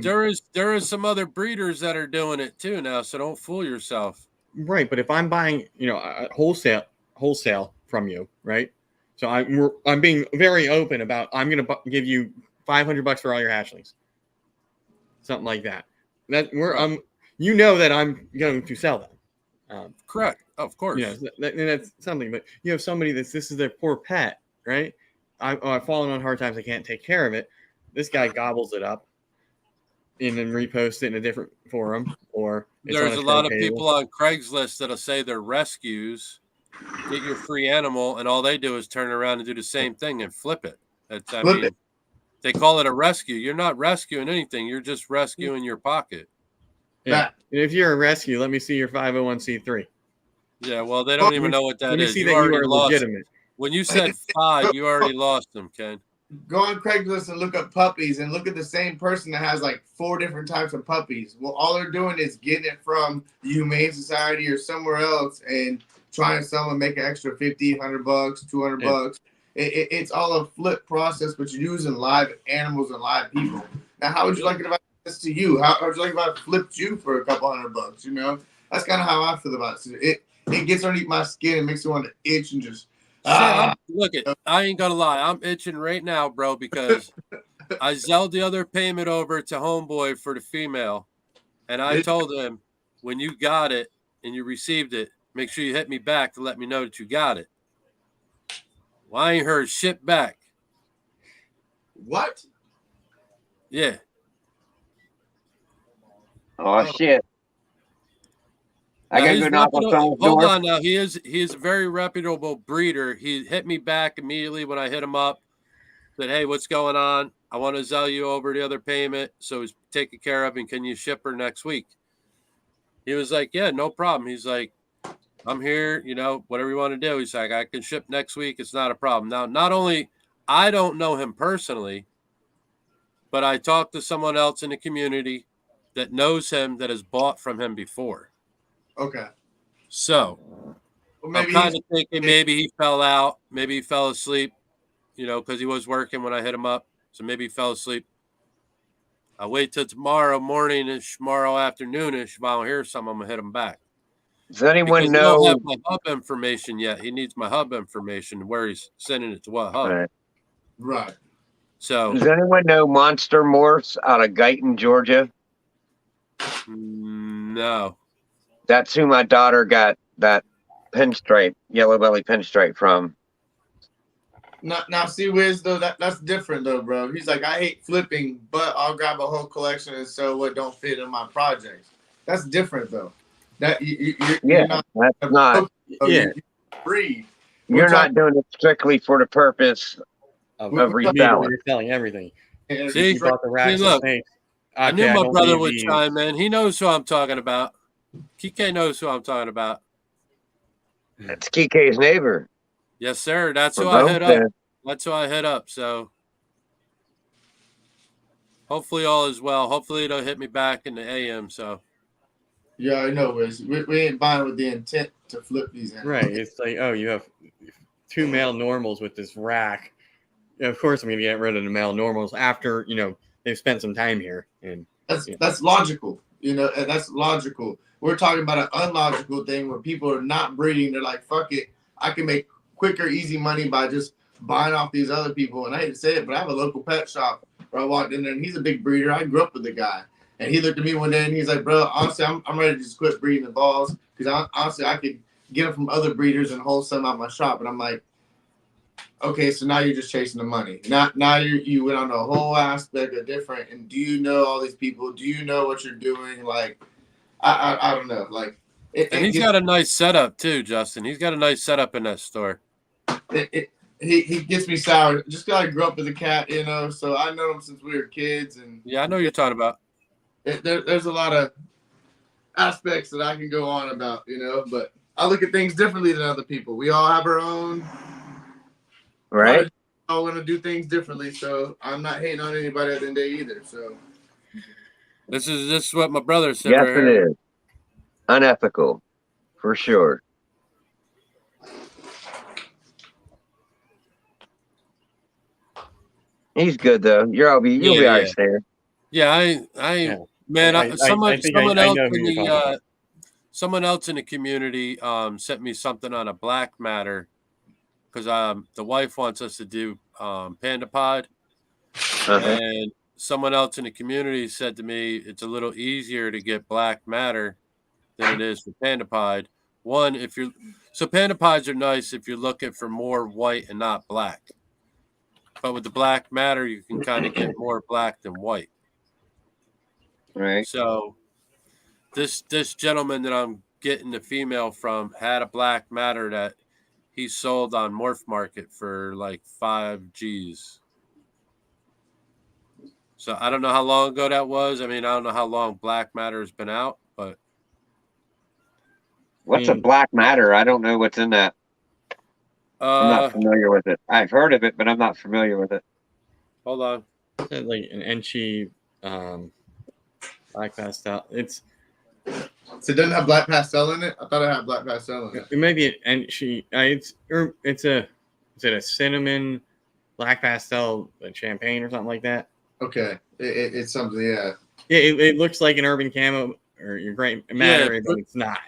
there is some other breeders that are doing it too now, so don't fool yourself. Right, but if I'm buying, wholesale from you, right? So I'm being very open about I'm going to give you $500 for all your hatchlings, something like that. That that I'm going to sell them. Correct, of course. That's something. But you have somebody this is their poor pet, right? I've fallen on hard times. I can't take care of it. This guy gobbles it up and then reposts it in a different forum, or there's a lot of people on Craigslist that'll say they're rescues, get your free animal, and all they do is turn around and do the same thing and flip it. They call it a rescue. You're not rescuing anything. You're just rescuing your pocket. Yeah. And if you're a rescue, let me see your 501c3. Yeah, well, they don't even know what that is. Let me see that you are legitimate. When you said 5, you already lost them, Ken. Go on Craigslist and look up puppies and look at the same person that has like 4 different types of puppies. Well, all they're doing is getting it from the Humane Society or somewhere else and trying to sell and make an extra $50, $100, $200. It's all a flip process, but you're using live animals and live people. Now, how would you like it if I did this to you? How would you like if I flipped you for a couple $100? You know, that's kind of how I feel about it. It gets underneath my skin and makes me want to itch and just. Look, I ain't gonna lie, I'm itching right now, bro, because I Zelled the other payment over to Homeboy for the female, and I told him when you got it and you received it, make sure you hit me back to let me know that you got it. Well, I ain't heard shit back. What? Yeah. Oh shit. I gotta go knock on someone's door. Hold on now. He is a very reputable breeder. He hit me back immediately when I hit him up. Said, hey, what's going on? I want to Zell you over the other payment. So he's taken care of, and can you ship her next week? He was like, yeah, no problem. He's like, I'm here, whatever you want to do. He's like, I can ship next week. It's not a problem. Now, not only I don't know him personally, but I talked to someone else in the community that knows him that has bought from him before. Okay. So I'm kind of thinking maybe he fell out. Maybe he fell asleep, because he was working when I hit him up. So maybe he fell asleep. I'll wait till tomorrow morning-ish, tomorrow afternoon-ish. If I don't hear something, I'm going to hit him back. Does anyone know? He don't have my hub information yet. He needs my hub information, where he's sending it to what hub. Right. So does anyone know Monster Morphs out of Guyton, Georgia? No. That's who my daughter got that pinstripe, yellow belly pinstripe from. Now, see, Wiz, though, that's different, though, bro. He's like, I hate flipping, but I'll grab a whole collection and sell what don't fit in my projects. That's different, though. You're not. That's not. You breed. You're not doing it strictly for the purpose of reselling. You're selling everything. See, look, I knew my brother would chime in. He knows who I'm talking about. Kike knows who I'm talking about. That's Kike's neighbor. Yes, sir. That's who I hit up. That's who I hit up. So hopefully all is well. Hopefully it'll hit me back in the AM. So yeah, I know, Wiz. We ain't buying with the intent to flip these animals. Right. It's like, oh, you have 2 male normals with this rack. Of course, I'm going to get rid of the male normals after they've spent some time here. And that's logical. And that's logical. We're talking about an unlogical thing where people are not breeding. They're like, fuck it. I can make quicker, easy money by just buying off these other people. And I hate to say it, but I have a local pet shop where I walked in there, and he's a big breeder. I grew up with the guy. And he looked at me one day, and he's like, bro, honestly, I'm ready to just quit breeding the balls because honestly, I could get them from other breeders and wholesale them out my shop. And I'm like, okay, so now you're just chasing the money. Now you went on a whole aspect of different. And do you know all these people? Do you know what you're doing? Like, I don't know. Like, and he's got a nice setup too, Justin. He's got a nice setup in that store. He gets me sour. Just because I grew up with a cat, so I know him since we were kids. And yeah, I know what you're talking about. There's a lot of aspects that I can go on about, but I look at things differently than other people. We all have our own. Right. I want to do things differently, so I'm not hating on anybody at the end of the day either. So this is what my brother said. Yes, it is unethical, for sure. He's good though. You'll be all right, Stan. Yeah, man, someone else know someone else in the community sent me something on a black matter because the wife wants us to do Panda Pod, and someone else in the community said to me it's a little easier to get black matter than it is for Panda Pod. One, so Panda Pods are nice if you're looking for more white and not black. But with the black matter, you can kind of get more black than white. Right. So this gentleman that I'm getting the female from had a black matter that he sold on Morph Market for like 5 G's. So I don't know how long ago that was. I mean, I don't know how long black matter has been out, but what's a black matter? I don't know what's in that. I'm not familiar with it. I've heard of it, but I'm not familiar with it. Hold on. Like an Enchi black pastel. So it doesn't have black pastel in it? I thought it had black pastel in it. It may be an Enchi. Is it a cinnamon black pastel like champagne or something like that? Okay. It's something, yeah. Yeah, it looks like an urban camo or your great matter, but it's not.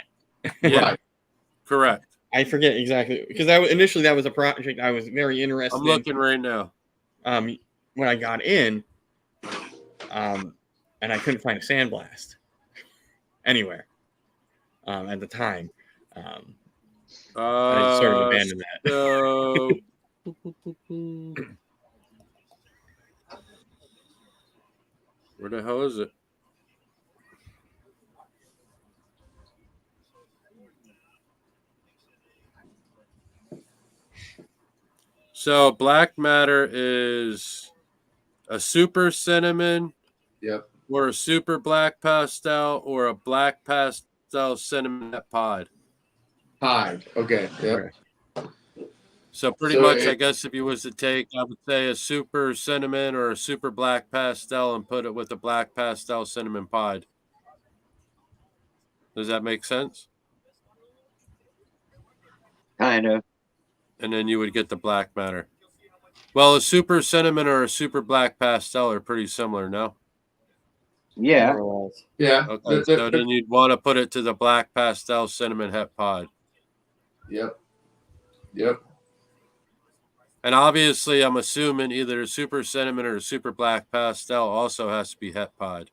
Yeah. Right. Correct. I forget exactly because initially that was a project I was very interested in. I'm looking right now. When I got in, and I couldn't find a sandblast anywhere at the time. I just sort of abandoned that. Where the hell is it? So black matter is a super cinnamon, yep, or a super black pastel, or a black pastel cinnamon pod. Okay. Yep. So pretty much, I guess if you was to take, I would say a super cinnamon or a super black pastel and put it with a black pastel cinnamon pod. Does that make sense? Kind of. And then you would get the black matter. Well, a super cinnamon or a super black pastel are pretty similar, no? Yeah. Yeah. Okay, so then you'd want to put it to the black pastel cinnamon het pod. Yep. And obviously, I'm assuming either a super cinnamon or a super black pastel also has to be het pod.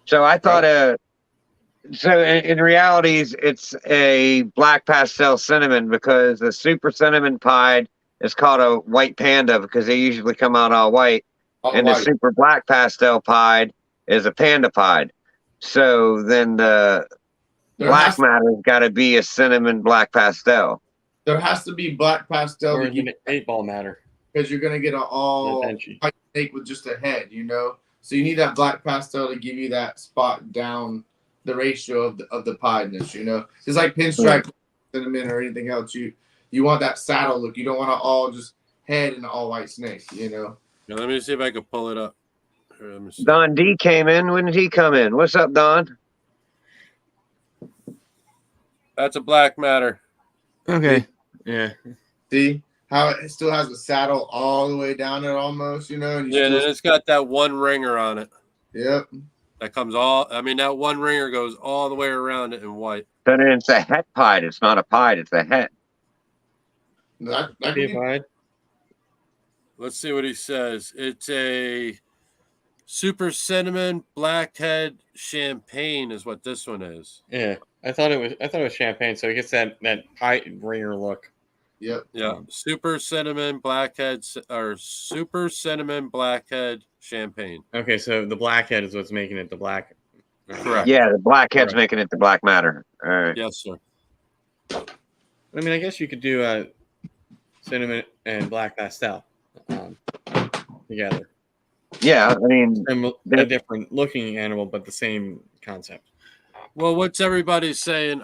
So I thought so in reality, it's a black pastel cinnamon because the super cinnamon pied is called a white panda because they usually come out all white. The super black pastel pied is a panda pied. So then the black matter's got to be a cinnamon black pastel. There has to be black pastel or an 8-ball matter because you're gonna get an all white snake with just a head, So you need that black pastel to give you that spot down the ratio of the piedness, It's like pinstripe cinnamon or anything else. You want that saddle look. You don't want to all just head and all white snake, Now, let me see if I can pull it up. Here, Don D came in. When did he come in? What's up, Don? That's a black matter. Okay. Yeah. See how it still has the saddle all the way down it almost, And then it's got that one ringer on it. Yep. That comes that one ringer goes all the way around it in white. Then it's a het pied. It's not a pied. It's a het. That could be pied. Let's see what he says. It's a super cinnamon blackhead champagne is what this one is. Yeah. I thought it was champagne, so it gets that pie ringer look. Yep. Yeah. Super cinnamon blackhead champagne. Okay, so the blackhead is what's making it the black. Correct. Yeah, the blackhead's making it the black matter. All right. Yes, sir. I mean, I guess you could do cinnamon and black pastel together. Yeah, I mean, a different looking animal, but the same concept. Well, what's everybody saying?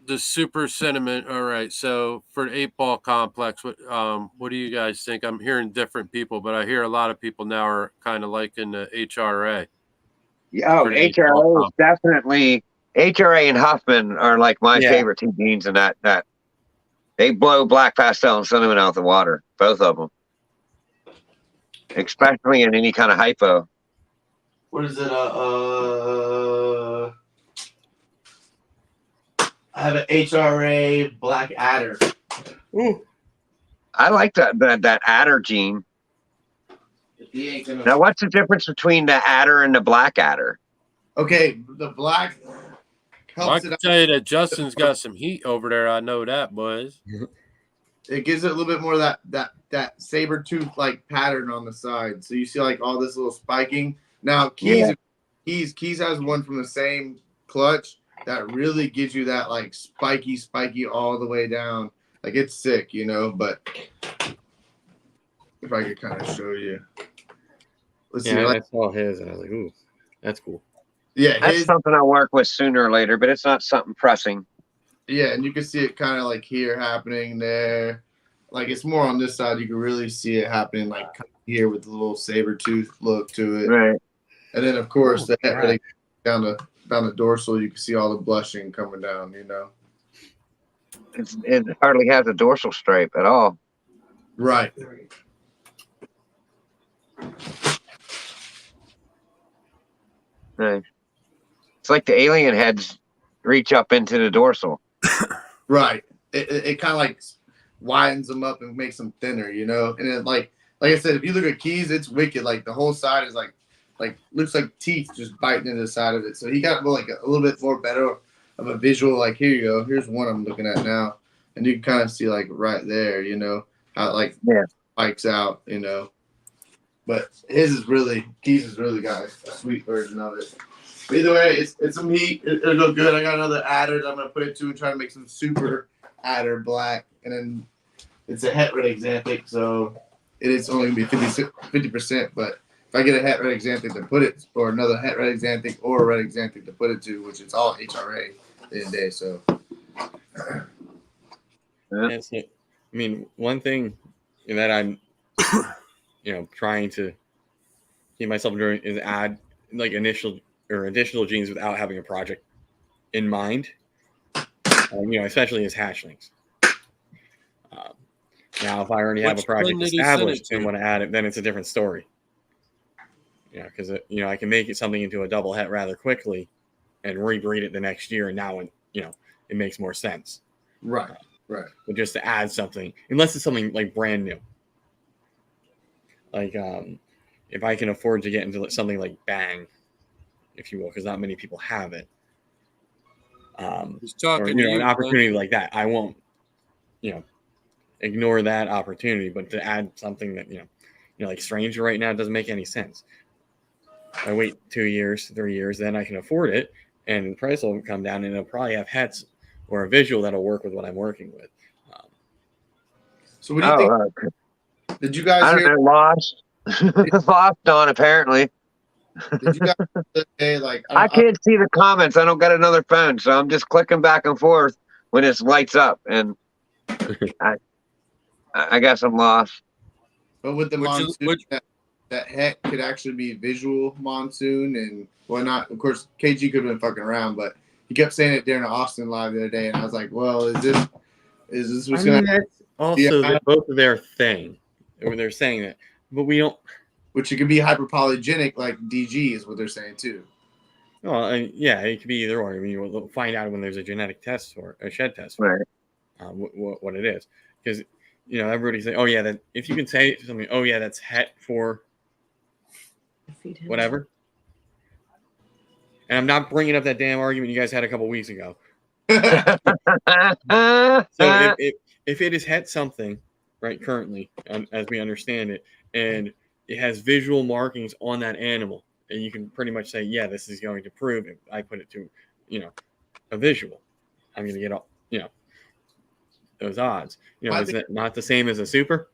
The super cinnamon. All right. So for an 8-ball complex, what do you guys think? I'm hearing different people, but I hear a lot of people now are kind of liking the HRA. Oh, HRA is definitely HRA and Huffman are like my favorite two beans in that They blow black pastel and cinnamon out the water, both of them, especially in any kind of hypo. What is it? I have an HRA Black Adder. Ooh. I like that adder gene. He ain't gonna... Now, what's the difference between the adder and the black adder? Okay, the black Well, I can tell you that Justin's got some heat over there. I know that, boys. It gives it a little bit more of that saber tooth like pattern on the side. So you see like all this little spiking. Now Keys has one from the same clutch that really gives you that like spiky all the way down. Like it's sick, you know, but if I could kind of show you. Let's see. I saw his and I was like, ooh, that's cool. Yeah, That's something I'll work with sooner or later, but it's not something pressing. Yeah, and you can see it kind of like here happening there. Like it's more on this side. You can really see it happening like here with the little saber tooth look to it. Right. And then of course the head really down the dorsal, you can see all the blushing coming down, you know. It hardly has a dorsal stripe at all. Right. Nice. It's like the alien heads reach up into the dorsal. Right. It kind of like widens them up and makes them thinner, you know. And then like I said, if you look at Keys, it's wicked. Like the whole side is like looks like teeth just biting into the side of it. So he got like a little bit more better of a visual. Like here you go. Here's one I'm looking at now, and you can kind of see like right there, you know, how it like spikes out, you know. But Keys has really got a sweet version of it. But either way, it's some heat. It'll go good. I got another adder that I'm gonna put it to and try to make some super adder black, and then it's a het red xanthic, so it is only gonna be 50%. But if I get a het red xanthic to put it, or another het red xanthic, or a red xanthic to put it to, which it's all HRA at the end of the day. So, That's it. I mean, one thing that I'm, trying to keep myself doing is add like additional genes without having a project in mind. Especially as hatchlings. Now, if I already have a project established and want to add it, then it's a different story. Because I can make it something into a double het rather quickly, and rebreed it the next year, and now it makes more sense. Right. But just to add something, unless it's something like brand new, like if I can afford to get into something like Bang, if you will, because not many people have it. An opportunity like that, I won't, ignore that opportunity. But to add something that like Stranger right now doesn't make any sense. I wait 2 years, 3 years, then I can afford it, and the price will come down, and it'll probably have hets or a visual that'll work with what I'm working with. So what do you think? Did you guys hear? Lost on apparently. Did you guys say like? I can't see the comments. I don't got another phone, so I'm just clicking back and forth when it lights up, and I guess I'm lost. But with the monsoon, that het could actually be visual monsoon and whatnot. Of course, KG could have been fucking around, but he kept saying it during the Austin live the other day, and I was like, well, is this what's going to happen? Also, both of their thing. When they're saying that, but we don't. Which it could be hyperpolygenic, like DG is what they're saying too. Well, it could be either or. I mean, we'll find out when there's a genetic test or a shed test for what it is, because everybody's saying, oh yeah, that if you can say something, oh yeah, that's het for whatever. And I'm not bringing up that damn argument you guys had a couple weeks ago. So if it is het something, right, currently, as we understand it, and it has visual markings on that animal, and you can pretty much say, yeah, this is going to prove it. I put it to, a visual. I'm going to get all, those odds. Is that not the same as a super?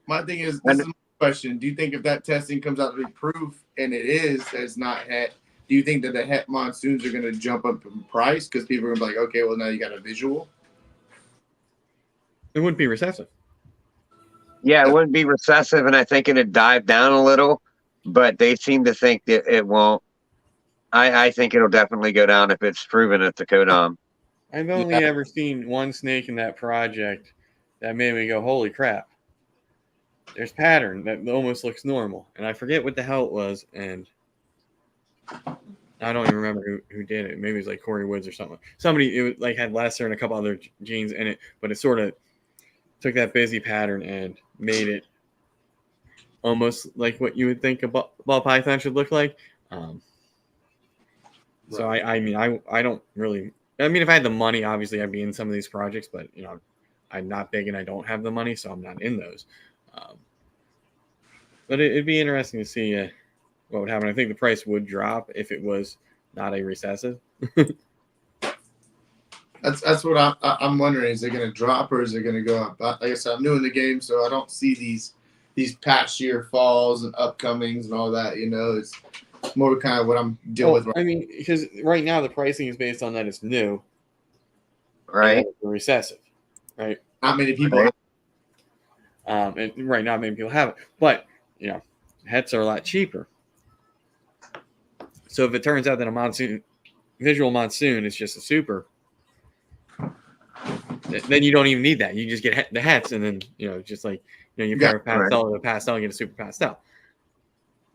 My thing is, this is my question. Do you think if that testing comes out to be proof, and it is that it's not het, do you think that the het monsoons are going to jump up in price because people are going to be like, okay, well, now you got a visual? It wouldn't be recessive. Yeah, it wouldn't be recessive, and I think it'd dive down a little, but they seem to think that it won't. I think it'll definitely go down if it's proven at the Codom. I've only ever seen one snake in that project that made me go, holy crap. There's pattern that almost looks normal. And I forget what the hell it was. And I don't even remember who did it. Maybe it was like Corey Woods or something. Somebody, it was like had lesser and a couple other genes in it, but it sort of took that busy pattern and made it almost like what you would think a ball python should look like. So I mean, I don't really. I mean, if I had the money, obviously I'd be in some of these projects, but you know, I'm not big and I don't have the money, so I'm not in those. But it'd be interesting to see what would happen. I think the price would drop if it was not a recessive. That's what I'm wondering. Is it going to drop or is it going to go up? Like I said, I'm new in the game, so I don't see these past year falls and upcomings and all that. You know, it's more kind of what I'm dealing with. I mean, because right now the pricing is based on that it's new, right? It's recessive, right? Not many people. And right now, many people have it, but you know, hets are a lot cheaper. So if it turns out that a visual monsoon is just a super, then you don't even need that. You just get the hets, and then you know, just like you know, you pair a pastel with a pastel and get a super pastel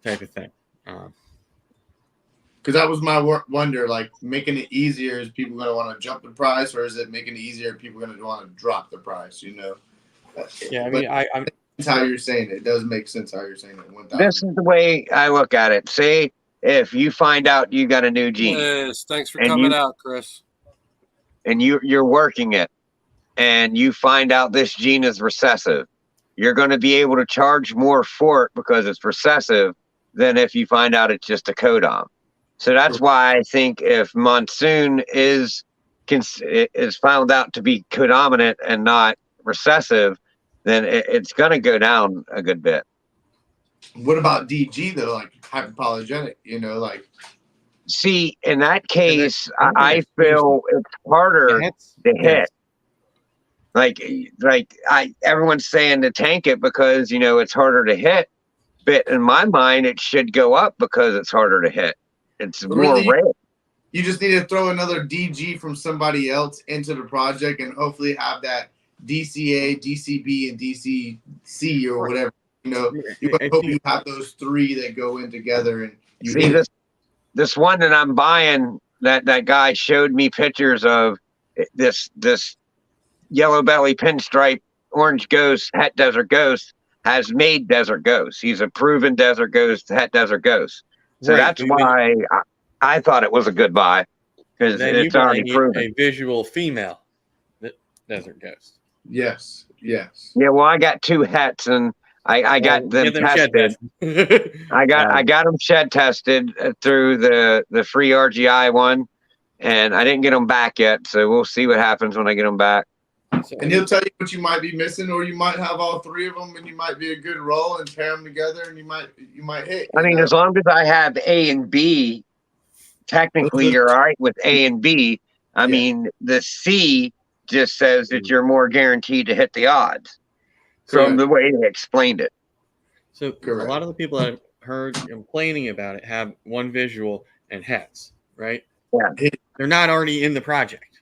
type of thing. Because that was my wonder, like making it easier. Is people going to want to jump the price, or is it making it easier? People going to want to drop the price? You know. Yeah, I mean, I'm. That's how you're saying it. It does make sense how you're saying it. 1,000. This is the way I look at it. Say if you find out you got a new gene. Yes, thanks for coming out, Chris. And you're working it, and you find out this gene is recessive. You're going to be able to charge more for it because it's recessive than if you find out it's just a codon. So that's why I think if monsoon is found out to be codominant and not recessive, then it's going to go down a good bit. What about DG though? Like hyperpolygenic, you know, like. See, in that case, I feel it's harder to hit. Like everyone's saying to tank it because you know it's harder to hit. But in my mind, it should go up because it's harder to hit. It's more rare. You just need to throw another DG from somebody else into the project and hopefully have that DCA, DCB, and DCC or whatever. You know, you hope you have those three that go in together. And you see this one that I'm buying. That guy showed me pictures of this yellow belly pinstripe orange ghost het desert ghost has made desert ghosts. He's a proven desert ghost het desert ghost. So that's why I thought it was a good buy because it's already proven. A visual female desert ghost. Yes. Yeah, well, I got two hets and I got them tested. I got them shed tested through the free RGI one, and I didn't get them back yet. So we'll see what happens when I get them back. And he'll tell you what you might be missing, or you might have all three of them, and you might be a good roll and pair them together, and you might hit. I mean, as long as I have A and B, technically you're all right with A and B. I mean, the C just says that you're more guaranteed to hit the odds from the way they explained it. So a lot of the people that I've heard complaining about it have one visual and hets, right? Yeah, they're not already in the project.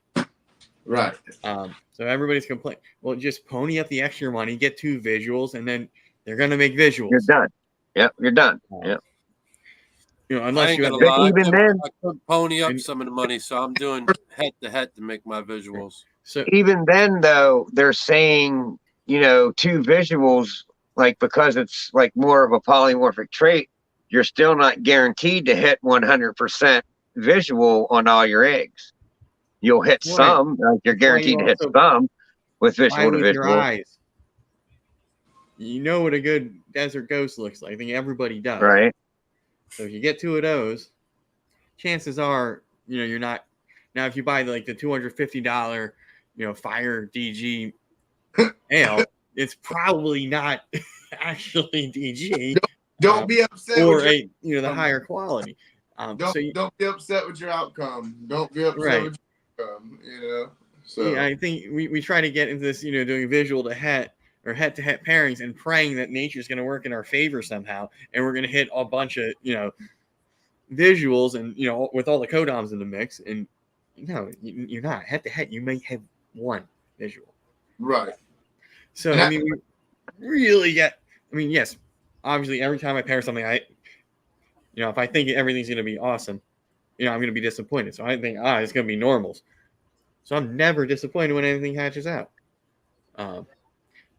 Right. So everybody's complaining. Well, just pony up the extra money, get two visuals, and then they're going to make visuals. You're done. Yep, you're done. Yep. You know, unless you have even then, I could pony up some of the money, so I'm doing head to head to make my visuals. So even then, though, they're saying, you know, two visuals, like because it's like more of a polymorphic trait, you're still not guaranteed to hit 100% visual on all your eggs. You'll hit some, like you're guaranteed to hit some with visual to visual. Your eyes. You know what a good desert ghost looks like. I think everybody does. Right. So if you get two of those, chances are, you know, you're not. Now, if you buy like the $250, you know, Fire DG ale, it's probably not actually DG. Don't be upset. Or the higher quality. Don't be upset with your outcome. Don't be upset with your outcome. You know. So yeah, I think we try to get into this, you know, doing visual to het or het to het pairings and praying that nature's going to work in our favor somehow, and we're going to hit a bunch of, you know, visuals and, you know, with all the codoms in the mix, and No, you're not. Head to head, you may have one visual. Right. So, I mean, we really get, I mean, yes, obviously, every time I pair something, if I think everything's going to be awesome, I'm going to be disappointed. So I think, it's going to be normals. So I'm never disappointed when anything hatches out.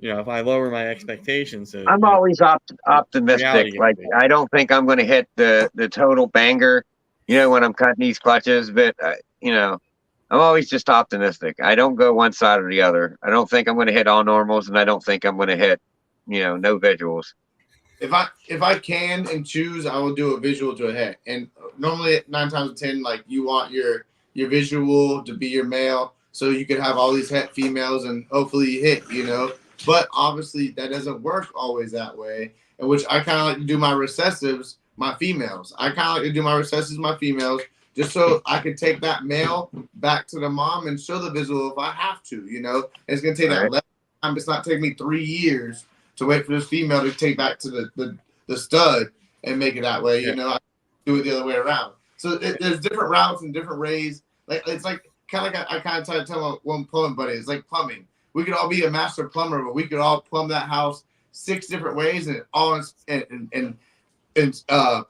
If I lower my expectations, I'm always optimistic. Like, I don't think I'm going to hit the total banger, when I'm cutting these clutches, but I'm always just optimistic. I don't go one side or the other. I don't think I'm going to hit all normals, and I don't think I'm going to hit, no visuals. If I can and choose, I will do a visual to a het. And normally 9 times out of 10, like, you want your visual to be your male, so you can have all these het females and hopefully you hit, But obviously that doesn't work always that way. In which I kind of like to do my recessives, my females. Just so I can take that male back to the mom and show the visual if I have to, And it's gonna take that less time. It's not taking me 3 years to wait for this female to take back to the stud and make it that way. I do it the other way around. So there's different routes and different ways. Like, it's like kind of like I kind of try to tell one plumbing buddy. It's like plumbing. We could all be a master plumber, but we could all plumb that house 6 different ways, and it all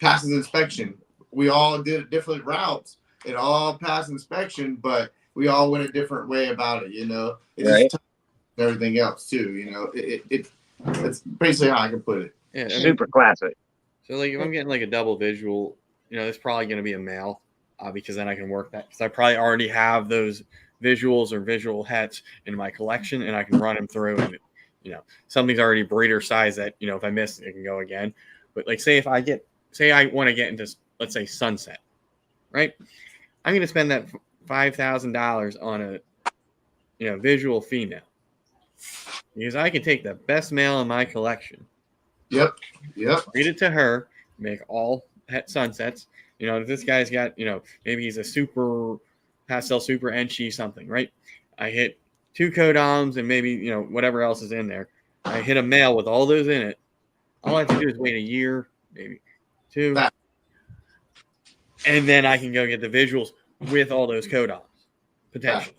passes inspection. We all did different routes. It all passed inspection, but we all went a different way about it. It's just everything else too. It's basically how I can put it. Yeah, super classic. So, like, if I'm getting like a double visual, it's probably going to be a male, because then I can work that, because I probably already have those visuals or visual hets in my collection, and I can run them through, and something's already breeder size that if I miss it can go again. But like, say I want to get into, let's say, sunset, right? I'm going to spend that $5,000 on a visual female, because I can take the best male in my collection. Yep. Breed it to her, make all het sunsets. If this guy's got, maybe he's a super pastel, super enchi something, right? I hit 2 codoms and maybe, whatever else is in there. I hit a male with all those in it. All I have to do is wait a year, maybe 2. And then I can go get the visuals with all those codoms, potentially.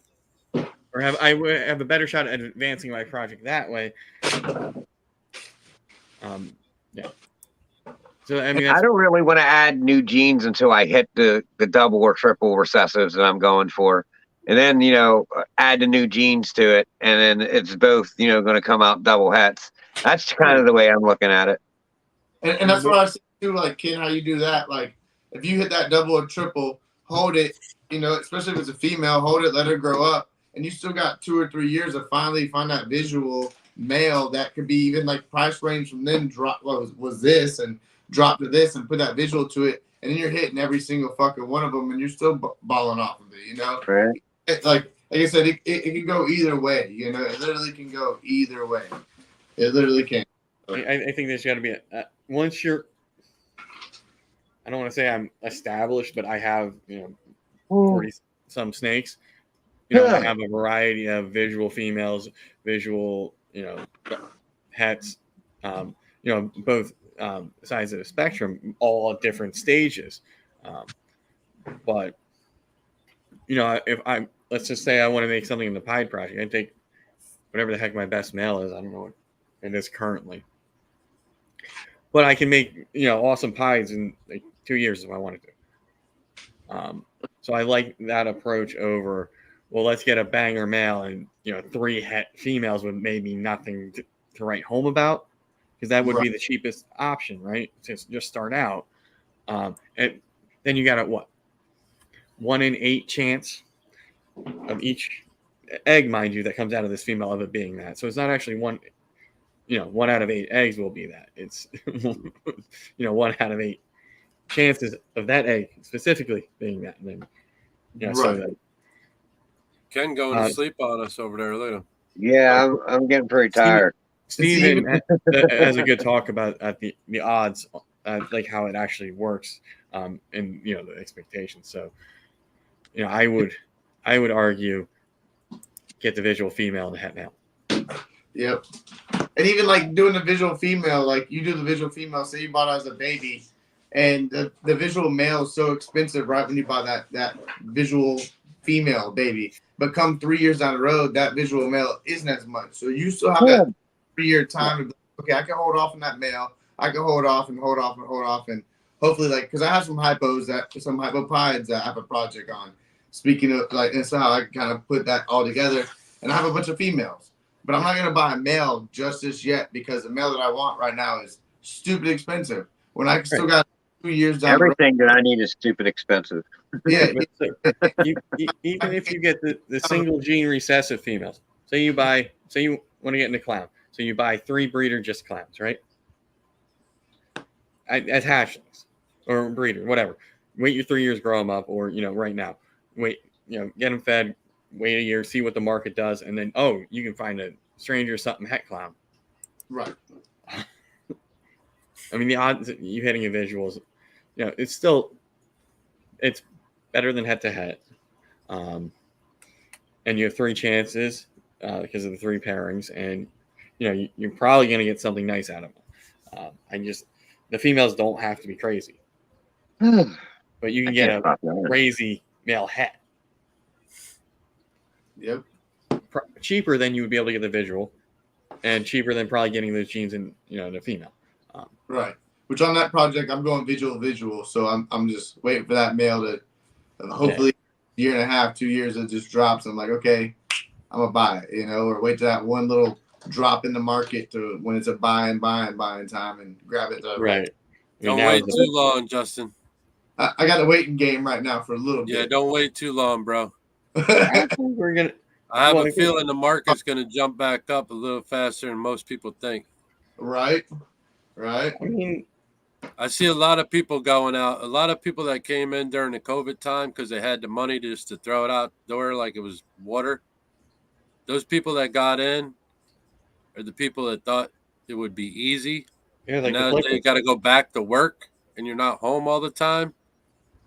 Or I have a better shot at advancing my project that way. Yeah. So, I mean, I don't really want to add new genes until I hit the double or triple recessives that I'm going for. And then, add the new genes to it. And then it's both, going to come out double hets. That's kind of the way I'm looking at it. And that's what I see too, like, Ken, how you do that. Like, if you hit that double or triple, hold it, especially if it's a female, hold it, let her grow up. And you still got 2 or 3 years to finally find that visual male that could be even like price range from then drop was this and drop to this and put that visual to it. And then you're hitting every single fucking one of them and you're still balling off of it, Right. It's like I said, it can go either way, It literally can go either way. It literally can. I think there's got to be once you're, I don't want to say I'm established, but I have 40 some snakes. I have a variety of visual females, visual hets, both sides of the spectrum, all at different stages. But if let's just say I want to make something in the Pied Project, I take whatever the heck my best male is. I don't know what it is currently, but I can make awesome pies in like 2 years if I wanted to. So I like that approach over, well, let's get a banger male and 3 het females with maybe nothing to write home about, because that would be the cheapest option, right? To just start out, and then you got a 1 in 8 chance of each egg, mind you, that comes out of this female of it being that. So it's not actually 1 out of 8 eggs will be that. It's 1 out of 8 chances of that egg specifically being that. And then so that Ken going to sleep on us over there later. Yeah, I'm getting pretty tired. Steven has a good talk about the odds, like how it actually works, and the expectations. So, I would argue get the visual female and the het male. Yep. And even like doing the visual female, like you do the visual female, say you bought it as a baby, and the visual male is so expensive right when you buy that visual female baby. But come 3 years down the road, that visual male isn't as much. So you still have that 3-year time to be, okay, I can hold off on that male. I can hold off and hold off and hold off. And hopefully, like, because I have some hypopides that I have a project on. Speaking of, like, and so how I can kind of put that all together. And I have a bunch of females. But I'm not going to buy a male just this yet because the male that I want right now is stupid expensive. When I still got 2 years down everything that I need is stupid expensive. Yeah. Even if you get the single gene recessive females, say you want to get into clown, so you buy 3 breeder just clowns, right? As hatchlings or breeder, whatever. Wait your 3 years, grow them up, or right now, wait, get them fed, wait a year, see what the market does, and then you can find a stranger something het clown. Right. I mean, the odds of you hitting a visuals, it's better than head to head, and you have 3 chances because of the 3 pairings, and you're probably going to get something nice out of them. The females don't have to be crazy, but you can get a crazy male het. Yep. Cheaper than you would be able to get the visual, and cheaper than probably getting those genes in the female. Right. Which on that project I'm going visual, so I'm just waiting for that male to hopefully year and a half, 2 years it just drops. I'm like, okay, I'm gonna buy it, or wait till that one little drop in the market to when it's a buying time and grab it. Right. Don't wait too long, Justin. I got a waiting game right now for a little bit. Yeah, don't wait too long, bro. I have a feeling the market's going to jump back up a little faster than most people think. Right. I mean, I see a lot of people going out. A lot of people that came in during the COVID time because they had the money just to throw it out the door like it was water. Those people that got in are the people that thought it would be easy. Yeah, like now they got to go back to work and you're not home all the time.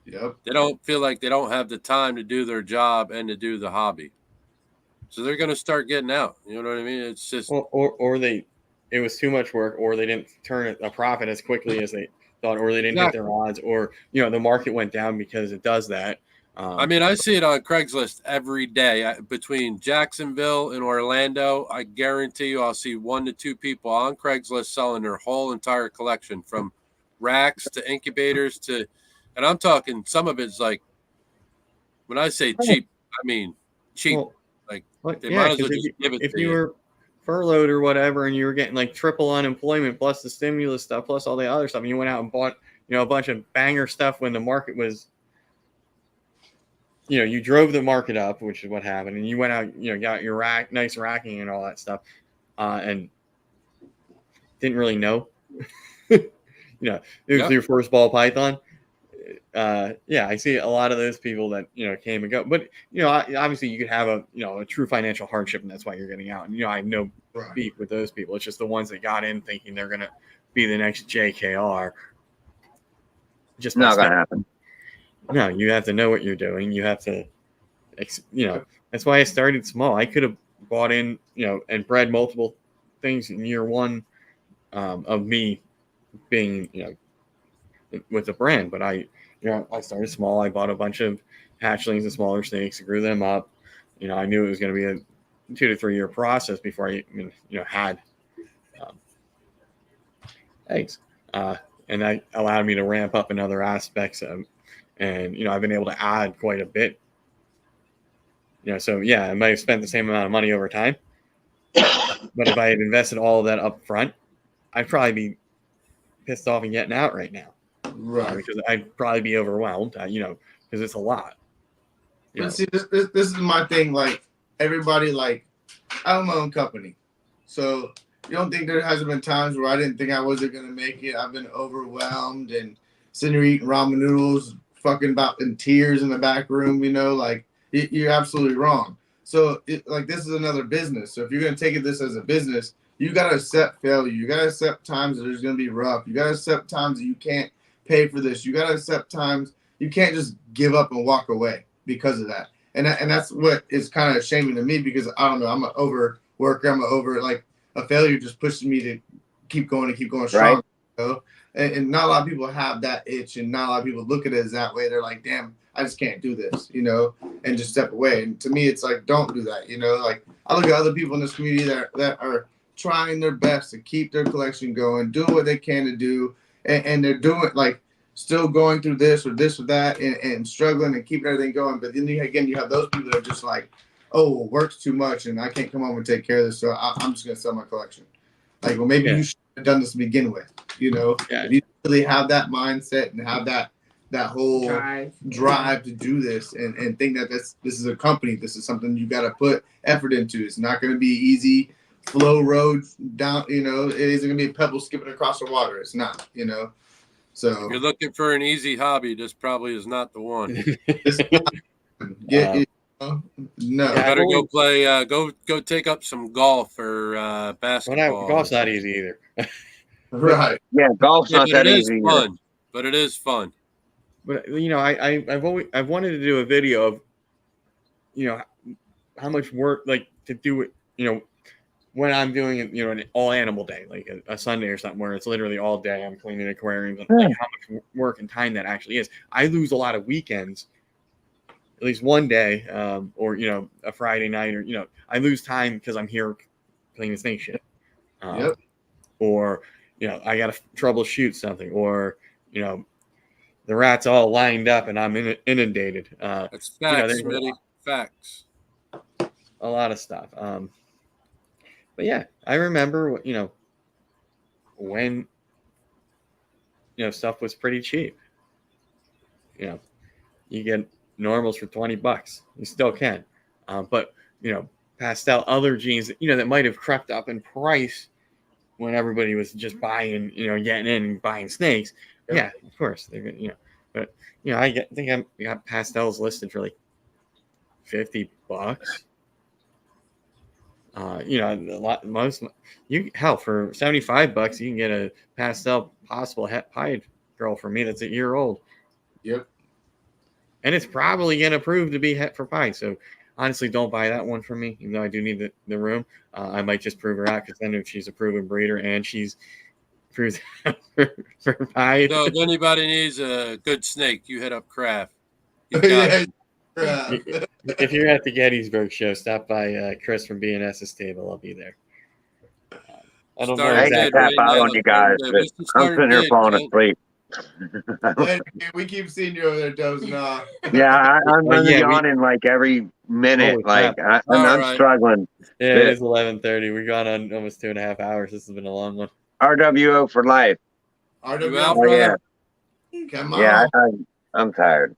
Yep. They don't feel like they don't have the time to do their job and to do the hobby. So they're going to start getting out. You know what I mean? It's just it was too much work, or they didn't turn a profit as quickly as they thought, or they didn't hit their odds, or the market went down because it does that. I mean, I see it on Craigslist every day between Jacksonville and Orlando. I guarantee you, I'll see 1 to 2 people on Craigslist selling their whole entire collection, from racks to incubators to, and I'm talking some of it's like, when I say cheap, I mean cheap. They might as well just give it to you. If you were furloughed or whatever, and you were getting like triple unemployment plus the stimulus stuff plus all the other stuff, and you went out and bought a bunch of banger stuff when the market was, you drove the market up, which is what happened, and you went out, got your nice racking and all that stuff, and didn't really know, it was your first ball python. I see a lot of those people that came and go, but obviously you could have a true financial hardship, and that's why you're getting out. And I have no beef with those people. It's just the ones that got in thinking they're gonna be the next JKR. Just not gonna happen. No, you have to know what you're doing. You have to, that's why I started small. I could have bought in, and bred multiple things in year one of me being, with the brand, but I started small. I bought a bunch of hatchlings and smaller snakes, grew them up. I knew it was going to be a 2 to 3 year process before I even, had eggs. And that allowed me to ramp up in other aspects of, and, I've been able to add quite a bit. So yeah, I might have spent the same amount of money over time, but if I had invested all of that up front, I'd probably be pissed off and getting out right now. Right. Because I'd probably be overwhelmed, because it's a lot. But see, this is my thing. Like, everybody, like, I own my own company. So you don't think there hasn't been times where I didn't think I wasn't going to make it? I've been overwhelmed and sitting here eating ramen noodles, fucking about in tears in the back room, like, you're absolutely wrong. So, this is another business. So if you're going to take this as a business, you got to accept failure. You got to accept times that there's going to be rough. You got to accept times that you can't pay for this. You got to accept times you can't just give up and walk away because of that. And that's what is kind of shaming to me, because I don't know, I'm an overworker. Like, a failure just pushes me to keep going strong. Right. And not a lot of people have that itch, and not a lot of people look at it as that way. They're like, damn, I just can't do this, and just step away. And to me, it's like, don't do that. You know, like I look at other people in this community that are trying their best to keep their collection going, doing what they can to do, and they're doing like still going through this or that and struggling and keeping everything going. But then again, you have those people that are just like, oh, work's too much and I can't come home and take care of this, so I'm just gonna sell my collection. Like, well, maybe you should have done this to begin with. You know, if you really have that mindset and have that whole drive to do this and think that this is a company, this is something you got to put effort into. It's not going to be easy flow roads down. You know, it isn't going to be a pebble skipping across the water. It's not. You know, so if you're looking for an easy hobby, this probably is not the one. No, you better go play. Go take up some golf or basketball. Golf's not easy either. Right. Yeah, golf's not that easy. Fun, but it is fun. But you know, I've wanted to do a video of, you know, how much work like to do it. You know, when I'm doing it, you know, an all animal day, like a Sunday or something, where it's literally all day I'm cleaning aquariums, and like how much work and time that actually is. I lose a lot of weekends. At least one day, or you know, a Friday night, or you know, I lose time because I'm here cleaning snake shit. Or you know, I got to troubleshoot something, or you know, the rats all lined up and I'm inundated. That's facts, you know, facts. A lot of stuff. But yeah, I remember, you know, when, you know, stuff was pretty cheap. You know, you get normals for $20. You still can. But, you know, pastel other genes, you know, that might have crept up in price when everybody was just buying, you know, getting in and buying snakes. Yeah, of course. They're gonna, you know, but, you know, I think I got pastels listed for like $50. You know, hell, for $75 you can get a pastel possible het pied girl for me that's a year old. Yep. And it's probably gonna prove to be het for pied. So honestly, don't buy that one from me, even though I do need the room. I might just prove her out because then if she's a proven breeder and she's proved for pied. So if anybody needs a good snake, you hit up Kraft. If you're at the Gettysburg show, stop by Chris from B&S's table. I'll be there. I don't know exactly. I tap out on you guys, but I'm sitting here falling asleep. We keep seeing you over there dozing off. Yeah, I'm yawning like every minute. Like I'm struggling. Yeah, it is 11:30. We've gone on almost 2.5 hours. This has been a long one. R.W.O. for life. R.W.O. Yeah. Come on. Yeah, I'm tired.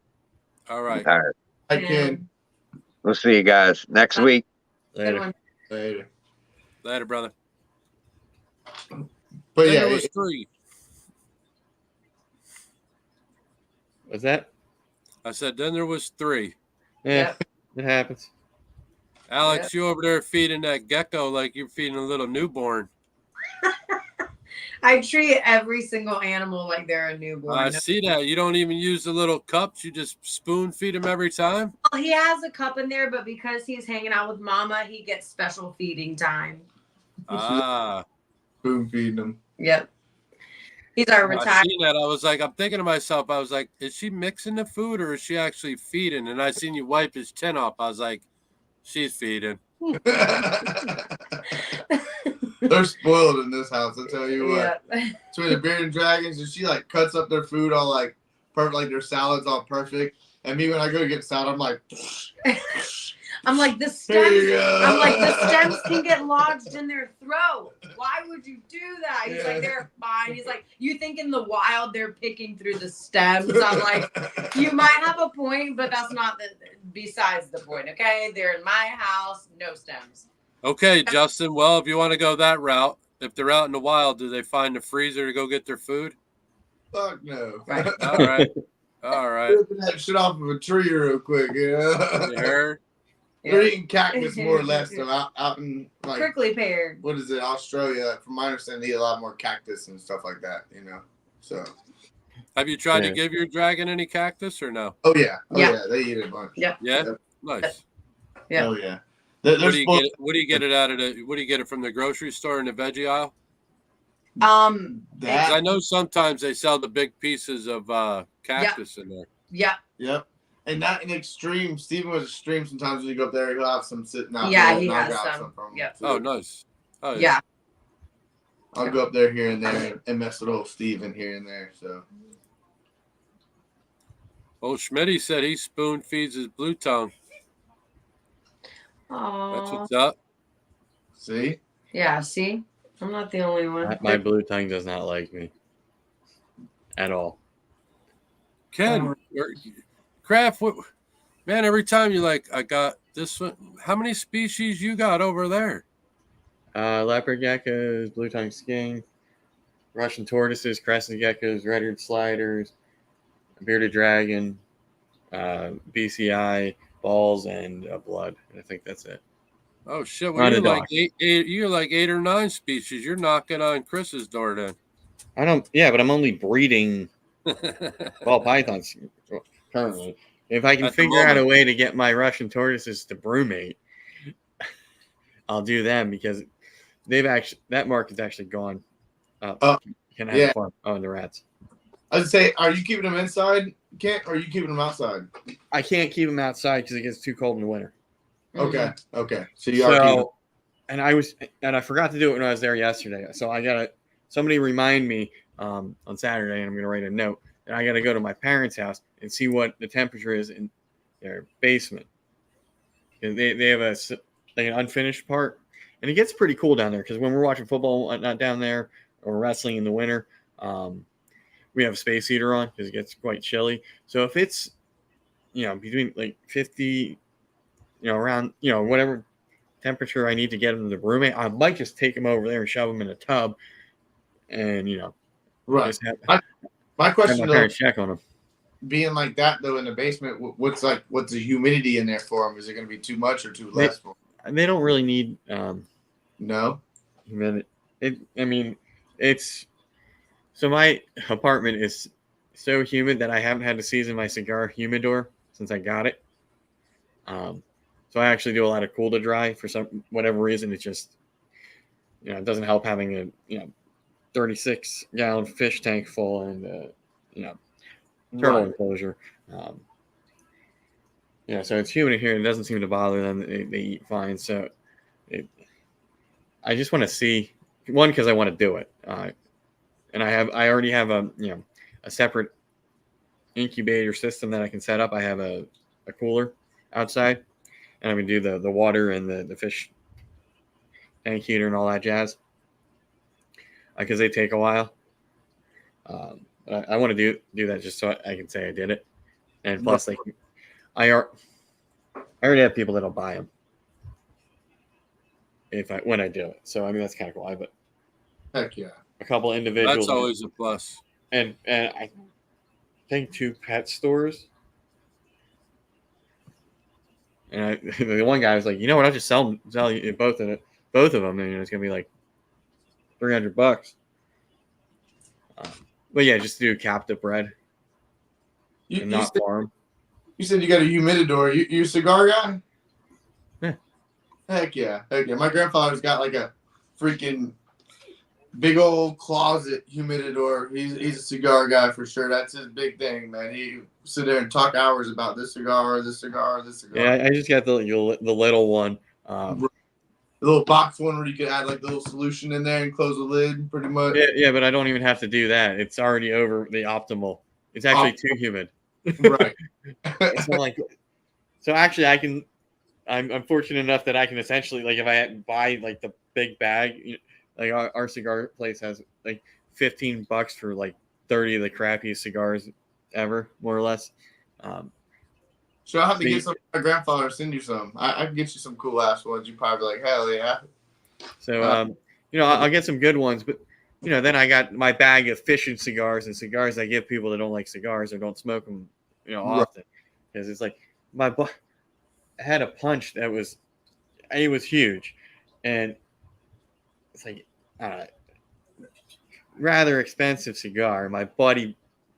All right. I'm tired. I can. We'll see you guys next week. Later. Later, brother. But yeah, it was 3. What's that? I said then there was 3. Yeah, it happens. Alex, you over there feeding that gecko like you're feeding a little newborn. I treat every single animal like they're a newborn. I see that. You don't even use the little cups. You just spoon feed them every time. Well, he has a cup in there, but because he's hanging out with Mama, he gets special feeding time. Spoon feeding him. Yep. He's our retired. I seen that. I was like, I'm thinking to myself, I was like, is she mixing the food or is she actually feeding? And I seen you wipe his chin off. I was like, she's feeding. They're spoiled in this house, I tell you what. Yeah. Between the bearded dragons, and she like cuts up their food all like perfect, like their salads all perfect. And me when I go to get salad, I'm like I'm like the stems can get lodged in their throat. Why would you do that? He's like, they're fine. He's like, you think in the wild they're picking through the stems. I'm like, you might have a point, but that's not besides the point, okay? They're in my house, no stems. Okay, Justin. Well, if you want to go that route, if they're out in the wild, do they find the freezer to go get their food? Fuck no. Right. All right. All right. Ripping that shit off of a tree real quick, you know? You heard? They're eating cactus more or less. So out in like prickly pear. What is it? Australia. From my understanding, they eat a lot more cactus and stuff like that. You know. So. Have you tried to give your dragon any cactus or no? Oh yeah. They eat it a bunch. Yeah. Yeah. Nice. Yeah. Oh yeah. What do you get it out of the? What do you get it from the grocery store in the veggie aisle? That I know sometimes they sell the big pieces of cactus in there. Yeah. Yep. And not in extreme. Steven was extreme. Sometimes when you go up there, he'll have some sitting out Yeah, there. he And I'll has grab some. from him, Yep. too. Oh, nice. Oh, Yeah. I'll go up there here and there and mess with old Steven here and there. So. Old Schmitty said he spoon feeds his blue tongue. Aww. That's what's up. See? Yeah, see? I'm not the only one. My blue tongue does not like me at all. Ken, Kraft, man, every time you like, I got this one. How many species you got over there? Leopard geckos, blue tongue skink, Russian tortoises, crescent geckos, red-eared sliders, bearded dragon, BCI, balls, and blood. And I think that's it. Oh shit! Well, you're like eight. You're like 8 or 9 species. You're knocking on Chris's door then. I don't. Yeah, but I'm only breeding ball pythons currently. If I can figure out a way to get my Russian tortoises to brumate, I'll do them because that market's actually gone up. Can I have fun? Oh, and the rats. I would say, are you keeping them inside, Kent, or are you keeping them outside? I can't keep them outside because it gets too cold in the winter. Okay. So you are keeping. And I forgot to do it when I was there yesterday. So somebody remind me on Saturday, and I'm gonna write a note. And I gotta go to my parents' house and see what the temperature is in their basement. They have an unfinished part, and it gets pretty cool down there because when we're watching football and whatnot down there or wrestling in the winter, we have a space heater on because it gets quite chilly. So if it's between like 50, around whatever temperature I need to get them to brumate, I might just take them over there and shove them in a tub, and right. Just my question have my parents check on them. Being like that though in the basement, what's the humidity in there for them? Is it going to be too much or too less? They don't really need no humidity. So my apartment is so humid that I haven't had to season my cigar humidor since I got it. So I actually do a lot of cool to dry for whatever reason. It just it doesn't help having a 36-gallon fish tank full and turtle enclosure. So it's humid in here and it doesn't seem to bother them. They eat fine. So I just want to see one because I want to do it. And I already have a separate incubator system that I can set up. I have a cooler outside, and I'm gonna do the water and the fish tank heater and all that jazz because they take a while. I want to do that just so I can say I did it, and plus I already have people that'll buy them when I do it. So that's kind of cool. But heck yeah. A couple individuals. That's always a plus. And I think 2 pet stores. And the one guy was like, you know what? I'll just sell you both of them, and it's gonna be like $300. But yeah, just to do captive bred and not farm. You said you got a humidor. You a cigar guy? Yeah. Heck yeah. My grandfather's got like a freaking big old closet humidor. He's a cigar guy for sure. That's his big thing, man. He sit there and talk hours about this cigar. Yeah, I just got the little one. The little box one where you could add like the little solution in there and close the lid, pretty much. Yeah, but I don't even have to do that. It's already over the optimal. It's actually too humid. Right. It's not like. So actually, I'm fortunate enough that I can essentially, like, if I buy like the big bag. Like our cigar place has like $15 for like 30 of the crappiest cigars ever, more or less. So I'll have to get some. My grandfather send you some. I can get you some cool ass ones. You probably be like, hell yeah. So I'll get some good ones, but then I got my bag of fishing cigars and cigars I give people that don't like cigars or don't smoke them, often, because it's like I had a punch that was huge, and it's like rather expensive cigar. My buddy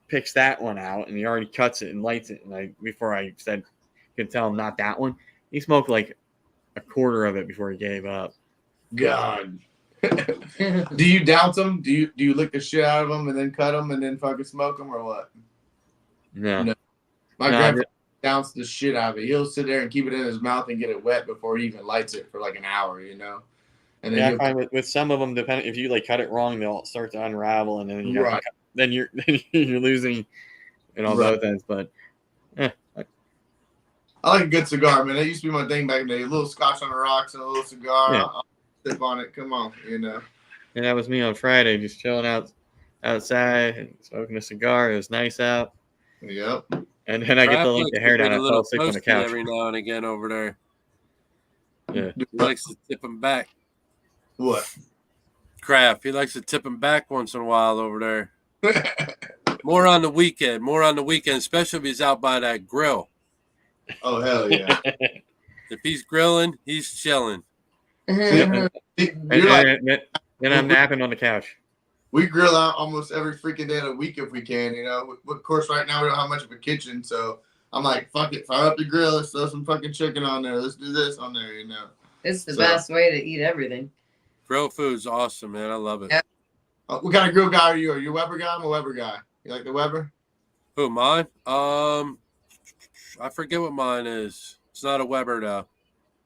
picks that one out and he already cuts it and lights it. And before I said, could tell him not that one, he smoked like a quarter of it before he gave up. God. Do you douse them? Do you lick the shit out of them and then cut them and then fucking smoke them or what? No. My grandfather douse the shit out of it. He'll sit there and keep it in his mouth and get it wet before he even lights it for like an hour, And then I find with some of them, depending if you like cut it wrong, they'll start to unravel, and then you have to then you're losing both ends. But I like a good cigar, man. That used to be my thing back in the day. A little scotch on the rocks and a little cigar. Yeah. I'll sip on it. Come on, And that was me on Friday, just chilling outside and smoking a cigar. It was nice out. Yep. And then I get to leave the hair down. I fell asleep on the couch every now and again over there. Yeah. He likes to tip him back. What? Crap. He likes to tip him back once in a while over there. More on the weekend, especially if he's out by that grill. Oh, hell yeah. If he's grilling, he's chilling. And I'm napping on the couch. We grill out almost every freaking day of the week if we can, Of course, right now we don't have much of a kitchen, so I'm like, fuck it, fire up the grill, let's throw some fucking chicken on there, let's do this on there, It's the best way to eat everything. Grill food's awesome, man. I love it. Yeah. What kind of grill guy are you? Are you a Weber guy? I'm a Weber guy. You like the Weber? Who, mine? I forget what mine is. It's not a Weber though.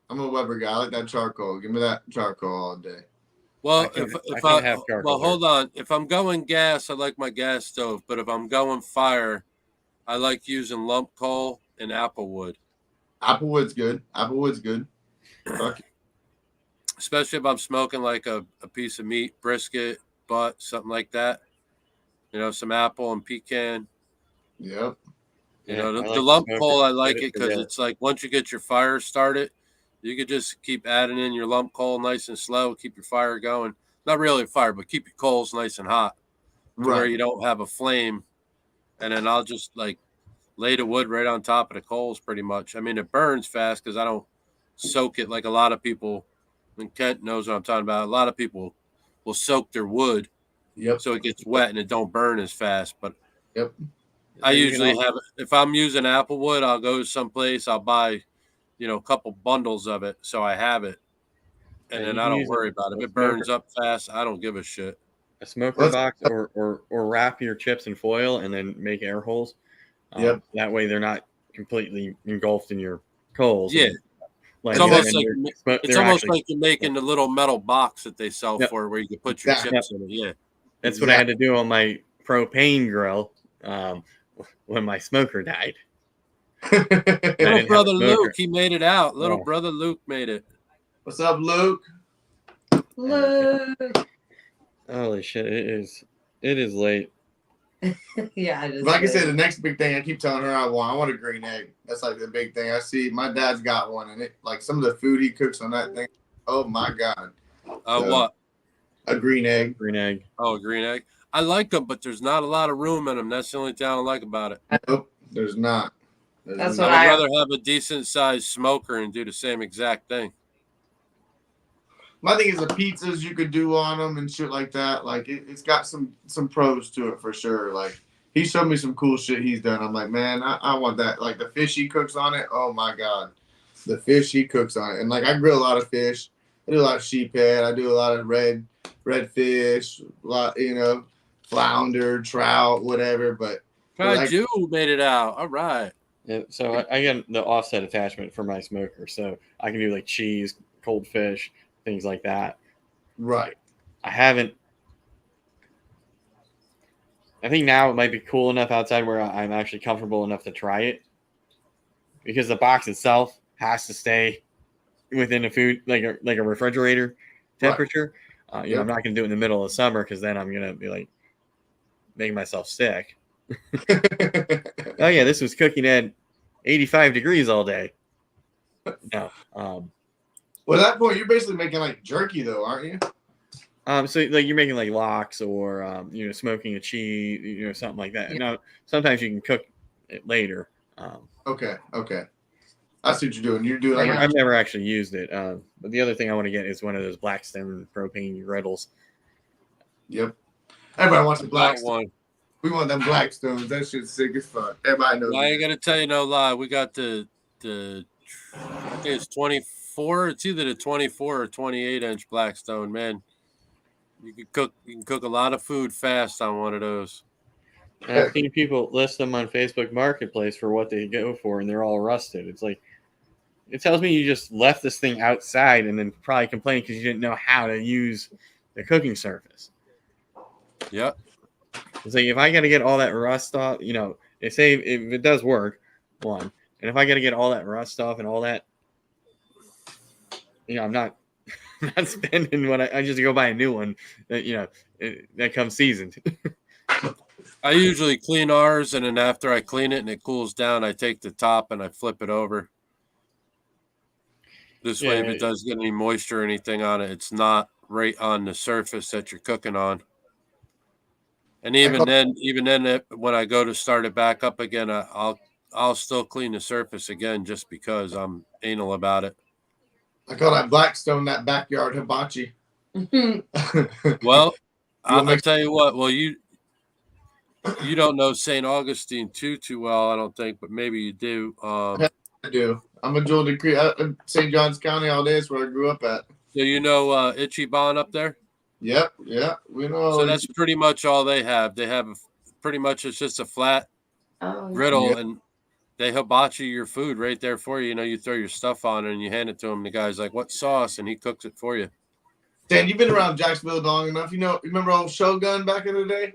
I'm a Weber guy. I like that charcoal. Give me that charcoal all day. Well, hold on. If I'm going gas, I like my gas stove. But if I'm going fire, I like using lump coal and applewood. Applewood's good. Especially if I'm smoking like a piece of meat, brisket, butt, something like that. Some apple and pecan. Yep. The lump coal, I like it because it's like once you get your fire started, you could just keep adding in your lump coal nice and slow, keep your fire going. Not really a fire, but keep your coals nice and hot to where you don't have a flame. And then I'll just like lay the wood right on top of the coals pretty much. I mean, it burns fast because I don't soak it like a lot of people. And Kent knows what I'm talking about. A lot of people will soak their wood so it gets wet and it don't burn as fast. But I usually have – if I'm using applewood, I'll go someplace. I'll buy – a couple bundles of it, so I have it, and then I don't worry about it. If it burns up fast, I don't give a shit. A smoker box, or wrap your chips in foil and then make air holes. That way they're not completely engulfed in your coals. Yeah, it's almost like you're making the little metal box that they sell for, where you can put your chips in it. Yeah, that's what I had to do on my propane grill when my smoker died. Little brother Luke, he made it out. Little brother Luke made it. What's up, Luke? Luke. Holy shit! It is late. Yeah, it is. Like I said, the next big thing I keep telling her I want a green egg. That's like the big thing. I see my dad's got one, and it like some of the food he cooks on that thing. Oh my god! What? A green egg. Green egg. Oh, a green egg. I like them, but there's not a lot of room in them. That's the only thing I don't like about it. Nope, there's not. That's what I'd rather have a decent sized smoker and do the same exact thing. My thing is the pizzas you could do on them and shit like that. Like it's got some pros to it for sure. Like he showed me some cool shit he's done. I'm like, man, I want that. Like the fish he cooks on it. Oh my god, the fish he cooks on it. And like I grill a lot of fish. I do a lot of sheephead. I do a lot of red fish. A lot, flounder, trout, whatever. But you made it out. All right. Yeah, so I get the offset attachment for my smoker, so I can do like cheese, cold fish, things like that. Right. I think now it might be cool enough outside where I'm actually comfortable enough to try it, because the box itself has to stay within the food, like a refrigerator temperature. Right. I'm not going to do it in the middle of summer because then I'm going to be like making myself sick. Oh yeah, this was cooking at 85 degrees all day. No. Well, at that point, you're basically making like jerky, though, aren't you? So like you're making like lox or smoking a cheese, something like that. Yeah. Now sometimes you can cook it later. Okay. I see what you're doing. You're doing. I've never actually used it. But the other thing I want to get is one of those Blackstone propane griddles. Yep. Everybody wants a Blackstone. We want them Blackstones. That shit's sick as fuck. Everybody knows. I ain't gonna tell you no lie. We got I think it's 24. It's either the 24 or 28 inch Blackstone. Man, you can cook a lot of food fast on one of those. And I've seen people list them on Facebook Marketplace for what they go for, and they're all rusted. It's like, it tells me you just left this thing outside and then probably complained because you didn't know how to use the cooking surface. Yep. It's like, if I got to get all that rust off, they say if it does work, one, and if I got to get all that rust off and all that, I'm not spending what I just go buy a new one that comes seasoned. I usually clean ours, and then after I clean it and it cools down, I take the top and I flip it over. This way, if it does get any moisture or anything on it, it's not right on the surface that you're cooking on. And even then, when I go to start it back up again, I'll still clean the surface again just because I'm anal about it. I call that Blackstone, that backyard hibachi. Well, I'll tell you what. Well, you don't know St. Augustine too well, I don't think, but maybe you do. I do. I'm in Jordan Creek, St. Johns County all day. That's where I grew up at. So you know Itchy Bon up there? Yep. We know. So that's pretty much all they have. They have pretty much, it's just a flat griddle, and they hibachi your food right there for you. You throw your stuff on it and you hand it to him. The guy's like, "What sauce?" And he cooks it for you. Dan, you've been around Jacksonville long enough. You remember old Shogun back in the day?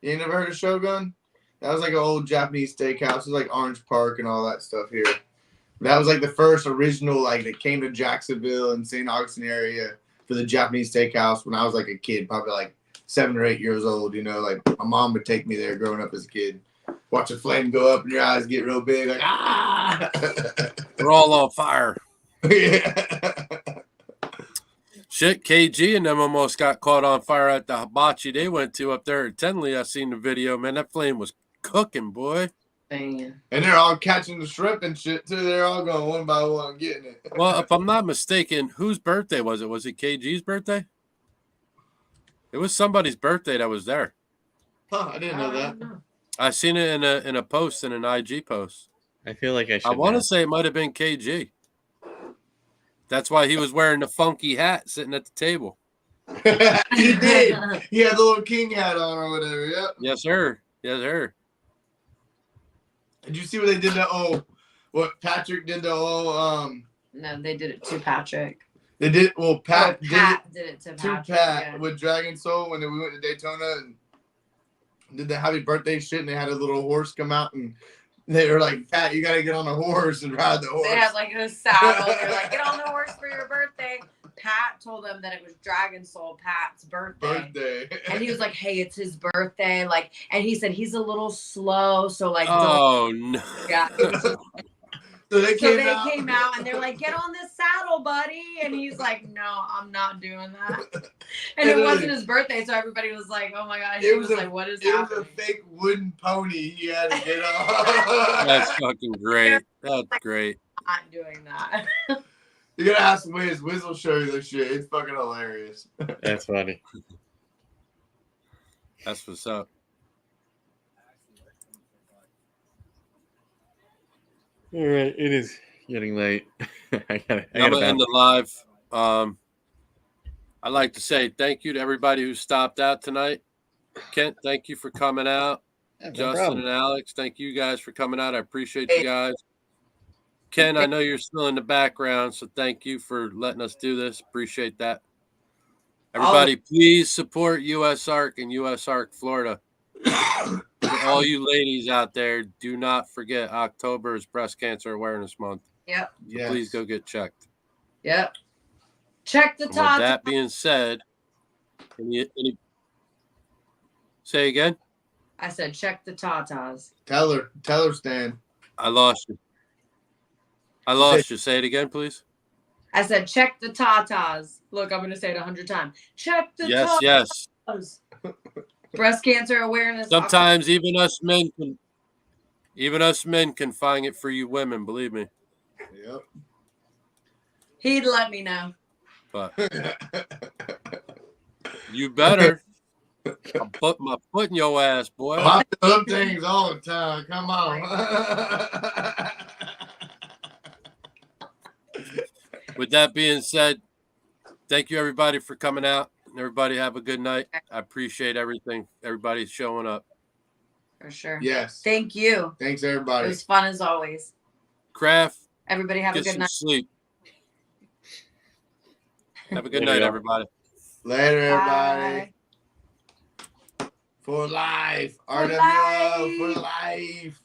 You ain't never heard of Shogun? That was like an old Japanese steakhouse. It was like Orange Park and all that stuff here. That was like the first original, like, that came to Jacksonville and St. Augustine area for the Japanese steakhouse when I was like a kid, probably like 7 or 8 years old. Like my mom would take me there growing up as a kid. Watch a flame go up and your eyes get real big, like, ah! We're all on fire. Yeah. Shit, KG and them almost got caught on fire at the hibachi they went to up there at Tenley. I seen the video, man. That flame was cooking, boy. Man. And they're all catching the shrimp and shit too. They're all going one by one getting it. Well, if I'm not mistaken, whose birthday was it? Was it KG's birthday? It was somebody's birthday that was there. Huh, I didn't know that. I seen it in a post, in an IG post. I feel like I should. I want to say it might have been KG. That's why he was wearing the funky hat sitting at the table. He did. He had the little king hat on or whatever. Yep. Yes, sir. Yes, sir. Did you see what they did to what Patrick did to No, they did it to Patrick. They did Pat did it to Patrick. Pat with Dragon Soul when we went to Daytona and did the happy birthday shit, and they had a little horse come out and they were like, "Pat, you gotta get on the horse and ride the horse." They had like a saddle. They're like, "Get on the horse for your birthday." Pat told them that it was Dragon Soul Pat's birthday. And he was like, "Hey, it's his birthday." Like, and he said he's a little slow, so like, oh no. Yeah. So they came out and they're like, "Get on this saddle, buddy." And he's like, "No, I'm not doing that." And it wasn't his birthday, so everybody was like, "Oh my gosh!" He was like, "What is happening?" It was a fake wooden pony he had to get on. That's fucking great. That's great. I'm not doing that. You gotta ask Wiz. Wiz will show you this shit. It's fucking hilarious. That's funny. That's what's up. All right, it is getting late. I gotta end the live. I'd like to say thank you to everybody who stopped out tonight. Kent, thank you for coming out. Yeah, Justin and Alex, thank you guys for coming out. I appreciate you guys. Ken, I know you're still in the background, so thank you for letting us do this. Appreciate that. Everybody, please support US Arc and US Arc Florida. For all you ladies out there, do not forget October is Breast Cancer Awareness Month. Yep. So please go get checked. Yep. Check the And top. with that being said, say again? I said check the tatas. Tell her, Stan. I lost you. Say it again, please. I said check the tatas. Look, I'm going to say it 100 times. Check the tatas. Yes. Breast cancer awareness. Sometimes even us men can find it for you women, believe me. Yep. He'd let me know. But you better. I'll put my foot in your ass, boy. I do them things all the time. Come on. With that being said, thank you everybody for coming out. Everybody have a good night. I appreciate everything. Everybody's showing up. For sure. Yes. Thank you. Thanks, It everybody. was fun as always. Craft, Everybody have a get good some night. sleep. Have a good Later, night, y'all. everybody. Later, everybody. Bye. For life. For RWO life. for life.